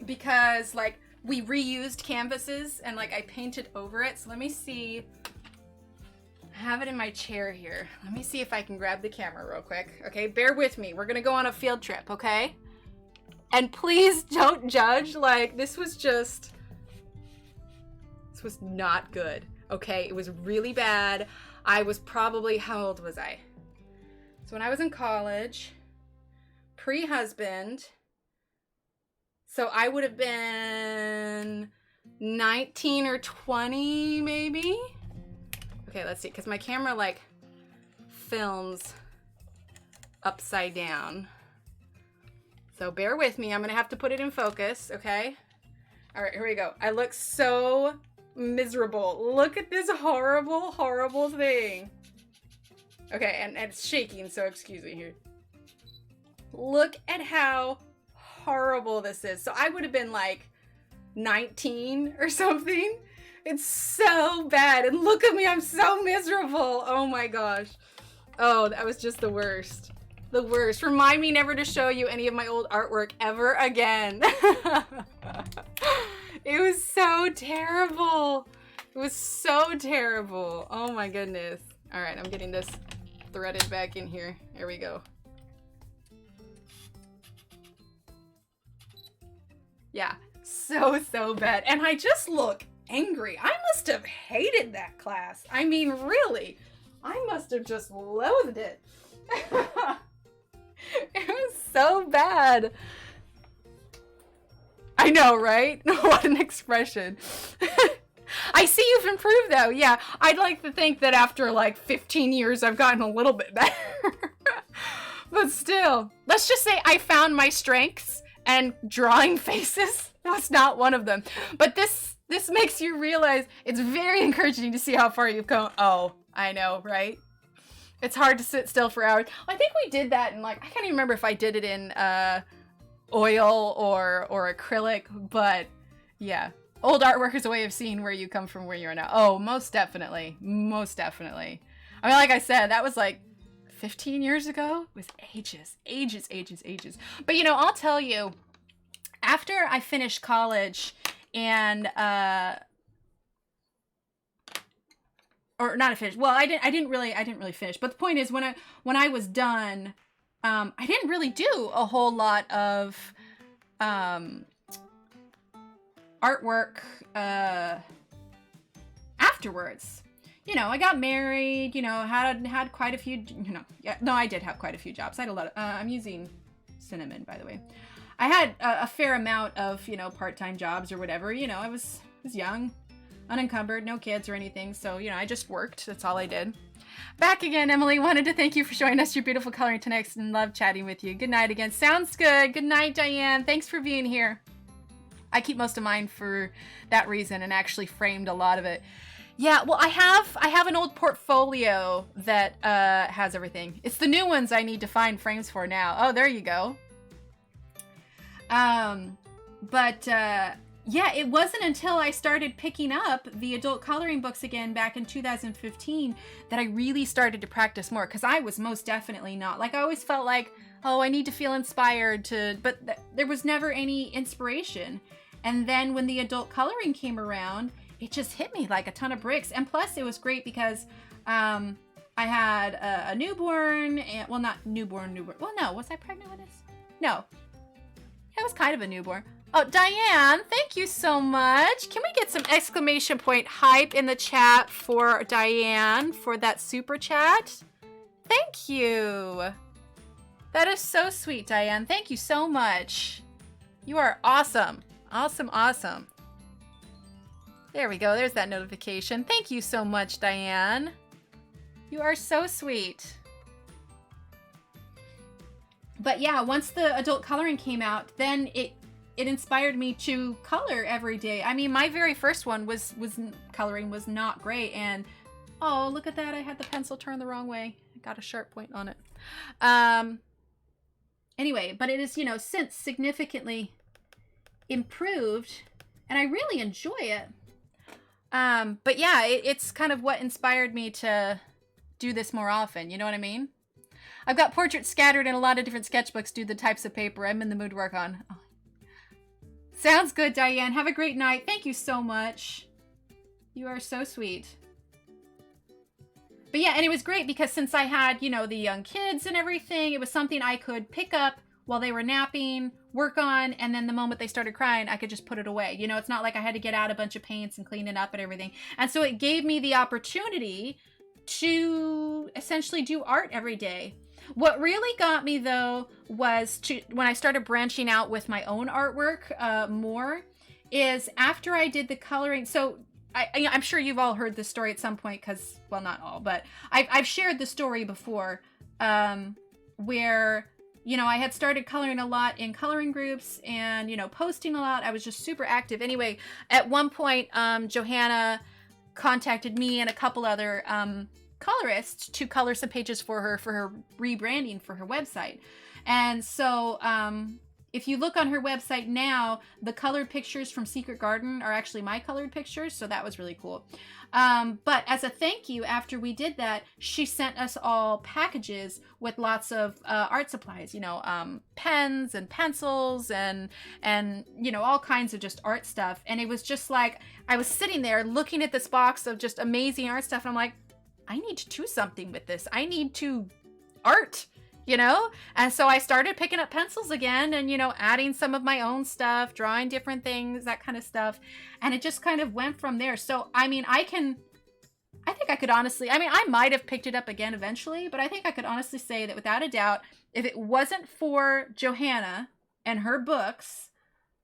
because like we reused canvases and like I painted over it. So let me see. I have it in my chair here. Let me see if I can grab the camera real quick. Okay, bear with me. We're gonna go on a field trip, okay? And please don't judge, like, this was not good, okay? It was really bad. I was probably, how old was I? So when I was in college, pre-husband, so I would have been 19 or 20, maybe? Okay, let's see, because my camera, like, films upside down. So bear with me. I'm going to have to put it in focus, okay? All right, here we go. I look so miserable. Look at this horrible, horrible thing. Okay, and it's shaking, so excuse me here. Look at how horrible this is. So I would have been like 19 or something. It's so bad. And look at me. I'm so miserable. Oh my gosh. Oh, that was just the worst. The worst. Remind me never to show you any of my old artwork ever again. It was so terrible. It was so terrible. Oh my goodness. All right, I'm getting this threaded back in here. Here we go. Yeah, so bad. And I just look angry. I must have hated that class. I mean, really, I must have just loathed it. It was so bad. I know, right? What an expression. I see you've improved though. Yeah, I'd like to think that after like 15 years I've gotten a little bit better. But still, let's just say I found my strengths, and drawing faces was not one of them. But this makes you realize it's very encouraging to see how far you've come. Oh, I know, right? It's hard to sit still for hours. I think we did that in like, I can't even remember if I did it in oil or acrylic, but yeah. Old artwork is a way of seeing where you come from, where you are now. Oh, most definitely. Most definitely. I mean, like I said, that was like 15 years ago. It was ages. But you know, I'll tell you, after I finished college and or not a finish. Well, I didn't really finish. But the point is, when I was done, I didn't really do a whole lot of artwork afterwards. You know, I got married, you know, had quite a few, you know, yeah, no, I did have quite a few jobs. I had a lot of, I'm using cinnamon, by the way. I had a fair amount of, you know, part-time jobs or whatever. You know, I was young, unencumbered, no kids or anything. So, you know, I just worked. That's all I did. Back again, Emily. Wanted to thank you for showing us your beautiful coloring tonight and love chatting with you. Good night again. Sounds good. Good night, Diane. Thanks for being here. I keep most of mine for that reason and actually framed a lot of it. Yeah, well, I have an old portfolio that has everything. It's the new ones I need to find frames for now. Oh, there you go. Yeah, it wasn't until I started picking up the adult coloring books again back in 2015 that I really started to practice more, because I was most definitely not. Like, I always felt like, oh, I need to feel inspired to, but there was never any inspiration. And then when the adult coloring came around, it just hit me like a ton of bricks. And plus, it was great because I had a newborn, and, well, not newborn. Well, no, was I pregnant with this? No. It was kind of a newborn. Oh, Diane, thank you so much. Can we get some exclamation point hype in the chat for Diane for that super chat? Thank you. That is so sweet, Diane. Thank you so much. You are awesome. Awesome, awesome. There we go. There's that notification. Thank you so much, Diane. You are so sweet. But yeah, once the adult coloring came out, then it inspired me to color every day. I mean, my very first one was coloring was not great, and oh, look at that. I had the pencil turned the wrong way. I got a sharp point on it. Anyway, but it is, you know, since significantly improved, and I really enjoy it. But yeah, it's kind of what inspired me to do this more often. You know what I mean? I've got portraits scattered in a lot of different sketchbooks due to the types of paper I'm in the mood to work on. Oh. Sounds good, Diane. Have a great night. Thank you so much. You are so sweet. But yeah, and it was great because since I had, you know, the young kids and everything, it was something I could pick up while they were napping, work on, and then the moment they started crying, I could just put it away. You know, it's not like I had to get out a bunch of paints and clean it up and everything. And so it gave me the opportunity to essentially do art every day. What really got me, though, was when I started branching out with my own artwork more, is after I did the coloring. So I'm sure you've all heard this story at some point because, well, not all, but I've shared the story before where, you know, I had started coloring a lot in coloring groups and, you know, posting a lot. I was just super active. Anyway, at one point, Johanna contacted me and a couple other colorists to color some pages for her rebranding for her website. And so if you look on her website now, the colored pictures from Secret Garden are actually my colored pictures, so that was really cool. But as a thank you, after we did that, she sent us all packages with lots of art supplies, you know, pens and pencils and you know, all kinds of just art stuff. And it was just like, I was sitting there looking at this box of just amazing art stuff, and I'm like, I need to do something with this. I need to art, you know? And so I started picking up pencils again and, you know, adding some of my own stuff, drawing different things, that kind of stuff. And it just kind of went from there. So, I mean, I think I could honestly, I mean, I might have picked it up again eventually, but I think I could honestly say that without a doubt, if it wasn't for Johanna and her books,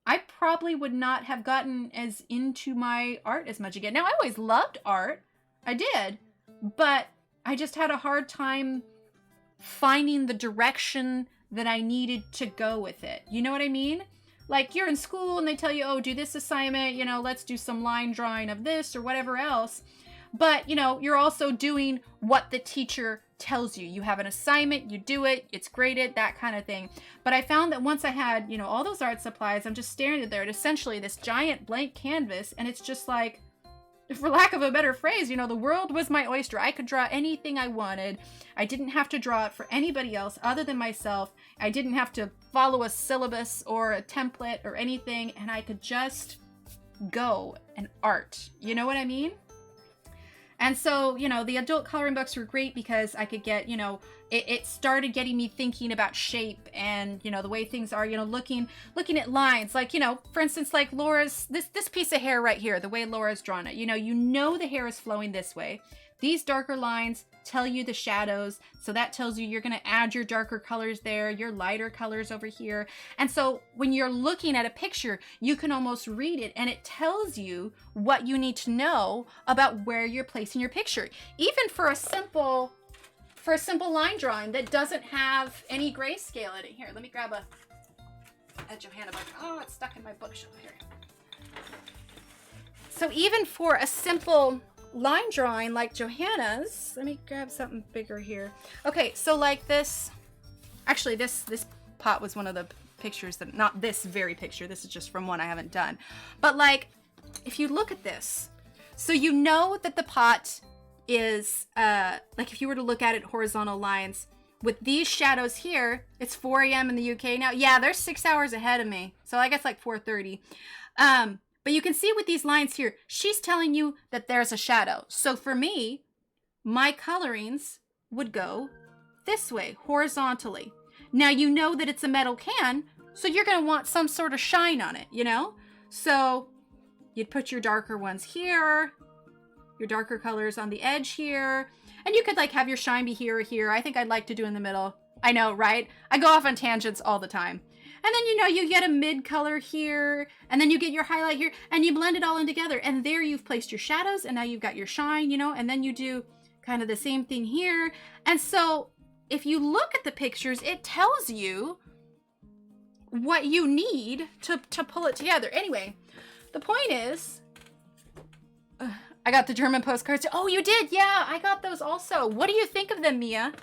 I probably would not have gotten as into my art as much again. Now, I always loved art. I did. But I just had a hard time finding the direction that I needed to go with it. You know what I mean? Like, you're in school and they tell you, oh, do this assignment, you know, let's do some line drawing of this or whatever else. But, you know, you're also doing what the teacher tells you. You have an assignment, you do it, it's graded, that kind of thing. But I found that once I had, you know, all those art supplies, I'm just staring there at essentially this giant blank canvas, and it's just like, for lack of a better phrase, you know, the world was my oyster. I could draw anything I wanted. I didn't have to draw it for anybody else other than myself. I didn't have to follow a syllabus or a template or anything, and I could just go and art. You know what I mean? And so, you know, the adult coloring books were great because I could get, you know, it started getting me thinking about shape and, you know, the way things are, you know, looking at lines. Like, you know, for instance, like Laura's, this piece of hair right here, the way Laura's drawn it, you know the hair is flowing this way. These darker lines tell you the shadows. So that tells you you're going to add your darker colors there, your lighter colors over here. And so when you're looking at a picture, you can almost read it and it tells you what you need to know about where you're placing your picture. Even for a simple line drawing that doesn't have any grayscale in it. Here, let me grab a Johanna book. Oh, it's stuck in my bookshelf here. So even for a simple line drawing like Johanna's, let me grab something bigger here. Okay, so like this, actually this pot was one of the pictures that, not this very picture, this is just from one I haven't done. But like, if you look at this, so you know that the pot is, like if you were to look at it horizontal lines, with these shadows here, it's 4 a.m. in the UK now. Yeah, they're 6 hours ahead of me. So I guess like 4:30. But you can see with these lines here, she's telling you that there's a shadow. So for me, my colorings would go this way, horizontally. Now you know that it's a metal can, so you're going to want some sort of shine on it, you know? So you'd put your darker ones here, your darker colors on the edge here, and you could like have your shine be here or here. I think I'd like to do in the middle. I know, right? I go off on tangents all the time. And then, you know, you get a mid color here, and then you get your highlight here, and you blend it all in together. And there you've placed your shadows, and now you've got your shine, you know, and then you do kind of the same thing here. And so if you look at the pictures, it tells you what you need to pull it together. Anyway, the point is, I got the German postcards. Oh, you did? Yeah, I got those also. What do you think of them, Mia?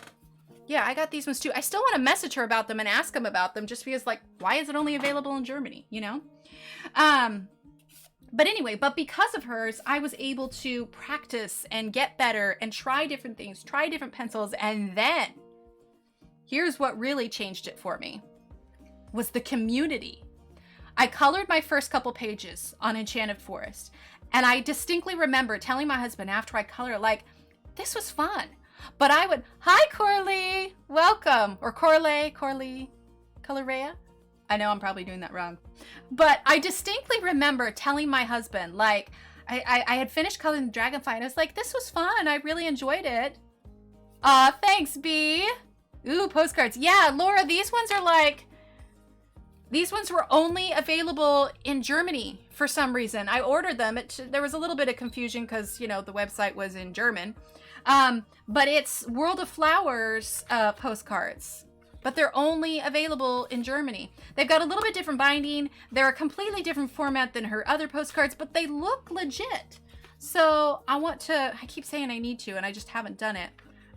Yeah, I got these ones too. I still want to message her about them and ask them about them just because, like, why is it only available in Germany, you know? But anyway, but because of hers, I was able to practice and get better and try different things, try different pencils. And then here's what really changed it for me, was the community. I colored my first couple pages on Enchanted Forest. And I distinctly remember telling my husband after I colored, like, this was fun. But I would, hi Corley, welcome, or Corley, Colorea. I know I'm probably doing that wrong. But I distinctly remember telling my husband, like, I had finished coloring the dragonfly, and I was like, this was fun, I really enjoyed it. Aw, thanks, B. Ooh, postcards. Yeah, Laura, these ones are like, these ones were only available in Germany for some reason. I ordered them. There was a little bit of confusion because, you know, the website was in German. But it's World of Flowers postcards, but they're only available in Germany. They've got a little bit different binding. They're a completely different format than her other postcards, but they look legit. So I keep saying I need to, and I just haven't done it.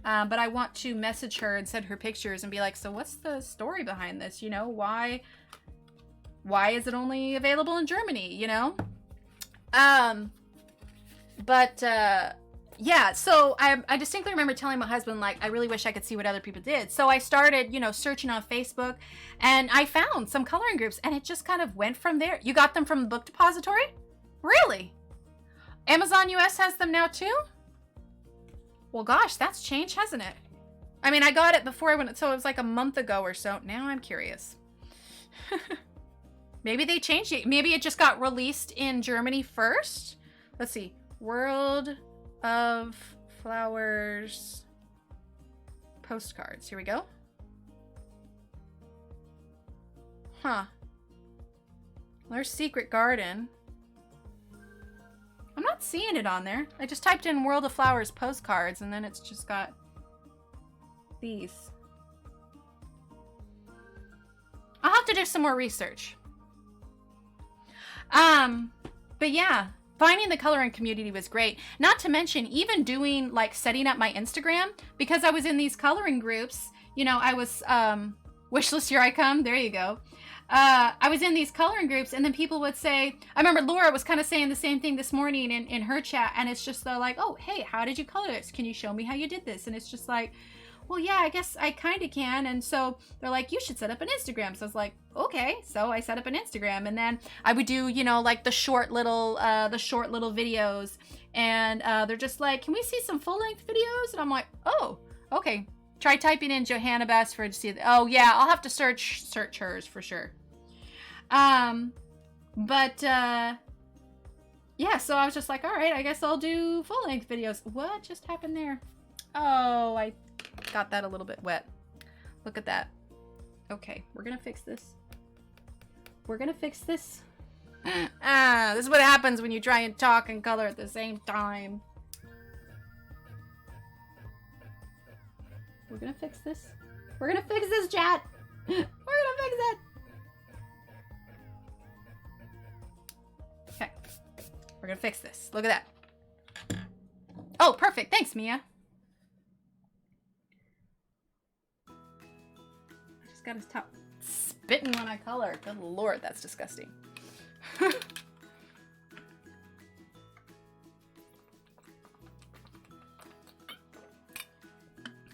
But I want to message her and send her pictures and be like, so what's the story behind this? You know, why is it only available in Germany, you know? Yeah, so I distinctly remember telling my husband, like, I really wish I could see what other people did. So I started, you know, searching on Facebook, and I found some coloring groups, and it just kind of went from there. You got them from the book depository? Really? Amazon US has them now too? Well, gosh, that's changed, hasn't it? I mean, I got it before I went, so it was like a month ago or so. Now I'm curious. Maybe they changed it. Maybe it just got released in Germany first. Let's see. World of Flowers postcards. Here we go. Huh. There's Secret Garden. I'm not seeing it on there. I just typed in World of Flowers postcards, and then it's just got these. I'll have to do some more research. But yeah, finding the coloring community was great. Not to mention even doing, like, setting up my Instagram, because I was in these coloring groups. You know, I was, Wishlist, here I come. There you go. I was in these coloring groups, and then people would say, I remember Laura was kind of saying the same thing this morning in her chat, and it's just like, oh, hey, how did you color this? Can you show me how you did this? And it's just like, well, yeah, I guess I kind of can. And so they're like, you should set up an Instagram. So I was like, okay. So I set up an Instagram, and then I would do, you know, like the short little videos. And they're just like, can we see some full length videos? And I'm like, oh, okay. Try typing in Johanna Basford to see. Oh yeah, I'll have to search hers for sure. Yeah, so I was just like, all right, I guess I'll do full length videos. What just happened there? Oh, I got that a little bit wet. Look at that. Okay, we're gonna fix this. We're gonna fix this. This is what happens when you try and talk and color at the same time. We're gonna fix this. We're gonna fix this, chat. We're gonna fix it. Okay. We're gonna fix this. Look at that. Oh, perfect. Thanks, Mia. I just gotta stop spitting when I color. Good lord, that's disgusting.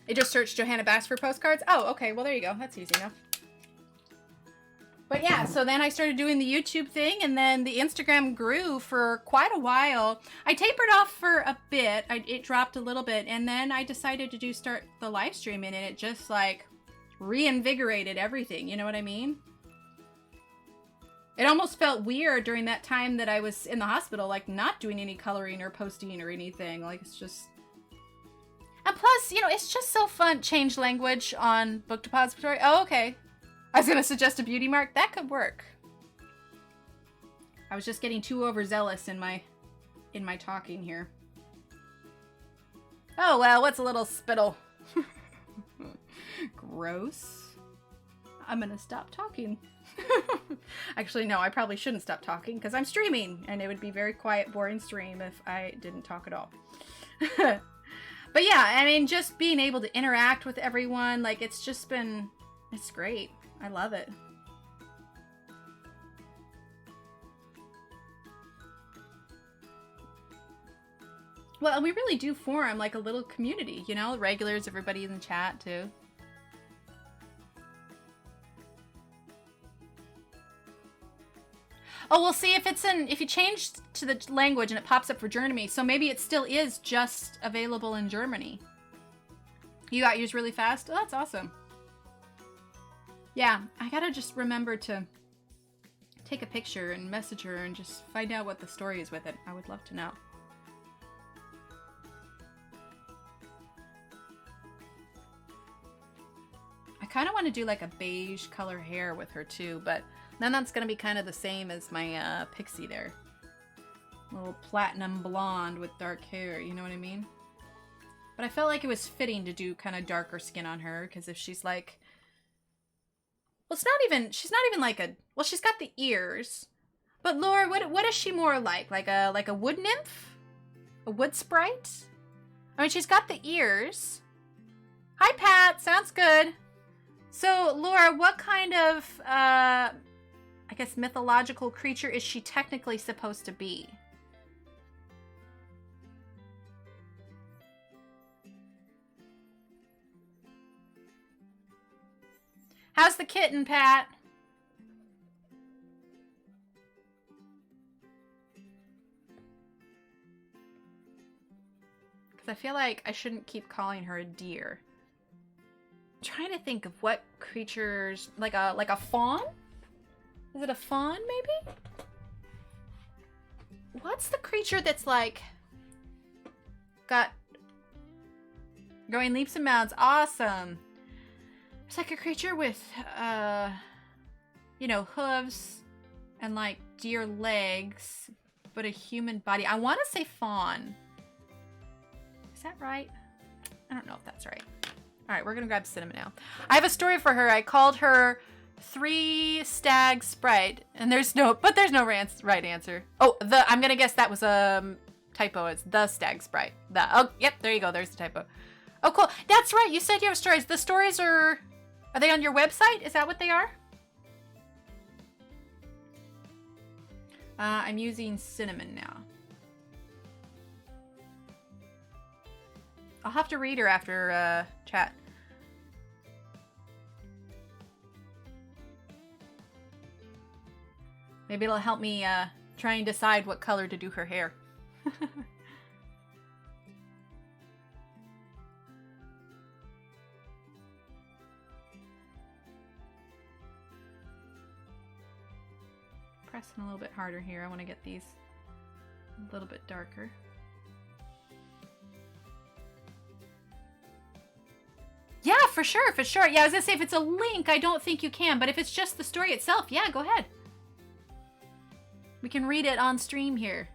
It just searched Johanna Basford postcards. Oh, okay. Well, there you go. That's easy enough. But yeah, so then I started doing the YouTube thing, and then the Instagram grew for quite a while. I tapered off for a bit. It dropped a little bit, and then I decided to start the live streaming, and it just like reinvigorated everything. You know what I mean? It almost felt weird during that time that I was in the hospital, like not doing any coloring or posting or anything. Like it's just... And plus, you know, it's just so fun. Change language on Book Depository. Oh, okay. I was going to suggest a beauty mark. That could work. I was just getting too overzealous in my talking here. Oh, well, what's a little spittle? Gross. I'm going to stop talking. Actually, no, I probably shouldn't stop talking because I'm streaming, and it would be a very quiet, boring stream if I didn't talk at all. But yeah, I mean, just being able to interact with everyone, like, it's just been, it's great. I love it. Well, we really do form, like, a little community, you know? Regulars, everybody in the chat, too. Oh, we'll see if it's if you change to the language and it pops up for Germany. So maybe it still is just available in Germany. You got yours really fast? Oh, that's awesome. Yeah, I gotta just remember to take a picture and message her and just find out what the story is with it. I would love to know. I kind of want to do like a beige color hair with her too, but then that's going to be kind of the same as my pixie there. A little platinum blonde with dark hair, you know what I mean? But I felt like it was fitting to do kind of darker skin on her, because if she's like... Well, it's not even... She's not even like a... Well, she's got the ears. But Laura, what is she more like? Like a wood nymph? A wood sprite? I mean, she's got the ears. Hi, Pat. Sounds good. So, Laura, what kind of... I guess mythological creature is she technically supposed to be? How's the kitten, Pat? Because I feel like I shouldn't keep calling her a deer. I'm trying to think of what creatures, like a fawn? Is it a fawn, maybe? What's the creature that's like... got... going leaps and bounds? Awesome. It's like a creature with, you know, hooves and like deer legs, but a human body. I want to say fawn. Is that right? I don't know if that's right. All right, we're going to grab Cinnamon now. I have a story for her. I called her... 3 stag sprite, and there's no right answer. Oh, I'm gonna guess that was a typo. It's the stag sprite. Oh, yep, there you go. There's the typo. Oh, cool. That's right. You said you have stories. The stories are they on your website? Is that what they are? I'm using Cinnamon now. I'll have to read her after chat. Maybe it'll help me try and decide what color to do her hair. Pressing a little bit harder here. I want to get these a little bit darker. Yeah, for sure, for sure. Yeah, I was gonna say, if it's a link, I don't think you can, but if it's just the story itself, yeah, go ahead. We can read it on stream here.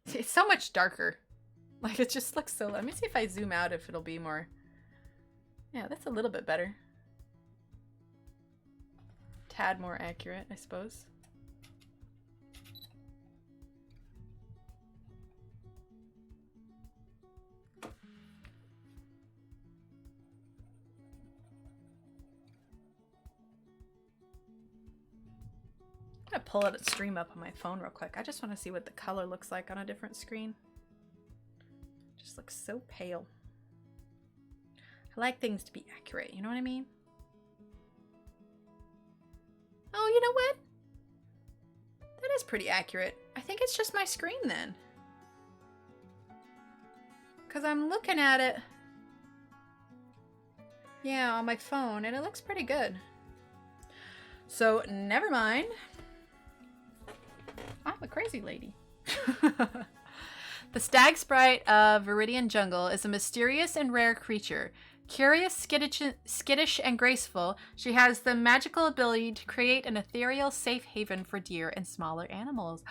It's so much darker. Like, it just looks so... Let me see if I zoom out if it'll be more... Yeah, that's a little bit better. Tad more accurate, I suppose. I'm gonna pull it stream up on my phone real quick. I just want to see what the color looks like on a different screen. Just looks so pale. I like things to be accurate, you know what I mean? Oh, you know what? That is pretty accurate. I think it's just my screen then. Because I'm looking at it, yeah, on my phone, and it looks pretty good. So, never mind. I'm a crazy lady. The stag sprite of Viridian Jungle is a mysterious and rare creature. Curious, skittish, and graceful, she has the magical ability to create an ethereal safe haven for deer and smaller animals.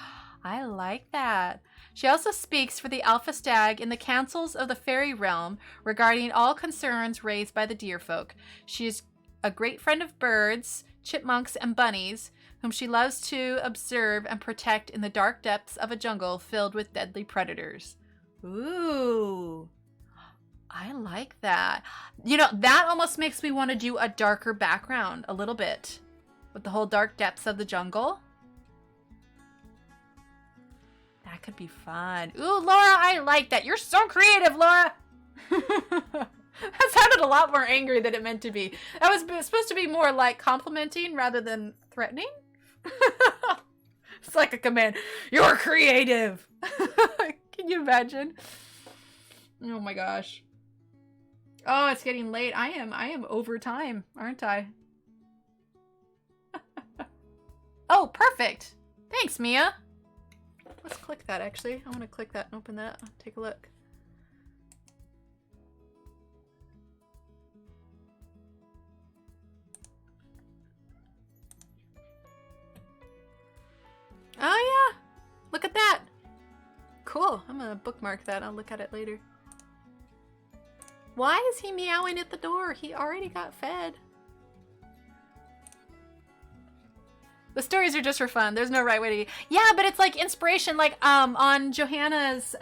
I like that. She also speaks for the alpha stag in the councils of the fairy realm regarding all concerns raised by the deer folk. She is a great friend of birds, chipmunks, and bunnies, whom she loves to observe and protect in the dark depths of a jungle filled with deadly predators. Ooh. I like that. You know, that almost makes me want to do a darker background a little bit. With the whole dark depths of the jungle. That could be fun. Ooh, Laura, I like that. You're so creative, Laura. That sounded a lot more angry than it meant to be. That was supposed to be more like complimenting rather than threatening. It's like a command. You're creative. Can you imagine? Oh my gosh. Oh, it's getting late. I am over time, aren't I? Oh, perfect. Thanks, Mia. Let's click that, actually. I want to click that and open that. Take a look. Oh, yeah. Look at that. Cool. I'm going to bookmark that. I'll look at it later. Why is he meowing at the door? He already got fed. The stories are just for fun. There's no right way to... Yeah, but it's like inspiration. Like, on Johanna's,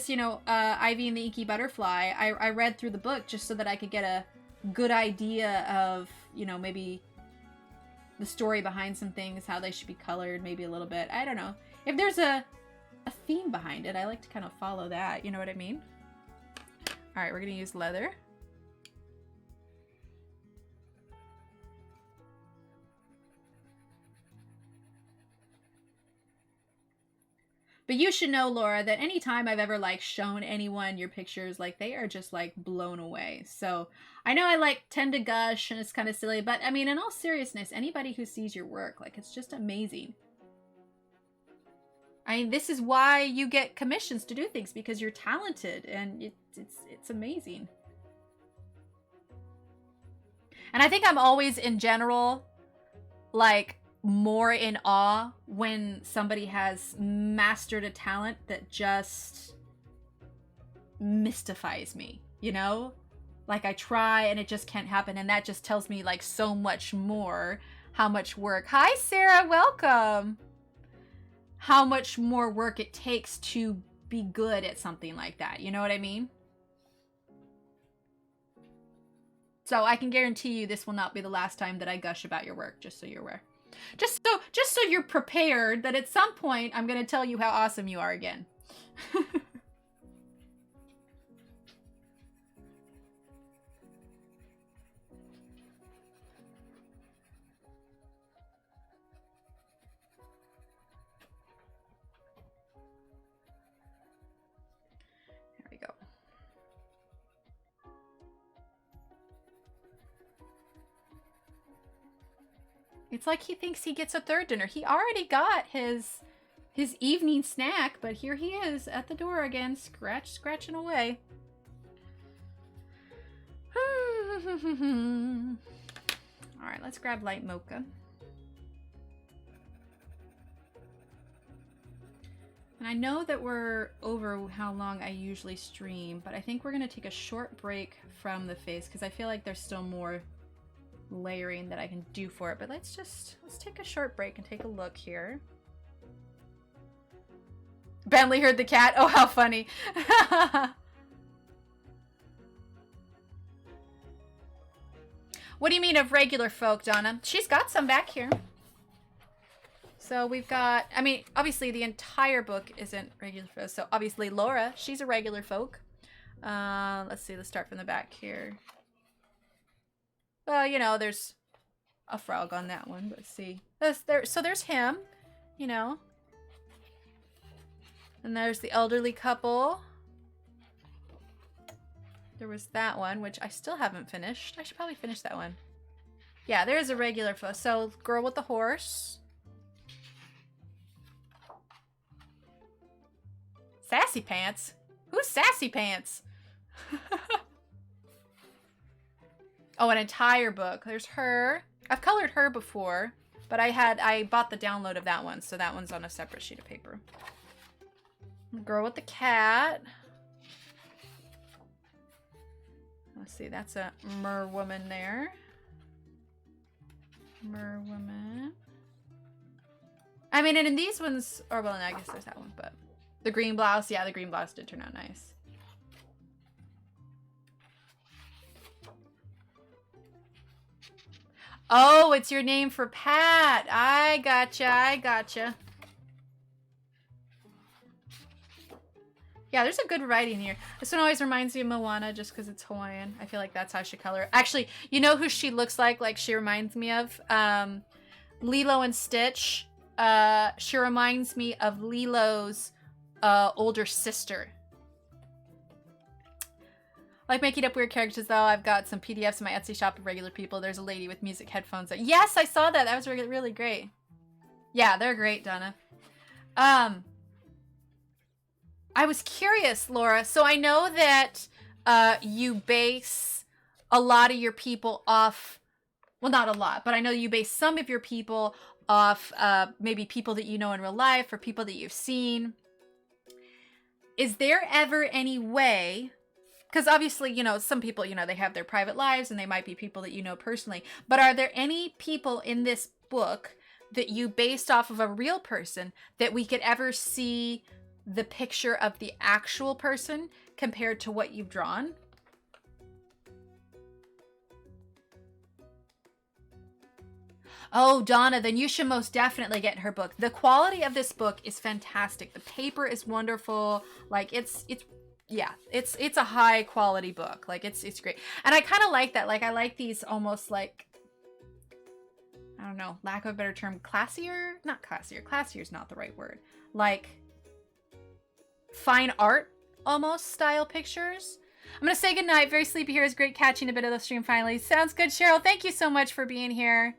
you know, Ivy and the Inky Butterfly, I read through the book just so that I could get a good idea of, you know, maybe the story behind some things, how they should be colored, maybe a little bit. I don't know. If there's a theme behind it, I like to kind of follow that. You know what I mean? All right, we're going to use leather. But you should know, Laura, that anytime I've ever, like, shown anyone your pictures, like, they are just, like, blown away. So, I know I, like, tend to gush, and it's kind of silly, but, I mean, in all seriousness, anybody who sees your work, like, it's just amazing. I mean, this is why you get commissions to do things, because you're talented, and it's amazing. And I think I'm always, in general, like, more in awe when somebody has mastered a talent that just mystifies me, you know? Like, I try and it just can't happen, and that just tells me, like, so much more how much work... Hi, Sarah! Welcome! How much more work it takes to be good at something like that, you know what I mean? So I can guarantee you this will not be the last time that I gush about your work, just so you're aware. Just so you're prepared that at some point I'm going to tell you how awesome you are again. There we go. It's like he thinks he gets a third dinner. He already got his evening snack, but here he is at the door again, scratching away. All right, let's grab light mocha. And I know that we're over how long I usually stream, but I think we're gonna take a short break from the face because I feel like there's still more layering that I can do for it. But let's take a short break and take a look here. Bentley heard the cat. Oh, how funny. What do you mean of regular folk, Donna? She's got some back here. So we've got, I mean, obviously the entire book isn't regular folk. So obviously Laura, she's a regular folk. Let's see, let's start from the back here. Well, you know, there's a frog on that one. Let's see. So there's him, you know. And there's the elderly couple. There was that one, which I still haven't finished. I should probably finish that one. Yeah, there's a regular folk. So, girl with the horse. Sassy Pants? Who's Sassy Pants? Oh, an entire book. There's her. I've colored her before, but I bought the download of that one, so that one's on a separate sheet of paper. Girl with the cat. Let's see, that's a mer woman there. Mer woman. I mean, and in these ones, or well, I guess there's that one, but the green blouse, yeah, the green blouse did turn out nice. Oh, it's your name for Pat. I gotcha, I gotcha. Yeah, there's a good writing here. This one always reminds me of Moana just because it's Hawaiian. I feel like that's how she color. Actually, you know who she looks like? Like she reminds me of? Lilo and Stitch. She reminds me of Lilo's older sister. I like making up weird characters though. I've got some PDFs in my Etsy shop of regular people. There's a lady with music headphones. Yes, I saw that. That was really great. Yeah, they're great, Donna. I was curious, Laura. So I know that you base a lot of your people off, well, not a lot, but I know you base some of your people off maybe people that you know in real life or people that you've seen. Is there ever any way, because obviously, you know, some people, you know, they have their private lives and they might be people that you know personally, but are there any people in this book that you based off of a real person that we could ever see the picture of the actual person compared to what you've drawn? Oh, Donna, then you should most definitely get her book. The quality of this book is fantastic. The paper is wonderful. Like it's a high quality book. Like it's great. And I kind of like that. Like I like these almost like, I don't know, lack of a better term, classier? Not classier. Classier is not the right word. Like fine art almost style pictures. I'm gonna say goodnight. Very sleepy here. It was great catching a bit of the stream finally. Sounds good, Cheryl. Thank you so much for being here.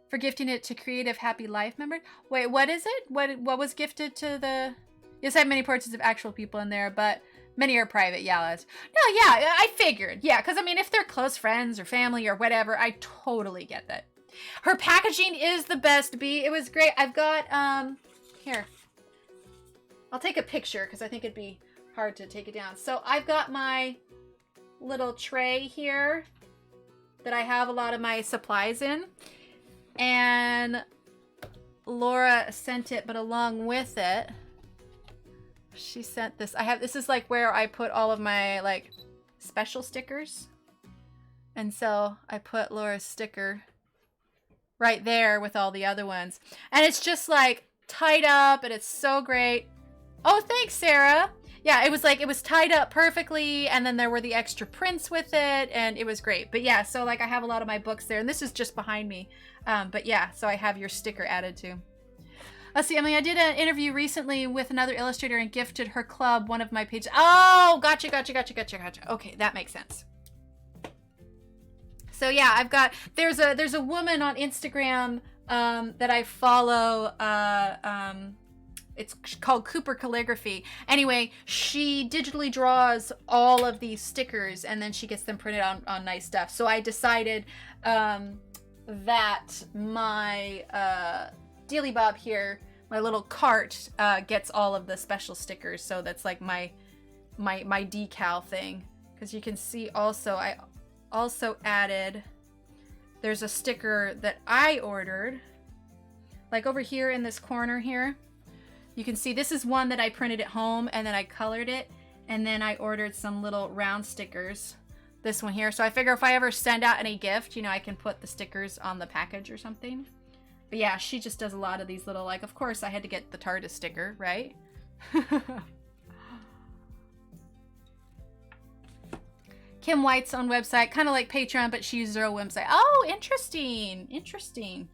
For gifting it to Creative Happy Life member. Wait, what is it? What was gifted to the... Yes, I have many portraits of actual people in there, but many are private. Yeah, that's... No, yeah, I figured. Yeah, because I mean, if they're close friends or family or whatever, I totally get that. Her packaging is the best, B. It was great. I've got, here. I'll take a picture because I think it'd be hard to take it down. So I've got my little tray here that I have a lot of my supplies in. And Laura sent it, but along with it, she sent this. This is like where I put all of my like special stickers. And so I put Laura's sticker right there with all the other ones. And it's just like tied up and it's so great. Oh, thanks, Sarah. Yeah, it was like, it was tied up perfectly, and then there were the extra prints with it, and it was great. But yeah, so like I have a lot of my books there, and this is just behind me. But yeah, so I have your sticker added too. Let's see, Emily, I did an interview recently with another illustrator and gifted her club one of my pages. Oh, gotcha. Okay, that makes sense. So yeah, I've got, there's a woman on Instagram that I follow, it's called Cooper Calligraphy. Anyway, she digitally draws all of these stickers and then she gets them printed on nice stuff. So I decided that my Dealy Bob here, my little cart, gets all of the special stickers. So that's like my decal thing. Because you can see also, I also added, there's a sticker that I ordered. Like over here in this corner here. You can see this is one that I printed at home and then I colored it. And then I ordered some little round stickers. This one here. So I figure if I ever send out any gift, you know, I can put the stickers on the package or something. But yeah, she just does a lot of these little, like, of course I had to get the TARDIS sticker, right? Kim White's own website, kind of like Patreon, but she uses her own website. Oh, interesting. Interesting.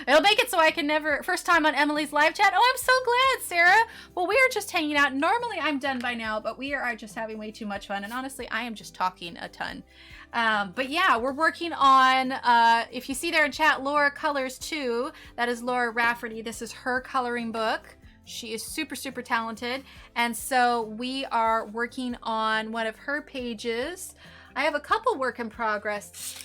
It'll make it so I can never, first time on Emily's live chat. Oh, I'm so glad, Sarah. Well, we are just hanging out. Normally I'm done by now, but we are just having way too much fun. And honestly, I am just talking a ton. But yeah, we're working on, if you see there in chat, Laura Colors too. That is Laura Rafferty. This is her coloring book. She is super, super talented. And so we are working on one of her pages. I have a couple work in progress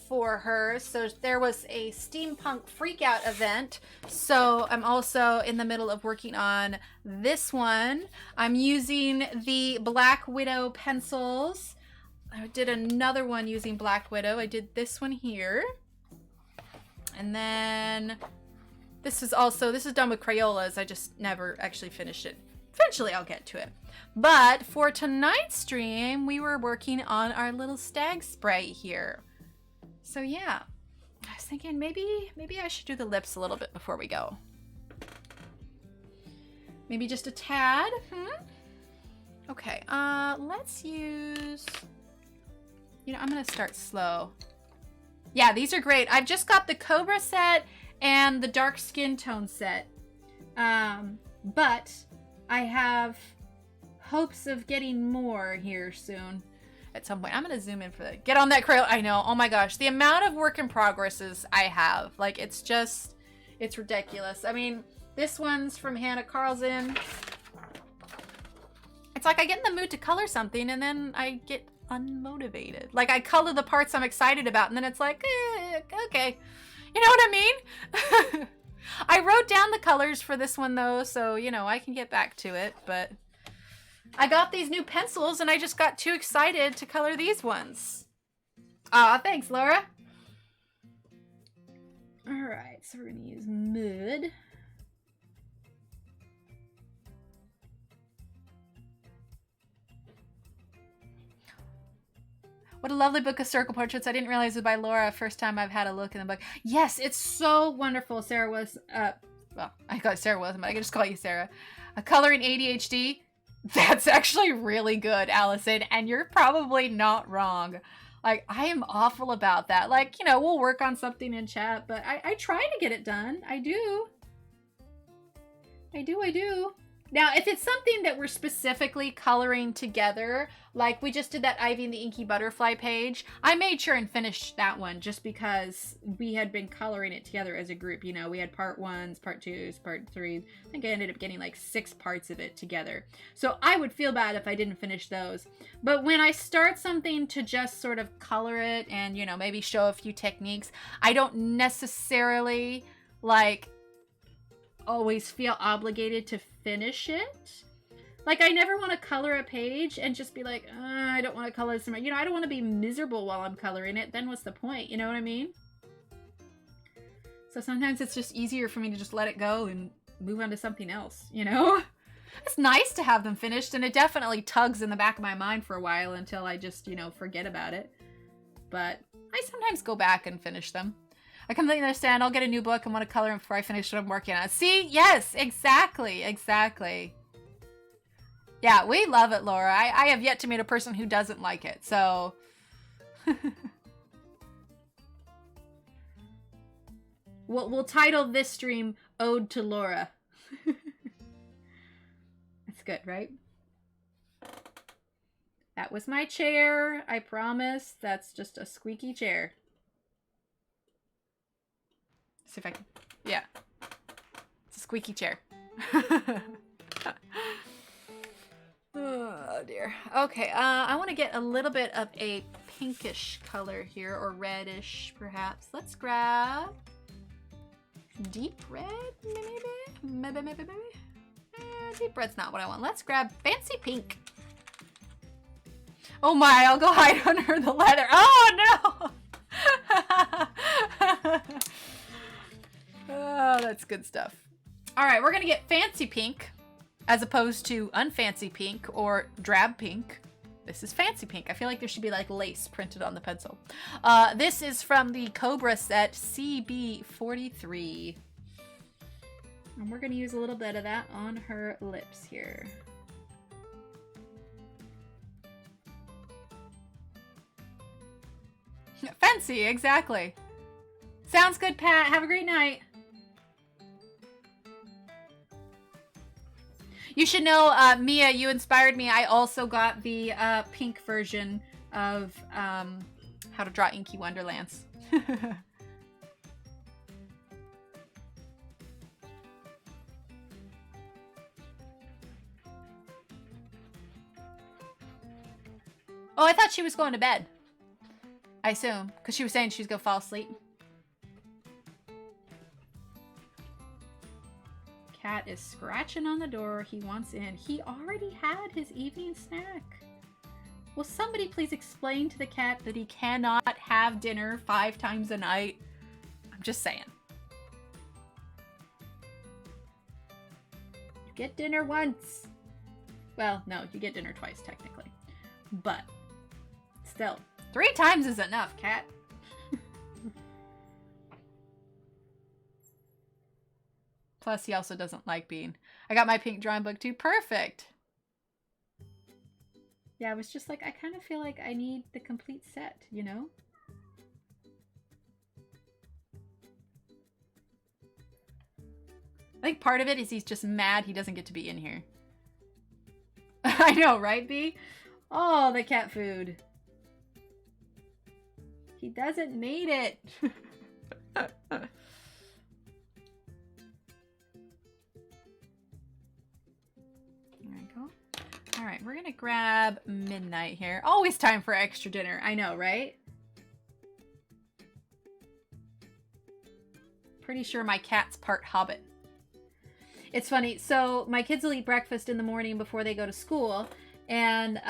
for her. So there was a steampunk freakout event. So I'm also in the middle of working on this one. I'm using the Black Widow pencils. I did another one using Black Widow. I did this one here. And then this is done with Crayolas. I just never actually finished it. Eventually I'll get to it. But for tonight's stream, we were working on our little stag sprite here. So yeah, I was thinking maybe I should do the lips a little bit before we go. Maybe just a tad. Okay, let's use, you know, I'm gonna start slow. Yeah, these are great. I've just got the Cobra set and the dark skin tone set. But I have hopes of getting more here soon. At some point. I'm gonna zoom in for that. Get on that Crayola. I know. Oh my gosh. The amount of work in progresses I have. Like, it's ridiculous. I mean, this one's from Hannah Carlson. It's like I get in the mood to color something and then I get unmotivated. Like, I color the parts I'm excited about and then it's like, okay. You know what I mean? I wrote down the colors for this one though, so, you know, I can get back to it, but I got these new pencils and I just got too excited to color these ones. Aw, thanks, Laura. All right, so we're gonna use mud. What a lovely book of circle portraits. I didn't realize it was by Laura. First time I've had a look in the book. Yes, it's so wonderful. Sarah was, well, I thought Sarah wasn't, but I can just call you Sarah. A Coloring ADHD. That's actually really good, Allison, and you're probably not wrong. Like, I am awful about that. Like, you know, we'll work on something in chat, but I try to get it done. I do. Now, if it's something that we're specifically coloring together, like we just did that Ivy and the Inky Butterfly page, I made sure and finished that one just because we had been coloring it together as a group. You know, we had part 1s, part 2s, part 3s. I think I ended up getting like 6 parts of it together. So I would feel bad if I didn't finish those. But when I start something to just sort of color it and, you know, maybe show a few techniques, I don't necessarily like always feel obligated to finish it. Like, I never want to color a page and just be like, I don't want to color this. You know, I don't want to be miserable while I'm coloring it. Then what's the point? You know what I mean? So sometimes it's just easier for me to just let it go and move on to something else, you know? It's nice to have them finished, and it definitely tugs in the back of my mind for a while until I just, you know, forget about it. But I sometimes go back and finish them. I completely understand. I'll get a new book and want to color them before I finish what I'm working on. See? Yes, exactly. Exactly. Yeah, we love it, Laura. I have yet to meet a person who doesn't like it, so... we'll title this stream Ode to Laura. That's good, right? That was my chair. I promise. That's just a squeaky chair. See if I can... Yeah. It's a squeaky chair. Oh, dear. Okay, I want to get a little bit of a pinkish color here, or reddish, perhaps. Let's grab... deep red, maybe? Deep red's not what I want. Let's grab fancy pink. Oh my, I'll go hide under the leather. Oh, no! Oh, that's good stuff. All right, we're gonna get fancy pink as opposed to unfancy pink or drab pink. This is fancy pink. I feel like there should be like lace printed on the pencil. This is from the Cobra set CB43. And we're gonna use a little bit of that on her lips here. Fancy, exactly. Sounds good, Pat. Have a great night. You should know, Mia, you inspired me. I also got the pink version of How to Draw Inky Wonderlands. Oh, I thought she was going to bed. I assume, because she was saying she was going to fall asleep. Cat is scratching on the door. He wants in. He already had his evening snack. Will somebody please explain to the cat that he cannot have dinner 5 times a night? I'm just saying. You get dinner once. Well, no, you get dinner twice technically. But still, 3 times is enough, cat. Plus, he also doesn't like being... I got my pink drawing book too. Perfect! Yeah, I was just like, I kind of feel like I need the complete set, you know? I think part of it is he's just mad he doesn't get to be in here. I know, right, B? Oh, the cat food. He doesn't need it. All right, we're gonna grab midnight here. Always time for extra dinner. I know, right? Pretty sure my cat's part hobbit. It's funny. So my kids will eat breakfast in the morning before they go to school. And,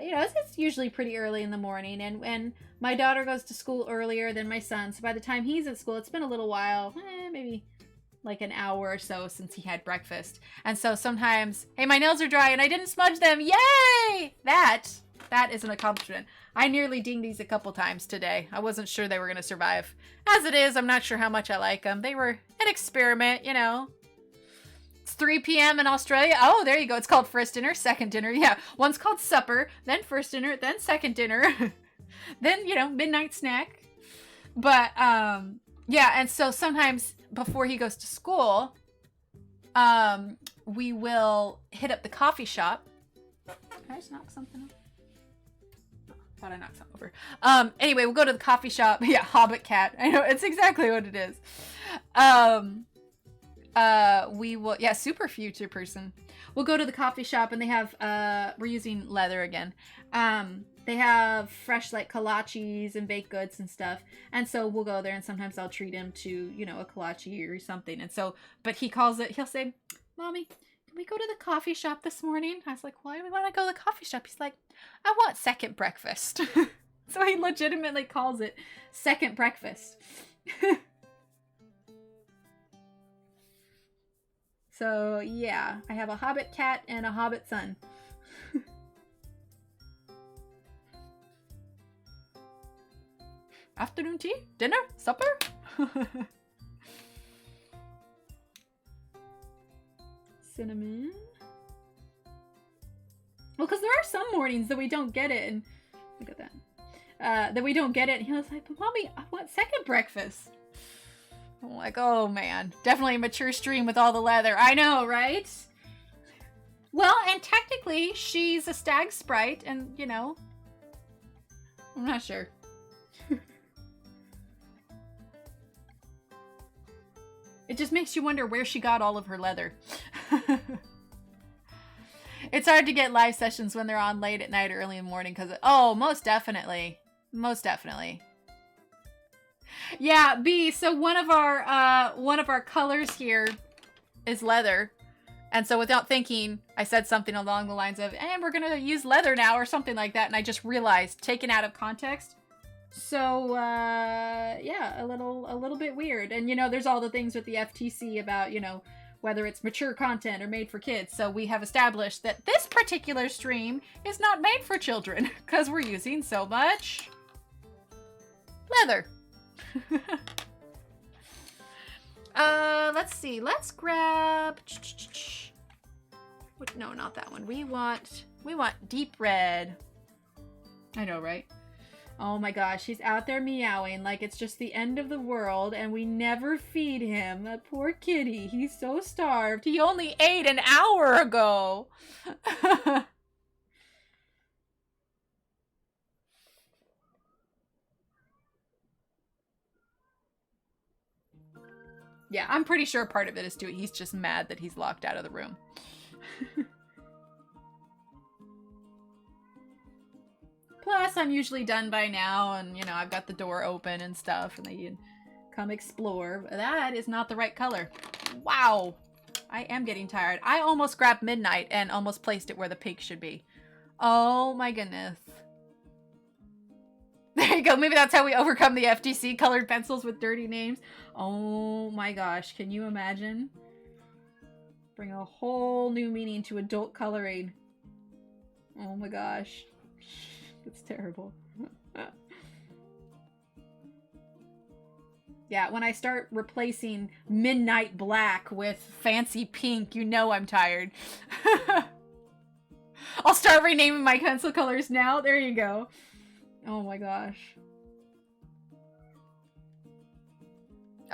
you know, it's usually pretty early in the morning. And my daughter goes to school earlier than my son. So by the time he's at school, it's been a little while, maybe like an hour or so since he had breakfast. And so sometimes, hey, my nails are dry and I didn't smudge them. Yay! That is an accomplishment. I nearly dinged these a couple times today. I wasn't sure they were going to survive. As it is, I'm not sure how much I like them. They were an experiment, you know. It's 3 p.m. in Australia. Oh, there you go. It's called first dinner, second dinner. Yeah, one's called supper, then first dinner, then second dinner. Then, you know, midnight snack. But, yeah, and so sometimes before he goes to school, we will hit up the coffee shop. Can I just knock something over? Thought I knocked something over. Anyway, we'll go to the coffee shop. Yeah, Hobbit cat. I know, it's exactly what it is. We will, yeah, super future person. We'll go to the coffee shop and they have, we're using leather again. They have fresh, like, kolaches and baked goods and stuff. And so we'll go there and sometimes I'll treat him to, you know, a kolache or something. And so, but he calls it, he'll say, Mommy, can we go to the coffee shop this morning? I was like, why do we want to go to the coffee shop? He's like, I want second breakfast. So he legitimately calls it second breakfast. So, yeah, I have a hobbit cat and a hobbit son. Afternoon tea? Dinner? Supper? Cinnamon. Well, because there are some mornings that we don't get it, and look at that. That we don't get it. And he was like, but Mommy, I want second breakfast. I'm like, oh man, definitely a mature stream with all the leather. I know, right? Well, and technically, she's a stag sprite, and you know, I'm not sure. It just makes you wonder where she got all of her leather. It's hard to get live sessions when they're on late at night or early in the morning because, oh, most definitely. Most definitely. Yeah, B, so one of our colors here is leather. And so without thinking, I said something along the lines of, and we're going to use leather now or something like that. And I just realized, taken out of context. So, yeah, a little bit weird. And, you know, there's all the things with the FTC about, you know, whether it's mature content or made for kids. So we have established that this particular stream is not made for children because we're using so much leather. Let's see. Let's grab... No, not that one. We want deep red. I know, right? Oh my gosh, he's out there meowing like it's just the end of the world and we never feed him. That poor kitty. He's so starved. He only ate an hour ago. Yeah, I'm pretty sure part of it is he's just mad that he's locked out of the room. Plus, I'm usually done by now, and, you know, I've got the door open and stuff, and they can come explore. That is not the right color. Wow. I am getting tired. I almost grabbed Midnight and almost placed it where the pink should be. Oh, my goodness. There you go. Maybe that's how we overcome the FTC colored pencils with dirty names. Oh, my gosh. Can you imagine? Bring a whole new meaning to adult coloring. Oh, my gosh. It's terrible. Yeah, when I start replacing midnight black with fancy pink, you know I'm tired. I'll start renaming my pencil colors now. There you go. Oh my gosh.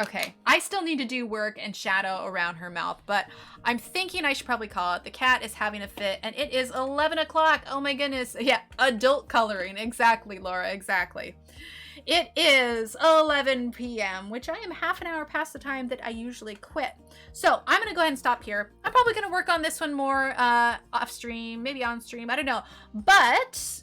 Okay, I still need to do work and shadow around her mouth, but I'm thinking I should probably call it. The cat is having a fit, and it is 11 o'clock. Oh my goodness. Yeah, adult coloring. Exactly, Laura, exactly. It is 11 p.m., which I am half an hour past the time that I usually quit. So I'm going to go ahead and stop here. I'm probably going to work on this one more off stream, maybe on stream. I don't know. But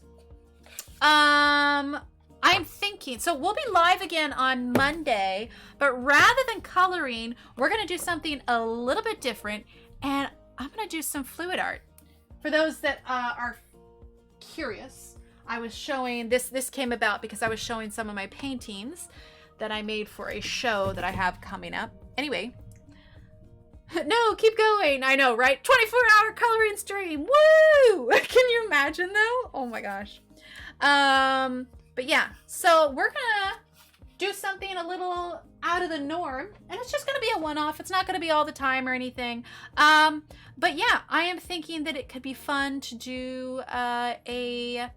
I'm thinking, so we'll be live again on Monday, but rather than coloring, we're going to do something a little bit different, and I'm going to do some fluid art. For those that are curious, I was showing, this came about because I was showing some of my paintings that I made for a show that I have coming up. Anyway, no, keep going. I know, right? 24-hour coloring stream. Woo! Can you imagine though? Oh my gosh. But yeah, so we're gonna do something a little out of the norm, and it's just gonna be a one-off. It's not gonna be all the time or anything. But yeah, I am thinking that it could be fun to do a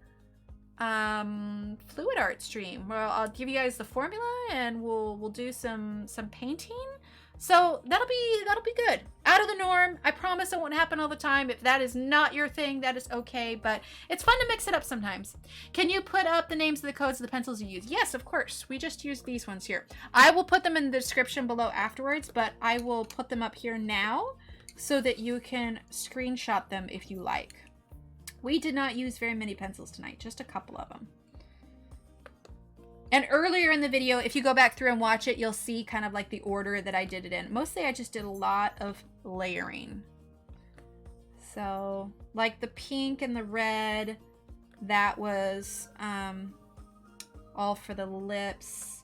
fluid art stream where I'll give you guys the formula and we'll do some painting. So that'll be good. Out of the norm. I promise it won't happen all the time. If that is not your thing, that is okay, but it's fun to mix it up sometimes. Can you put up the names of the codes of the pencils you use? Yes, of course. We just used these ones here. I will put them in the description below afterwards, but I will put them up here now so that you can screenshot them if you like. We did not use very many pencils tonight, just a couple of them. And earlier in the video, if you go back through and watch it, you'll see kind of like the order that I did it in. Mostly I just did a lot of layering. So like the pink and the red, that was all for the lips.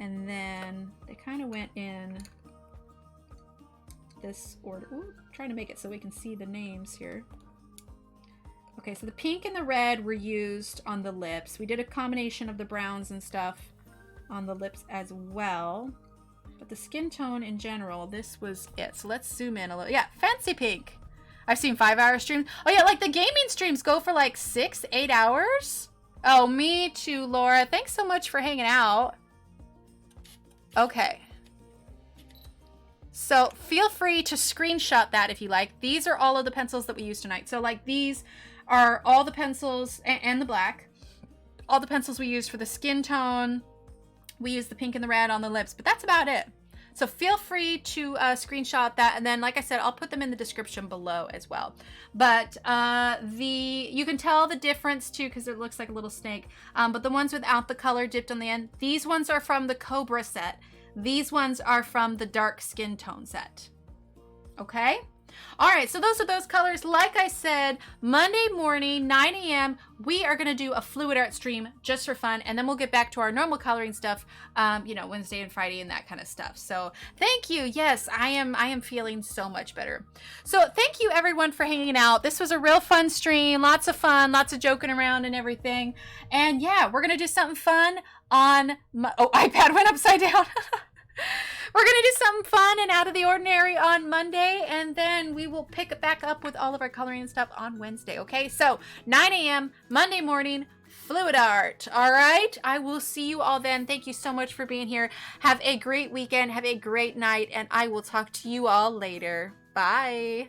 And then they kind of went in this order. Ooh, trying to make it so we can see the names here. Okay, so the pink and the red were used on the lips. We did a combination of the browns and stuff on the lips as well. But the skin tone in general, this was it. So let's zoom in a little. Yeah, fancy pink. I've seen 5-hour streams. Oh yeah, like the gaming streams go for like 6-8 hours. Oh, me too, Laura. Thanks so much for hanging out. Okay. So feel free to screenshot that if you like. These are all of the pencils that we used tonight. So like these are all the pencils and the black. All the pencils we used for the skin tone. We used the pink and the red on the lips, but that's about it. So feel free to screenshot that. And then, like I said, I'll put them in the description below as well. But you can tell the difference too, because it looks like a little snake. But the ones without the color dipped on the end, these ones are from the Cobra set. These ones are from the dark skin tone set. Okay? All right, so those are those colors. Like I said, Monday morning, 9 a.m., we are going to do a fluid art stream just for fun, and then we'll get back to our normal coloring stuff, you know, Wednesday and Friday and that kind of stuff. So thank you. Yes, I am feeling so much better. So thank you, everyone, for hanging out. This was a real fun stream. Lots of fun, lots of joking around and everything. And yeah, we're going to do something fun on oh, iPad went upside down. We're going to do something fun and out of the ordinary on Monday, and then we will pick it back up with all of our coloring and stuff on Wednesday, okay? So, 9 a.m., Monday morning, fluid art, all right? I will see you all then. Thank you so much for being here. Have a great weekend. Have a great night, and I will talk to you all later. Bye.